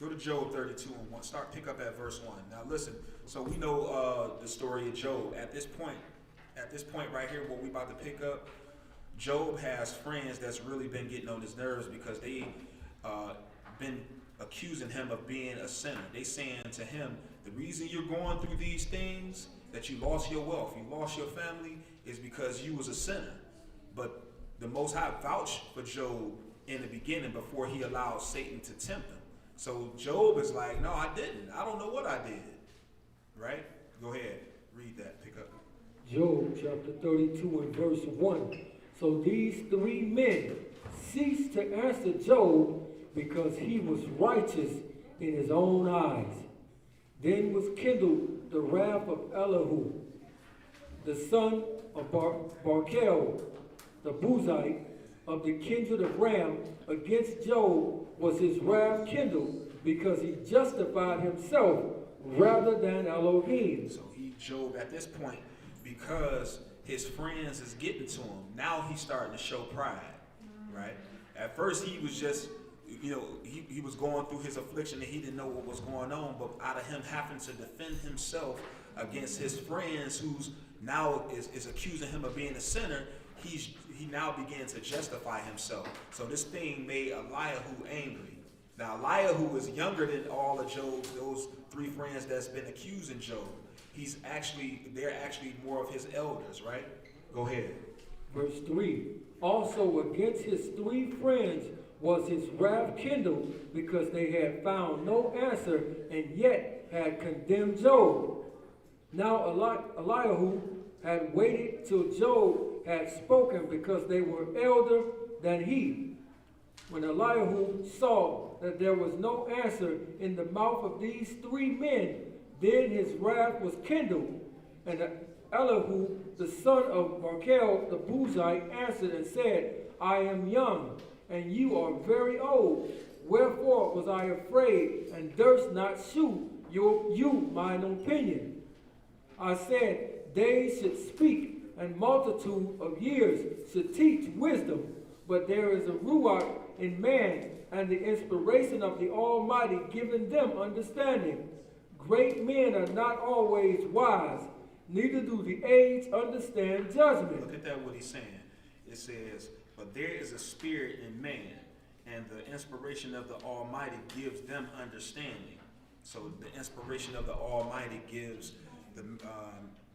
Go to Job 32 and 1. Pick up at verse 1. Now listen, so we know the story of Job. At this point, at this point right here, what we about to pick up, Job has friends that's really been getting on his nerves because they been accusing him of being a sinner. They saying to him, the reason you're going through these things, that you lost your wealth, you lost your family, is because you was a sinner. But the Most High vouched for Job in the beginning before he allowed Satan to tempt him. So Job is like, no, I didn't. I don't know what I did. Right? Go ahead. Read that. Pick up. Job chapter 32 and verse 1. So these three men ceased to answer Job because he was righteous in his own eyes. Then was kindled the wrath of Elihu, the son of Barchel, the Buzite, of the kindred of Ram. Against Job was his wrath kindled, because he justified himself rather than Elohim. So Job at this point, because his friends is getting to him, now he's starting to show pride, right? At first he was just, he was going through his affliction and he didn't know what was going on, but out of him having to defend himself against his friends who's now is accusing him of being a sinner, he now began to justify himself. So this thing made Elihu angry. Now Elihu is younger than all of Job's, those three friends that's been accusing Job. They're actually more of his elders, right? Go ahead. Verse 3. Also against his three friends was his wrath kindled, because they had found no answer and yet had condemned Job. Now Elihu had waited till Job had spoken, because they were elder than he. When Elihu saw that there was no answer in the mouth of these three men, then his wrath was kindled. And Elihu, the son of Barchel the Buzite, answered and said, I am young, and you are very old. Wherefore was I afraid, and durst not shew you mine opinion. I said, days should speak, and multitude of years should teach wisdom. But there is a ruach in man, and the inspiration of the Almighty giving them understanding. Great men are not always wise, neither do the aged understand judgment. Look at that, what he's saying. It says, but there is a spirit in man, and the inspiration of the Almighty gives them understanding. So the inspiration of the Almighty gives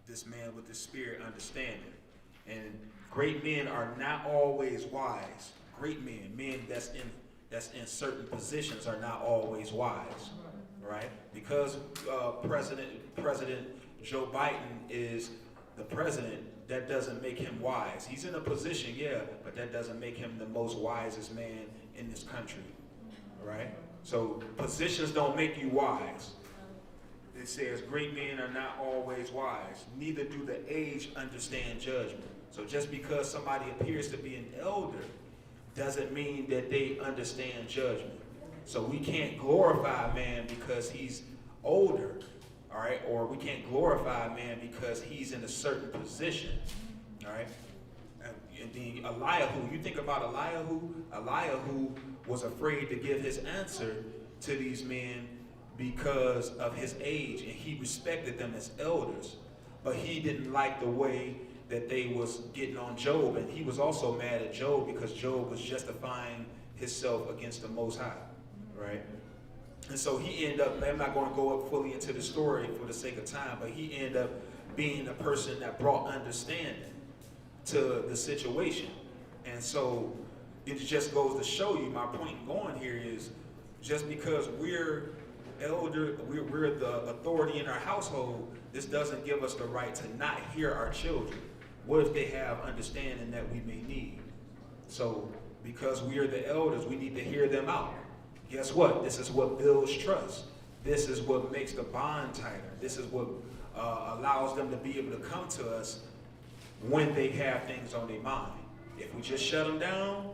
this man with the spirit understanding. And great men are not always wise. Great men that's in certain positions are not always wise, right? Because President Joe Biden is the president, that doesn't make him wise. He's in a position, yeah, but that doesn't make him the most wisest man in this country, right? So positions don't make you wise. It says great men are not always wise, neither do the aged understand judgment. So just because somebody appears to be an elder doesn't mean that they understand judgment. So we can't glorify a man because he's older, all right? Or we can't glorify a man because he's in a certain position, all right? And the Elihu, you think about Elihu was afraid to give his answer to these men because of his age, and he respected them as elders, but he didn't like the way that they was getting on Job, and he was also mad at Job because Job was justifying himself against the Most High, right? And so he ended up, I'm not going to go up fully into the story for the sake of time, but he ended up being the person that brought understanding to the situation. And so it just goes to show you, my point going here is, just because we're elder, we're the authority in our household, this doesn't give us the right to not hear our children. What if they have understanding that we may need? So because we are the elders, we need to hear them out. Guess what? This is what builds trust. This is what makes the bond tighter. This is what allows them to be able to come to us when they have things on their mind. If we just shut them down,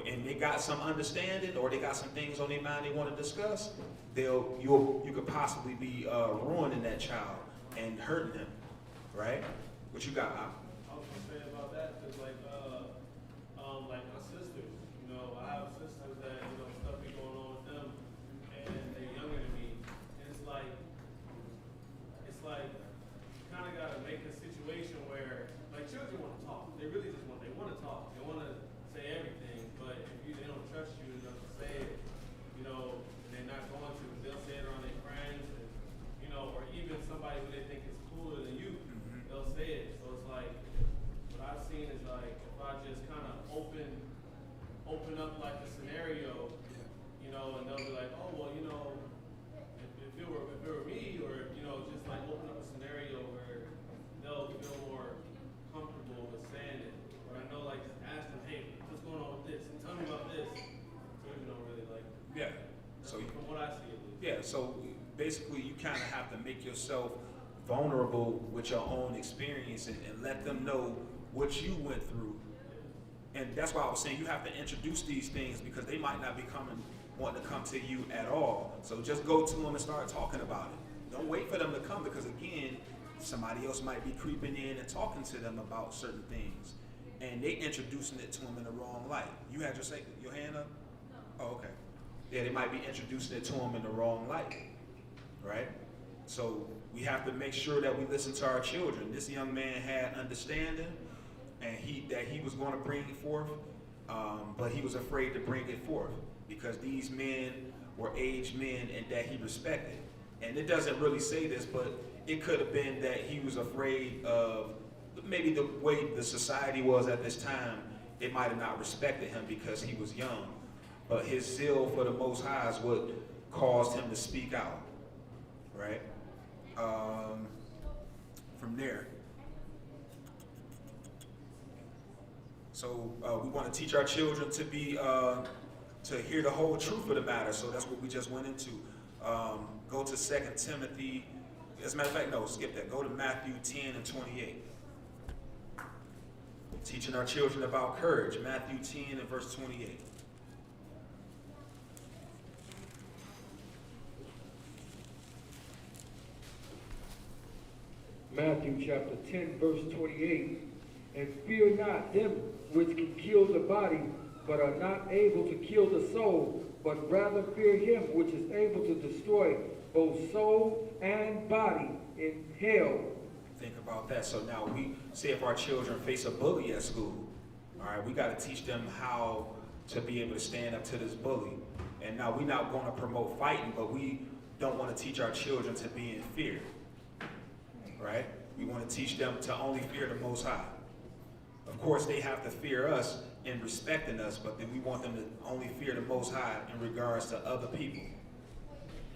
and they got some understanding, or they got some things on their mind they want to discuss, you could possibly be ruining that child and hurting them, right? What you got, Al? I was gonna say about that, because like my sisters, I have sisters that, stuff be going on with them, and they're younger than me, and it's like, you kind of got to make a situation so basically you kind of have to make yourself vulnerable with your own experience and let them know what you went through. And that's why I was saying you have to introduce these things because they might not be wanting to come to you at all. So just go to them and start talking about it. Don't wait for them to come because again, somebody else might be creeping in and talking to them about certain things. And they introducing it to them in the wrong light. You had your hand up? Oh, okay. Yeah, they might be introducing it to them in the wrong light, right? So we have to make sure that we listen to our children. This young man had understanding, and that he was going to bring it forth, but he was afraid to bring it forth because these men were aged men and that he respected. And it doesn't really say this, but it could have been that he was afraid of maybe the way the society was at this time. It might have not respected him because he was young, but his zeal for the Most High is what caused him to speak out, right? From there. So we want to teach our children to be, to hear the whole truth of the matter. So that's what we just went into. Go to 2 Timothy. As a matter of fact, no, skip that. Go to Matthew 10 and 28. Teaching our children about courage. Matthew 10 and verse 28. Matthew chapter 10, verse 28. And fear not them which can kill the body, but are not able to kill the soul, but rather fear him which is able to destroy both soul and body in hell. Think about that. So now we say if our children face a bully at school, all right, we got to teach them how to be able to stand up to this bully. And now we're not going to promote fighting, but we don't want to teach our children to be in fear, right? We want to teach them to only fear the Most High. Of course, they have to fear us in respecting us, but then we want them to only fear the Most High in regards to other people,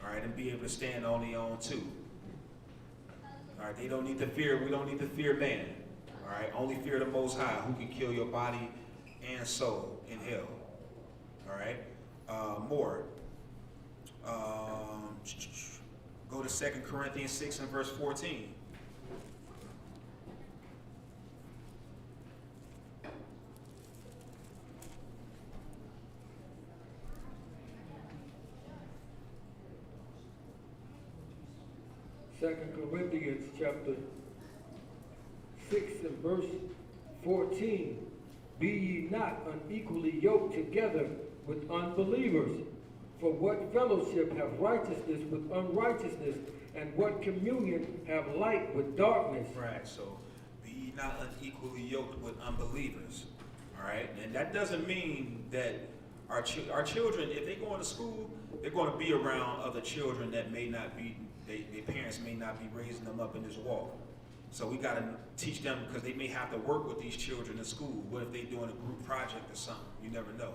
all right, and be able to stand on their own too. All right, they don't need to fear, we don't need to fear man, all right, only fear the Most High who can kill your body and soul in hell, all right. More. Go to 2 Corinthians 6 and verse 14. Second Corinthians chapter 6 and verse 14. Be ye not unequally yoked together with unbelievers. For what fellowship have righteousness with unrighteousness, and what communion have light with darkness? Right, so be ye not unequally yoked with unbelievers, all right? And that doesn't mean that our children, if they go into school, they're going to be around other children that may not be, their parents may not be raising them up in this walk. So we got to teach them, because they may have to work with these children in school. What if they're doing a group project or something? You never know.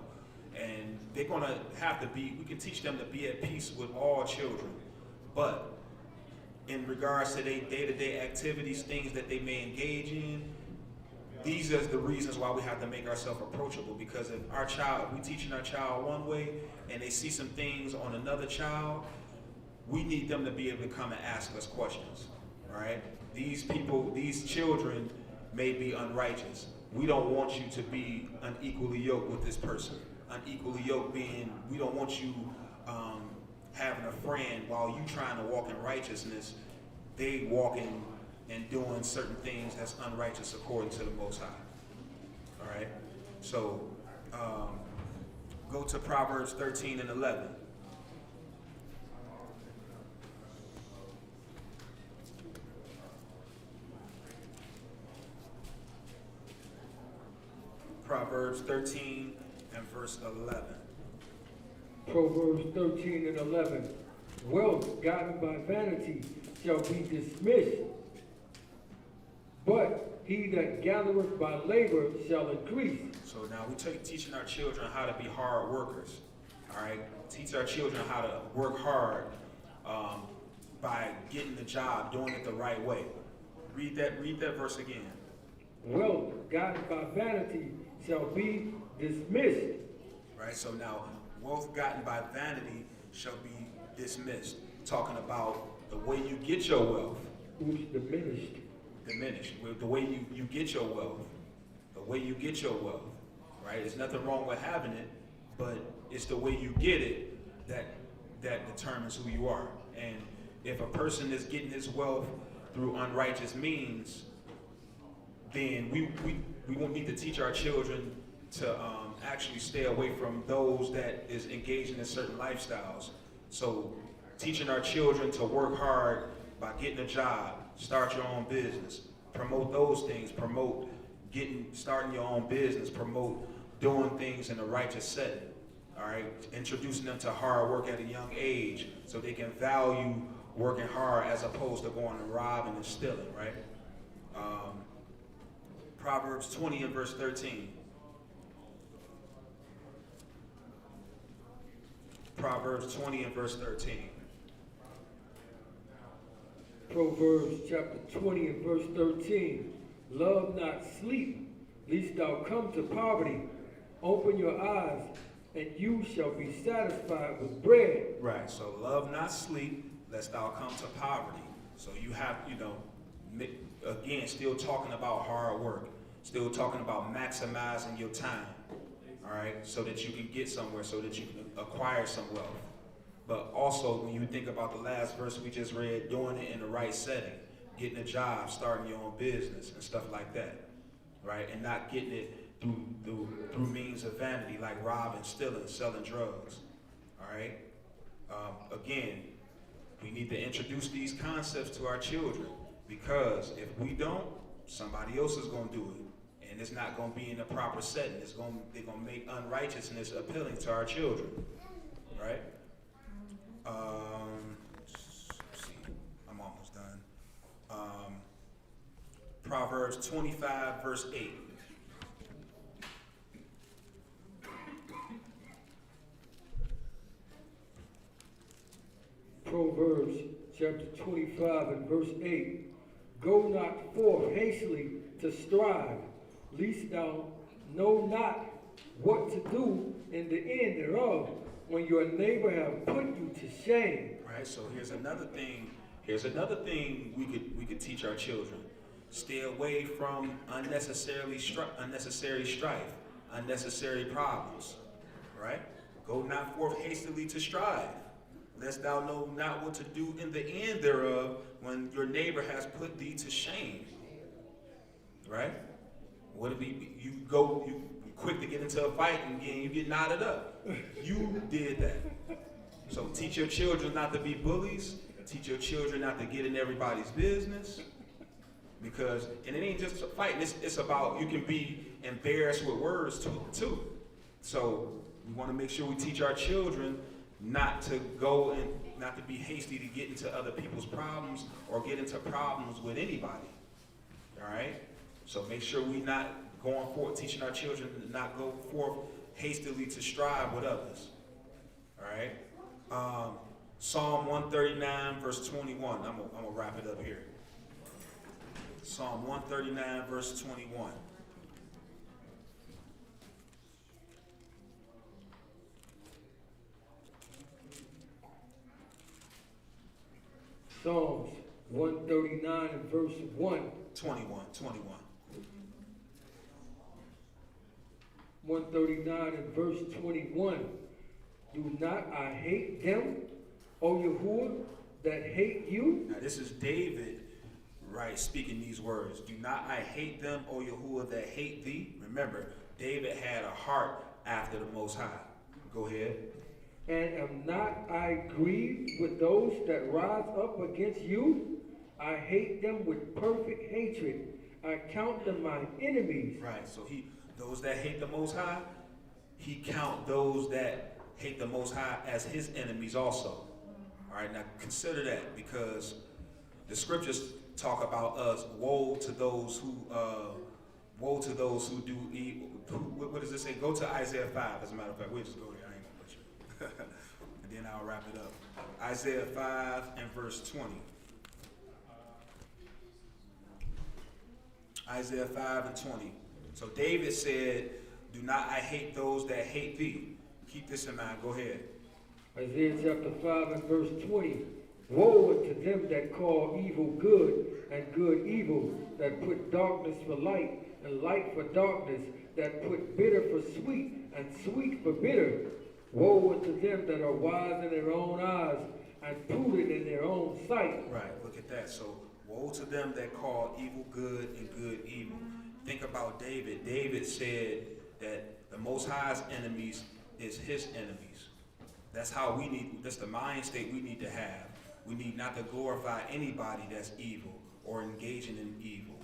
And they're going to have to be, we can teach them to be at peace with all children. But in regards to their day-to-day activities, things that they may engage in, these are the reasons why we have to make ourselves approachable. Because if our child, we teaching our child one way and they see some things on another child, we need them to be able to come and ask us questions, all right? These people, these children may be unrighteous. We don't want you to be unequally yoked with this person. Unequally yoked being, we don't want you having a friend while you trying to walk in righteousness, they walking and doing certain things that's unrighteous according to the Most High. All right? So go to Proverbs 13 and 11. Proverbs 13 and verse 11. Proverbs 13 and 11. Wealth gotten by vanity shall be dismissed, but he that gathereth by labor shall increase. So now we teaching our children how to be hard workers. All right, teach our children how to work hard by getting the job, doing it the right way. Read that verse again. Wealth gotten by vanity shall be dismissed. Right. So now, wealth gotten by vanity shall dismissed, talking about the way you get your wealth. Who's diminished? Diminished. The way you get your wealth. The way you get your wealth. Right? There's nothing wrong with having it, but it's the way you get it that determines who you are. And if a person is getting his wealth through unrighteous means, then we won't need to teach our children to actually stay away from those that is engaging in certain lifestyles. So teaching our children to work hard by getting a job, start your own business, promote those things, promote starting your own business, promote doing things in a righteous setting. All right, introducing them to hard work at a young age so they can value working hard as opposed to going and robbing and stealing, right? Proverbs 20 and verse 13. Proverbs 20 and verse 13. Proverbs chapter 20 and verse 13. Love not sleep, lest thou come to poverty. Open your eyes, and you shall be satisfied with bread. Right, so love not sleep, lest thou come to poverty. So you have, again, still talking about hard work, still talking about maximizing your time, all right, so that you can get somewhere, so that you can acquire some wealth. But also, when you think about the last verse we just read, doing it in the right setting, getting a job, starting your own business, and stuff like that, right, and not getting it through means of vanity, like robbing, stealing, selling drugs. All right. Again, we need to introduce these concepts to our children, because if we don't, somebody else is going to do it, and it's not going to be in the proper setting. They're going to make unrighteousness appealing to our children. Right. Let's see, I'm almost done. Proverbs 25 verse 8. Proverbs chapter 25 and verse 8. Go not forth hastily to strive, lest thou know not what to do in the end thereof, when your neighbor have put you to shame. Right, so here's another thing. Here's another thing we could teach our children. Stay away from unnecessary strife, unnecessary problems. Right? Go not forth hastily to strive, lest thou know not what to do in the end thereof, when your neighbor has put thee to shame. Right? What if you quick to get into a fight and you get knotted up? You did that. So teach your children not to be bullies. Teach your children not to get in everybody's business. And it ain't just a fight. It's about, you can be embarrassed with words too. So we want to make sure we teach our children not to go and not to be hasty to get into other people's problems or get into problems with anybody. All right? So make sure we not going forth, teaching our children to not go forth hastily to strive with others. All right? Psalm 139 verse 21. I'm gonna wrap it up here. Psalm 139 verse 21. Psalms 139 and verse 1. 21. 139 and verse 21. Do not I hate them, O Yahuwah, that hate you? Now this is David, right, speaking these words. Do not I hate them, O Yahuwah, that hate thee? Remember, David had a heart after the Most High. Go ahead. And am not I grieved with those that rise up against you? I hate them with perfect hatred. I count them my enemies. Right, so those that hate the Most High, he count those that hate the Most High as his enemies also. All right, now consider that, because the scriptures talk about us, woe to those who do evil. What does it say? Go to Isaiah 5, as a matter of fact. We'll just go there. I ain't gonna put you. And then I'll wrap it up. Isaiah 5 and verse 20. Isaiah 5 and 20. So David said, do not I hate those that hate thee. Keep this in mind. Go ahead. Isaiah chapter 5 and verse 20. Woe unto them that call evil good and good evil, that put darkness for light and light for darkness, that put bitter for sweet and sweet for bitter. Woe unto them that are wise in their own eyes and prudent in their own sight. Right, look at that. So, woe to them that call evil good and good evil. Think about David. David said that the Most High's enemies is his enemies. That's how we need, that's the mind state we need to have. We need not to glorify anybody that's evil or engaging in evil.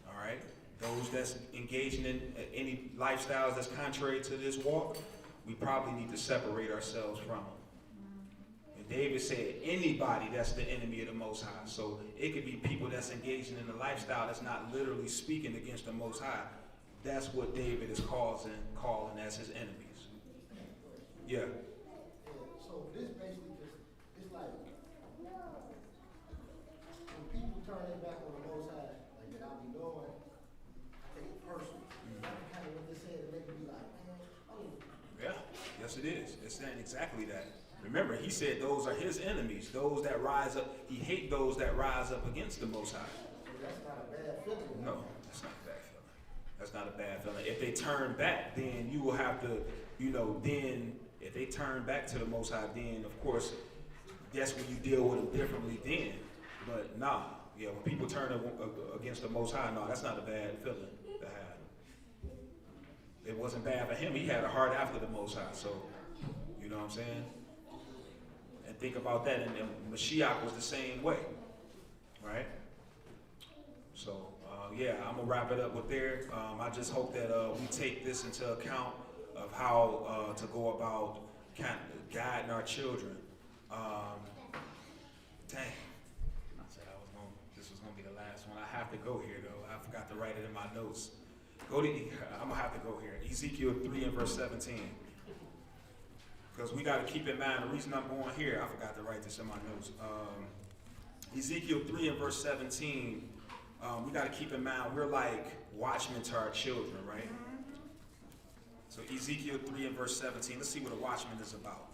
All right? Those that's engaging in any lifestyles that's contrary to this walk, we probably need to separate ourselves from them. And David said anybody that's the enemy of the Most High. So it could be people that's engaging in a lifestyle that's not literally speaking against the Most High. That's what David is calling as his enemies. Yeah. So this basically just, it's like, when people turn their back on the Most High, like that I be doing, I take it personal. That's kind of what they said to make me like, man, Yeah, yes it is. It's saying exactly that. Remember, he said those are his enemies, those that rise up. He hates those that rise up against the Most High. so that's not a bad feeling. No, that's not a bad feeling. That's not a bad feeling. If they turn back, then you will have to, then if they turn back to the Most High, then of course, that's when you deal with them differently then. But nah, yeah, when people turn against the Most High, no, that's not a bad feeling to have. It wasn't bad for him. He had a heart after the Most High, so, you know what I'm saying? And think about that, and Mashiach was the same way, right? So, yeah, I'm going to wrap it up with there. I just hope that we take this into account of how to go about guiding our children. Dang. I said this was going to be the last one. I have to go here, though. I forgot to write it in my notes. I'm going to have to go here. Ezekiel 3 and verse 17. Because we got to keep in mind, the reason I'm going here, I forgot to write this in my notes. Ezekiel 3 and verse 17, we got to keep in mind, we're like watchmen to our children, right? So Ezekiel 3 and verse 17, let's see what a watchman is about.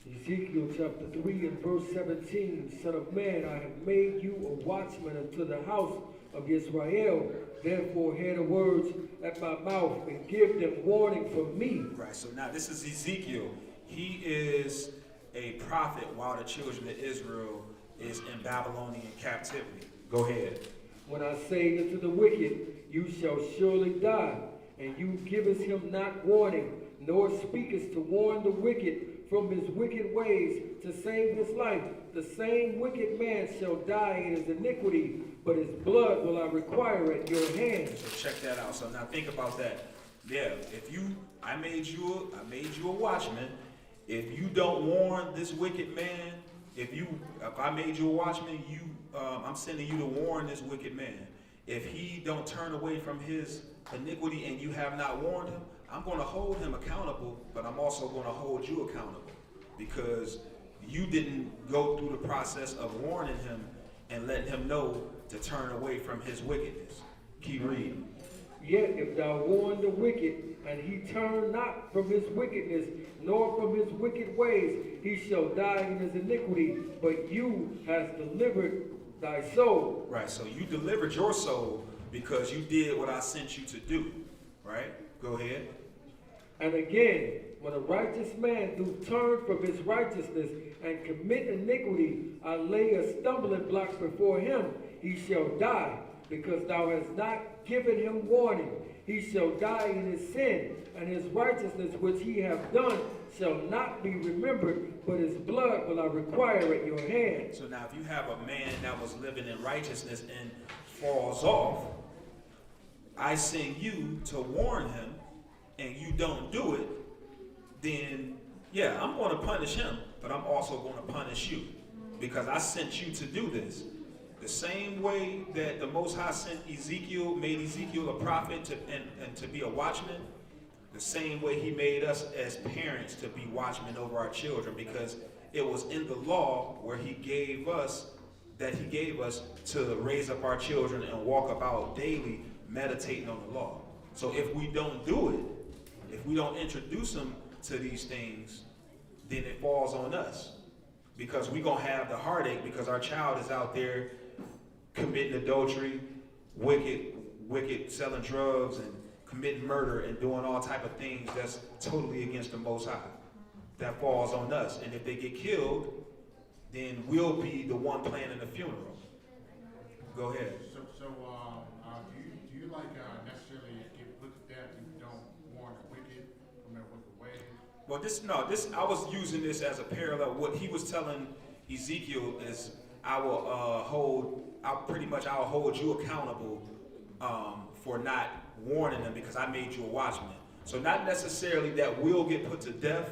Ezekiel chapter 3 and verse 17, Son of man, I have made you a watchman unto the house of Israel. Therefore hear the words at my mouth and give them warning from me. Right, so now this is Ezekiel. He is a prophet while the children of Israel is in Babylonian captivity. Go ahead. When I say unto the wicked, you shall surely die, and you givest him not warning, nor speakest to warn the wicked from his wicked ways to save his life, the same wicked man shall die in his iniquity, but his blood will I require at your hand. So check that out. So now think about that. Yeah, I made you a watchman. If you don't warn this wicked man, if I made you a watchman, I'm sending you to warn this wicked man. If he don't turn away from his iniquity and you have not warned him, I'm going to hold him accountable, but I'm also going to hold you accountable because you didn't go through the process of warning him and letting him know to turn away from his wickedness. Keep reading. Yet if thou warn the wicked, and he turn not from his wickedness, nor from his wicked ways, he shall die in his iniquity, but you hast delivered thy soul. Right, so you delivered your soul because you did what I sent you to do, right? Go ahead. And again, when a righteous man do turn from his righteousness and commit iniquity, I lay a stumbling block before him, he shall die, because thou hast not given him warning. He shall die in his sin, and his righteousness which he hath done shall not be remembered, but his blood will I require at your hand. So now if you have a man that was living in righteousness and falls off, I send you to warn him, and you don't do it, then yeah, I'm going to punish him, but I'm also going to punish you because I sent you to do this. The same way that the Most High sent Ezekiel, made Ezekiel a prophet and to be a watchman, the same way he made us as parents to be watchmen over our children, because it was in the law where he gave us to raise up our children and walk about daily meditating on the law. So if we don't do it, if we don't introduce them to these things, then it falls on us. Because we're going to have the heartache because our child is out there committing adultery, wicked, selling drugs, and committing murder and doing all type of things that's totally against the Most High. That falls on us. And if they get killed, then we'll be the one planning the funeral. Go ahead. So, do you like necessarily get put to death if you don't warn the wicked from their wicked ways? Well, I was using this as a parallel. What he was telling Ezekiel is, I'll hold you accountable for not warning them because I made you a watchman. So not necessarily that we'll get put to death,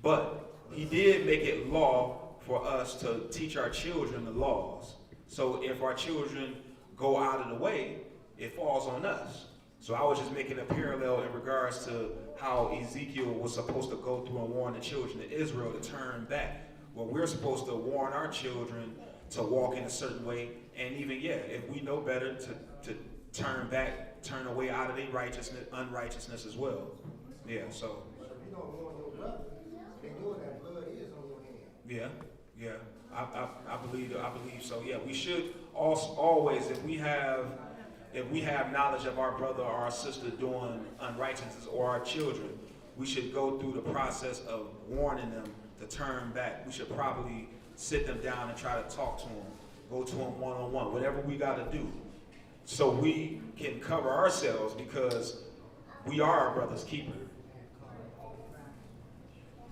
but he did make it law for us to teach our children the laws. So if our children go out of the way, it falls on us. So I was just making a parallel in regards to how Ezekiel was supposed to go through and warn the children of Israel to turn back. Well, we're supposed to warn our children to walk in a certain way, and even, if we know better, to turn back, turn away out of their unrighteousness as well. Yeah, so. So if you don't warn your brother, they doing that, blood is on your hand. Yeah. I believe so. Yeah, we should always, if we have knowledge of our brother or our sister doing unrighteousness or our children, we should go through the process of warning them to turn back. We should probably sit them down and try to talk to them, go to them one-on-one, whatever we got to do, so we can cover ourselves because we are our brother's keeper.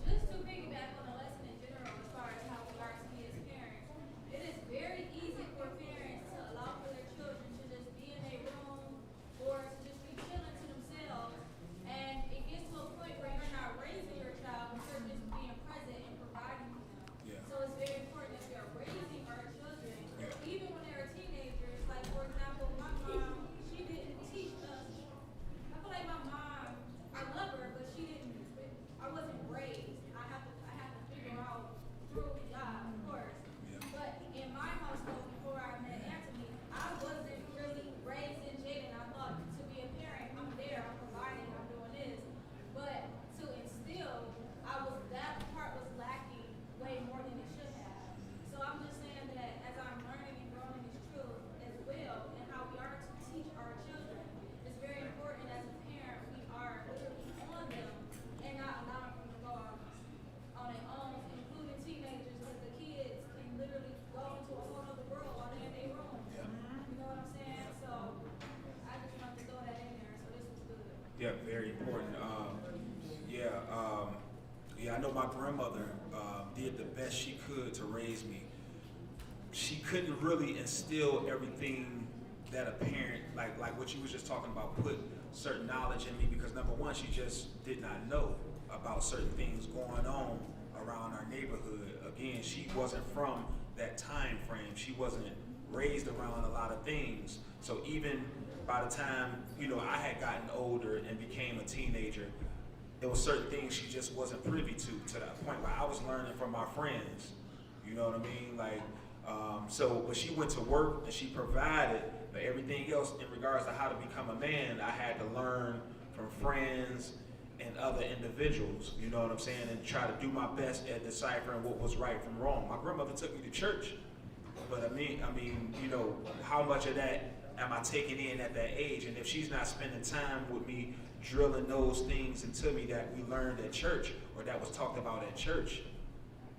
Just to piggyback on the lesson in general as far as how we are to be as parents, it is very easy for parents to allow for their children to just be in a room or to just be chilling to themselves, and it gets to a point where you're not raising your child, but you're just being present and providing for them. Yeah. So it's very important that we are raising our children, Yeah. even when they're teenagers. Like, for example, my mom, she didn't teach us. I feel like my mom, I love her, but I wasn't raised. I have to figure out through God, of course. Yeah. But in my household, before I met Anthony, I wasn't really raised in Jaden. I thought to be a parent, I'm there, I'm providing, I'm doing this. But to instill, that part was lacking way more than it should have. So I'm just saying that as I'm learning and growing in this truth as well, and how we are to teach our children, it's very important as a parent, we are literally on them and not allowing them to go on their own, including teenagers, because the kids can literally go into a whole other world while they're in their room. Yeah. You know what I'm saying? So I just wanted to throw that in there, so this was good. Yeah, very important. I know my grandmother did the best she could to raise me. She couldn't really instill everything that a parent, like what you was just talking about, put certain knowledge in me, because number one, she just did not know about certain things going on around our neighborhood. Again, she wasn't from that time frame. She wasn't raised around a lot of things. So even by the time, I had gotten older and became a teenager, there were certain things she just wasn't privy to that point where I was learning from my friends. You know what I mean? But she went to work and she provided, but everything else in regards to how to become a man, I had to learn from friends and other individuals, you know what I'm saying, and try to do my best at deciphering what was right from wrong. My grandmother took me to church, but I mean, how much of that am I taking in at that age? And if she's not spending time with me drilling those things into me that we learned at church or that was talked about at church,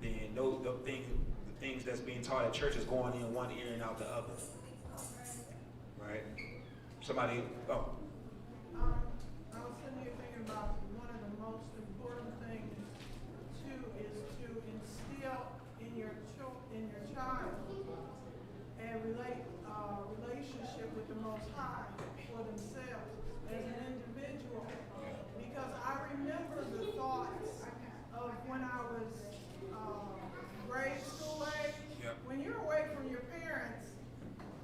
then the things that's being taught at church is going in one ear and out the other. Right? Somebody, I was sitting here thinking about one of the most important things too is to instill in your child a relationship with the Most High for themselves as an individual. Because I remember the thoughts of when I was grade school age. Yep. When you're away from your parents,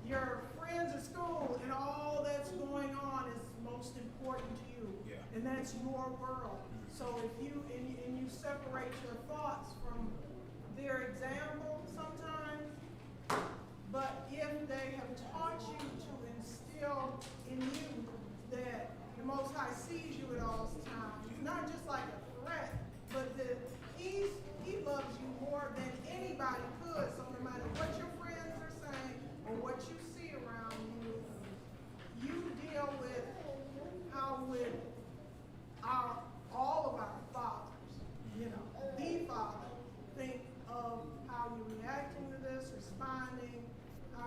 your friends at school and all that's going on is most important to you. Yeah. And that's your world. So if you separate your thoughts from their example sometimes, but if they have taught you to instill in you that the Most High sees you at all times, it's not just like a threat, but that He's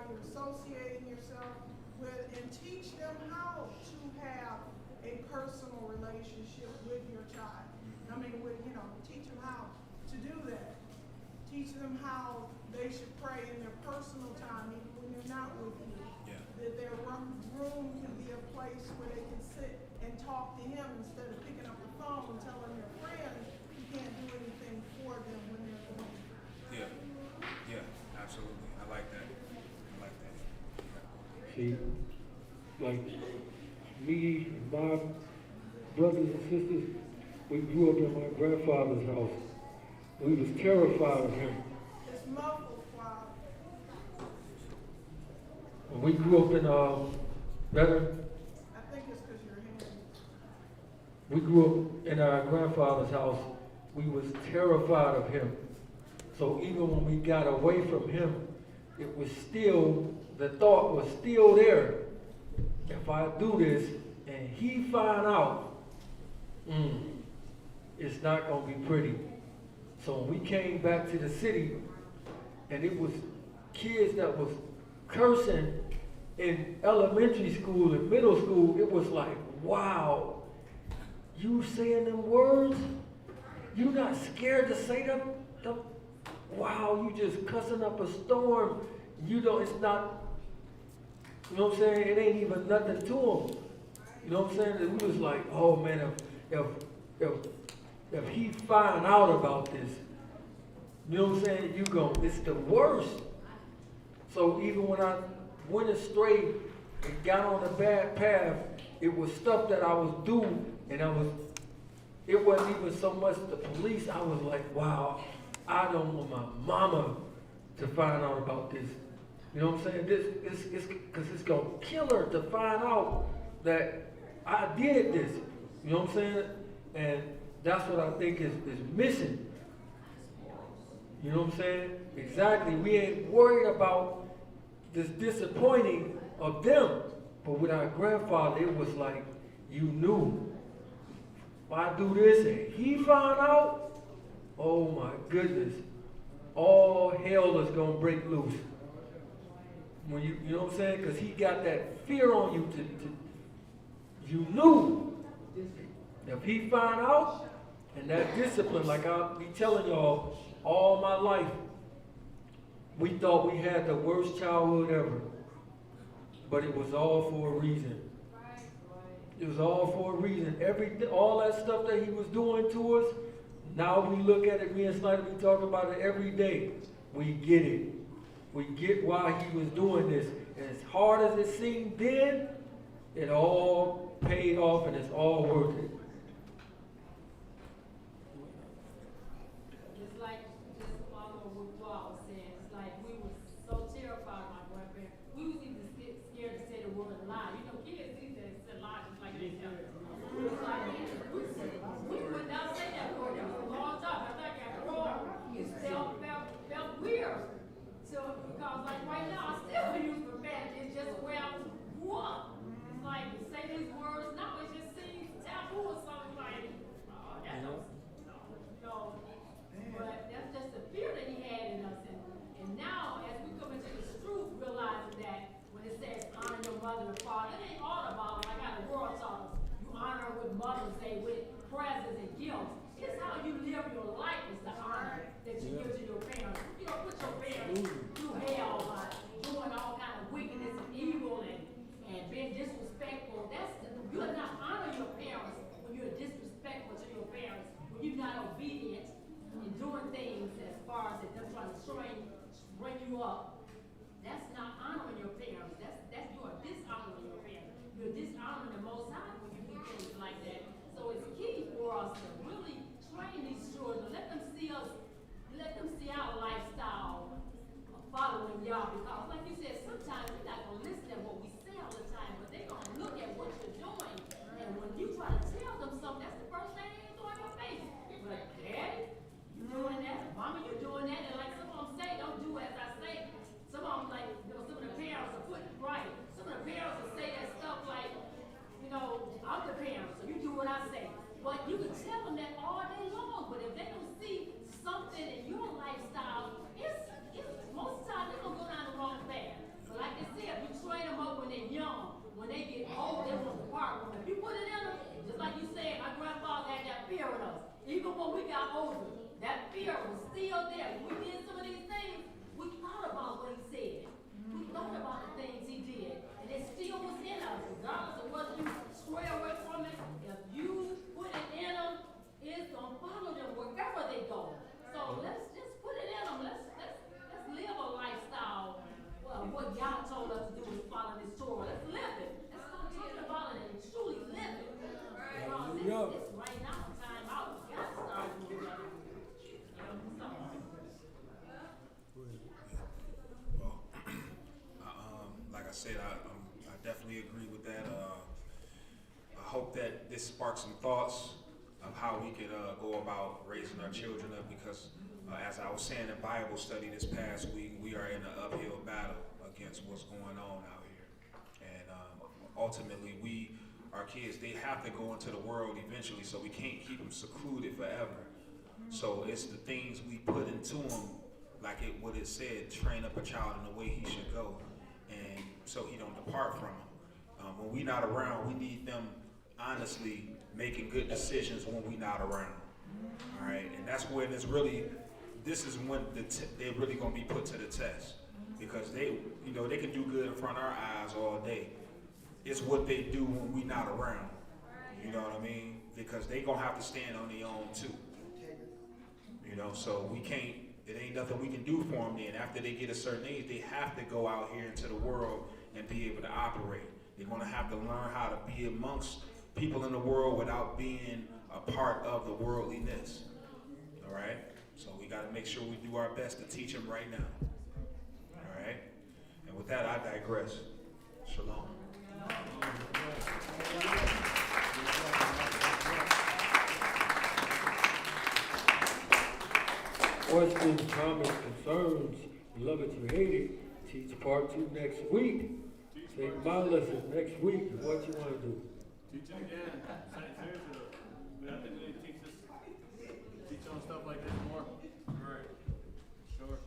you're associating yourself with, and teach them how to have a personal relationship with your child. I mean, teach them how to do that. Teach them how they should pray in their personal time, even when they're not with you. Yeah. That their room can be a place where they can sit and talk to him instead of picking up the phone and telling their friends you can't do anything for them when they're going through. Yeah. Yeah, absolutely. I like that. I like that. Yeah. See, like me and my brothers and sisters, we grew up in my grandfather's house. We was terrified of him. It's muffled, Father. When we grew up in better. I think it's because your hands. We grew up in our grandfather's house. We was terrified of him. So even when we got away from him, it was still, the thought was still there. If I do this and he find out, it's not going to be pretty. So when we came back to the city, and it was kids that was cursing in elementary school and middle school, it was like, wow, you saying them words? You not scared to say them? Wow, you just cussing up a storm. You know, it's not, you know what I'm saying? It ain't even nothing to them. You know what I'm saying? And we was like, oh man, if he find out about this, you know what I'm saying? It's the worst. So even when I went astray and got on a bad path, it was stuff that I was doing, and it wasn't even so much the police. I was like, wow, I don't want my mama to find out about this. You know what I'm saying? Because it's going to kill her to find out that I did this. You know what I'm saying? And that's what I think is missing. You know what I'm saying? Exactly. We ain't worried about this disappointing of them. But with our grandfather, it was like, you knew. If I do this and he found out, oh my goodness, all hell is going to break loose. When you know what I'm saying? Because he got that fear on you you knew. If he found out, and that discipline, like I'll be telling y'all all my life, we thought we had the worst childhood ever. But it was all for a reason. It was all for a reason. All that stuff that he was doing to us, now we look at it, me and Snyder be talking about it every day. We get it. We get why he was doing this. And as hard as it seemed then, it all paid off and it's all worth it. It's like, just follow what Paul was saying, it's like we were so terrified of my grandparents. We was even scared to say the word lie. You know, kids these days say lies just like they tell us. We was like, we would not say that word. That was a long time. After I got grown, it felt weird. So, because like right now, I still use profanity. It's just where I grew up. It's like, say these words now, it just seems taboo or something like, oh, that don't, no. But that's just the fear that he had in us. And now, as we come into this truth, realizing that when it says honor your mother and father, it ain't all about like how the world taught us. You honor with Mother's Day, with presents and gifts. It's how you live your life is the honor that you give to your parents. You don't put your parents through hell by doing all kind of wickedness and evil and being disrespectful. You're not honoring your parents when you're disrespectful to your parents, when you're not obedient and doing things as far as them trying to bring you up. That's not honoring your parents. That's you are dishonoring your parents. You're dishonoring the Most High when you do things like that. So it's key for us to really train these children, let them see our lifestyle following y'all, because like you said, sometimes they're not going to listen to what we say all the time, but they're going to look at what you're doing, and when you try to tell them something, that's the first thing they throw in your face. Like, Daddy, you doing that? Mama, you doing that? And like some of them say, don't do as I say. Some of them, like, some of the parents will put it right. Some of the parents will say that stuff like, I'm the parent, so you do what I say. But you can tell them that all day long, but if they don't see something in your lifestyle, it's most of the time they're going to go down the wrong still there. When we did some of these things, we thought about what he said. We thought about the things he did. And it still was in us. Regardless of what you square away from it, if you put it in them, it's going to follow them wherever they go. So let's just put it in them. Let's live a lifestyle. Well, what y'all told us to do is follow this Torah. Let's live it. Let's stop talking about it and truly live it. Because it's right now, time out. We got to start doing that. Well, like I said, I definitely agree with that. I hope that this sparks some thoughts of how we could go about raising our children up, because as I was saying in Bible study this past week, we are in an uphill battle against what's going on out here. And ultimately, our kids, they have to go into the world eventually, so we can't keep them secluded forever. So it's the things we put into them, like what it said, train up a child in the way he should go, and so he don't depart from him. When we not around, we need them honestly making good decisions when we not around. All right, and that's when this is when they're really gonna be put to the test, because they can do good in front of our eyes all day. It's what they do when we not around. You know what I mean? Because they gonna have to stand on their own too. So we can't. It ain't nothing we can do for them. Then after they get a certain age, they have to go out here into the world and be able to operate. They're gonna have to learn how to be amongst people in the world without being a part of the worldliness. All right? So we got to make sure we do our best to teach them right now. All right? And with that, I digress. Shalom. Questions, comments, concerns, you love it, you hate it. Teach part 2 next week. Take my lesson next week. What you want to do? Teach it again. Seriously, we have to teach on stuff like this more. Right. Sure.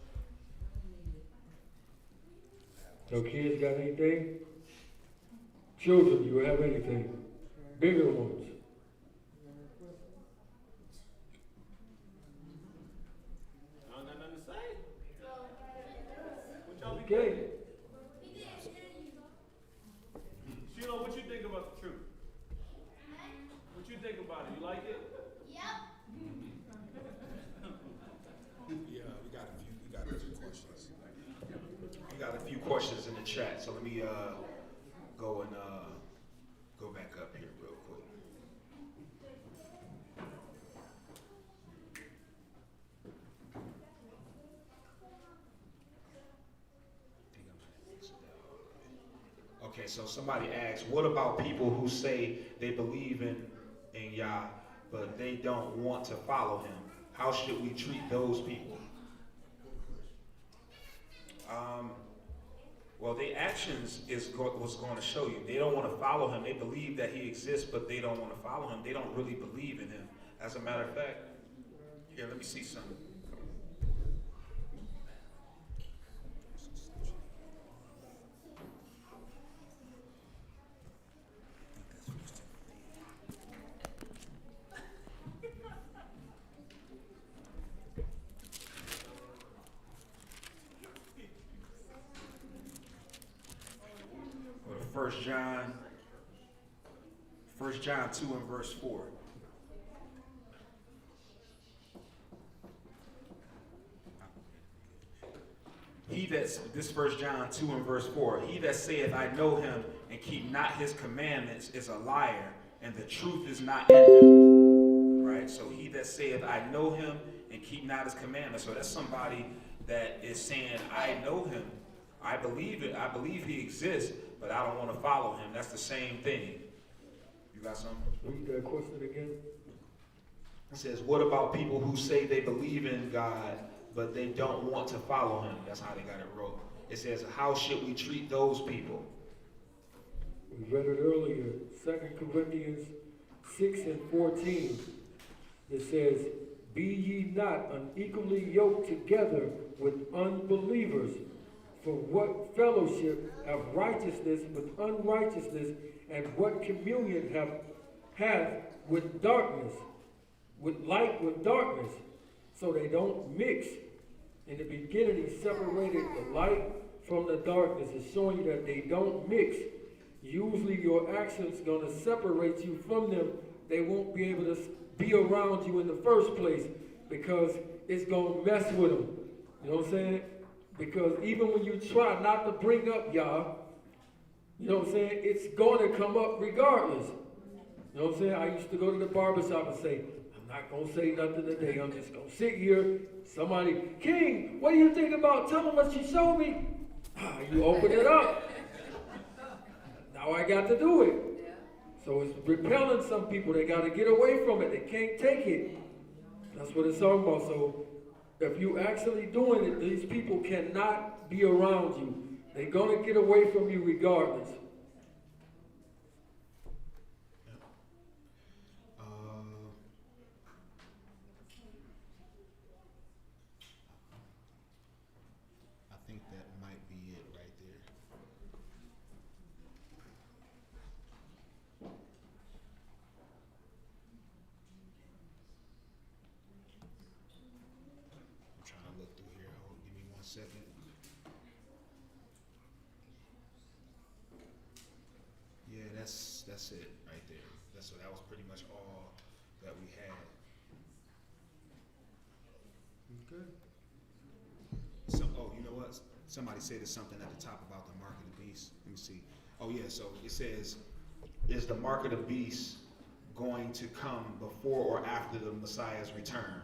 So kids got anything? Children, you have anything? Bigger ones. Y'all got nothing to say? What y'all be Okay. thinking? Sheila, what you think about the truth? What you think about it? You like it? Yeah, we got a few questions. We got a few questions in the chat, so let me go back up here real quick. Okay, so somebody asked, what about people who say they believe in Yah, but they don't want to follow him? How should we treat those people? Well, their actions is what's going to show you. They don't want to follow him. They believe that he exists, but they don't want to follow him. They don't really believe in him. As a matter of fact, here, let me see something. First John 2 and verse 4. This 1 John 2 and verse 4. He that saith, I know him, and keep not his commandments, is a liar, and the truth is not in him. Right? So he that saith, I know him, and keep not his commandments. So that's somebody that is saying, I know him. I believe it. I believe he exists, but I don't want to follow him. That's the same thing. You got something? Read that question again. It says, what about people who say they believe in God, but they don't want to follow him? That's how they got it wrote. It says, how should we treat those people? We read it earlier, 2 Corinthians 6 and 14. It says, be ye not unequally yoked together with unbelievers. For what fellowship have righteousness with unrighteousness, and what communion hath with darkness, with light with darkness? so they don't mix. In the beginning, he separated the light from the darkness. It's showing you that they don't mix. Usually your actions going to separate you from them. They won't be able to be around you in the first place because it's going to mess with them. You know what I'm saying? Because even when you try not to bring up Yah, you know what I'm saying, it's going to come up regardless. You know what I'm saying? I used to go to the barbershop and say, I'm not going to say nothing today. I'm just going to sit here. Somebody, King, what do you think about? Tell them what she showed me. You open it up. Now I got to do it. So it's repelling some people. They got to get away from it. They can't take it. That's what it's talking about. So if you actually doing it, these people cannot be around you. They're going to get away from you regardless. I think that might be it right there. I'm trying to look through here. Hold, give me 1 second. Yeah, that's it right there. That was pretty much all that we had. Okay. Oh, you know what? Somebody said there's something at the top about the mark of the beast. Let me see. Oh yeah, so it says, is the mark of the beast going to come before or after the Messiah's return?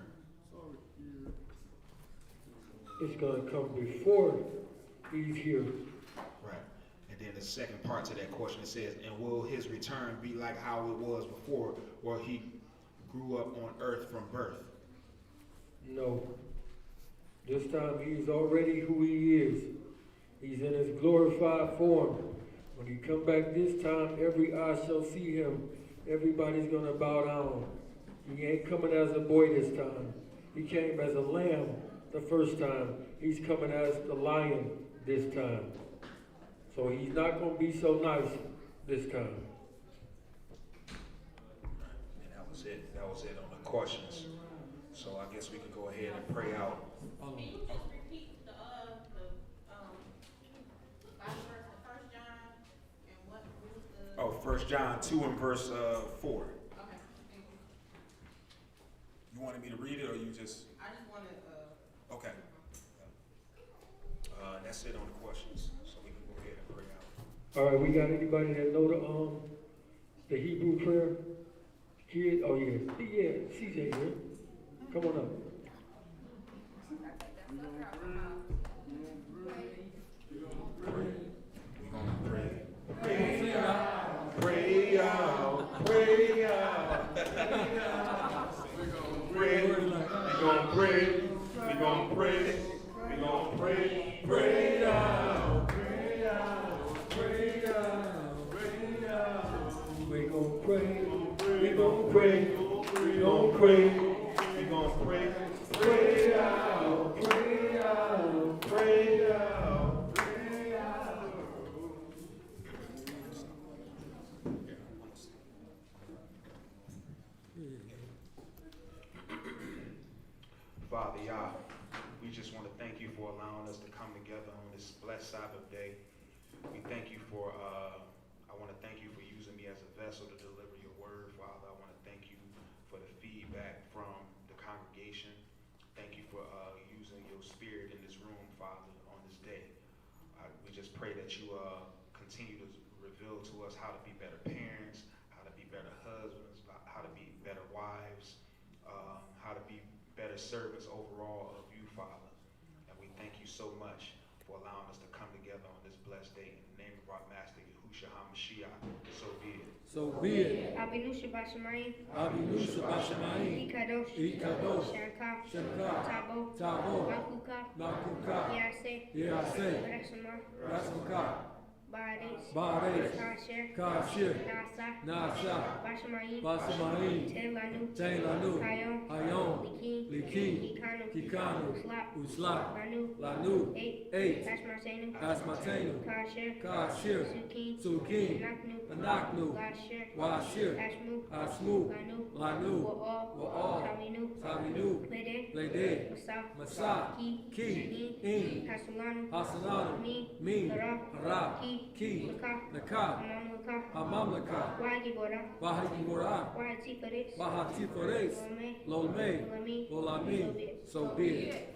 It's going to come before he's here. Right. And then the second part to that question, it says, and will his return be like how it was before, where he grew up on earth from birth? No. This time he's already who he is. He's in his glorified form. When he come back this time, every eye shall see him. Everybody's going to bow down. He ain't coming as a boy this time. He came as a lamb the first time. He's coming as the lion this time. So he's not going to be so nice this time. And that was it. That was it on the questions. So I guess we could go ahead and pray out. Can you just repeat the Bible verse in 1 John and what was the? Oh, 1 John 2 and verse 4. Okay, thank you. You wanted me to read it, or you just? I just wanted, Okay. That's it on the questions. So we can go ahead and pray out. All right, we got anybody that know the Hebrew prayer? Kid? Oh yeah, yeah. CJ here. Come on up. Pray out, pray out, pray out. Pray, we gonna pray, we gonna pray, we gonna pray, pray out, pray out, pray out, pray out. We gonna pray. We gonna pray, we gonna pray, we gonna pray, pray out, pray out, pray out, pray out. Father Yah, we just want to thank you for allowing us to come together on this blessed Sabbath day. We thank you for, I want to thank you for using me as a vessel to deliver your word, Father. I want to thank you for the feedback from the congregation. Thank you for using your spirit in this room, Father, on this day. We just pray that you continue to reveal to us how to be better parents, how to be better husbands, how to be better wives, how to be better servants overall of you, Father. And we thank you so much for allowing us to come together on this blessed day. In the name of our Master, Yahushua HaMashiach, so be it. So be it. Abinu Shabbat Shemayim. Abinu Shabbat Shemayim. Ikadosh. Ikadosh. Shanka. Shanka. Tabo. Tabo. Makuka. Makuka. Yaseh. Yaseh. Rasama. Rasmuka. Bades, Kashir, Nasa, Basamain, Taylanu, Hayon, Liki, Kikanu, Usla, Lanu, 8, Asmatenu, Kashir, Sukin, Anaknu, Washir, Asmu, Lanu, Wa'al, Saminu, Lede, Masa, Ki, In, Hasananu, Min, Ra, Ki, Naka, Amamlaka, Wahigibora, Bahati Fores, Lolme, Lolami, so be it.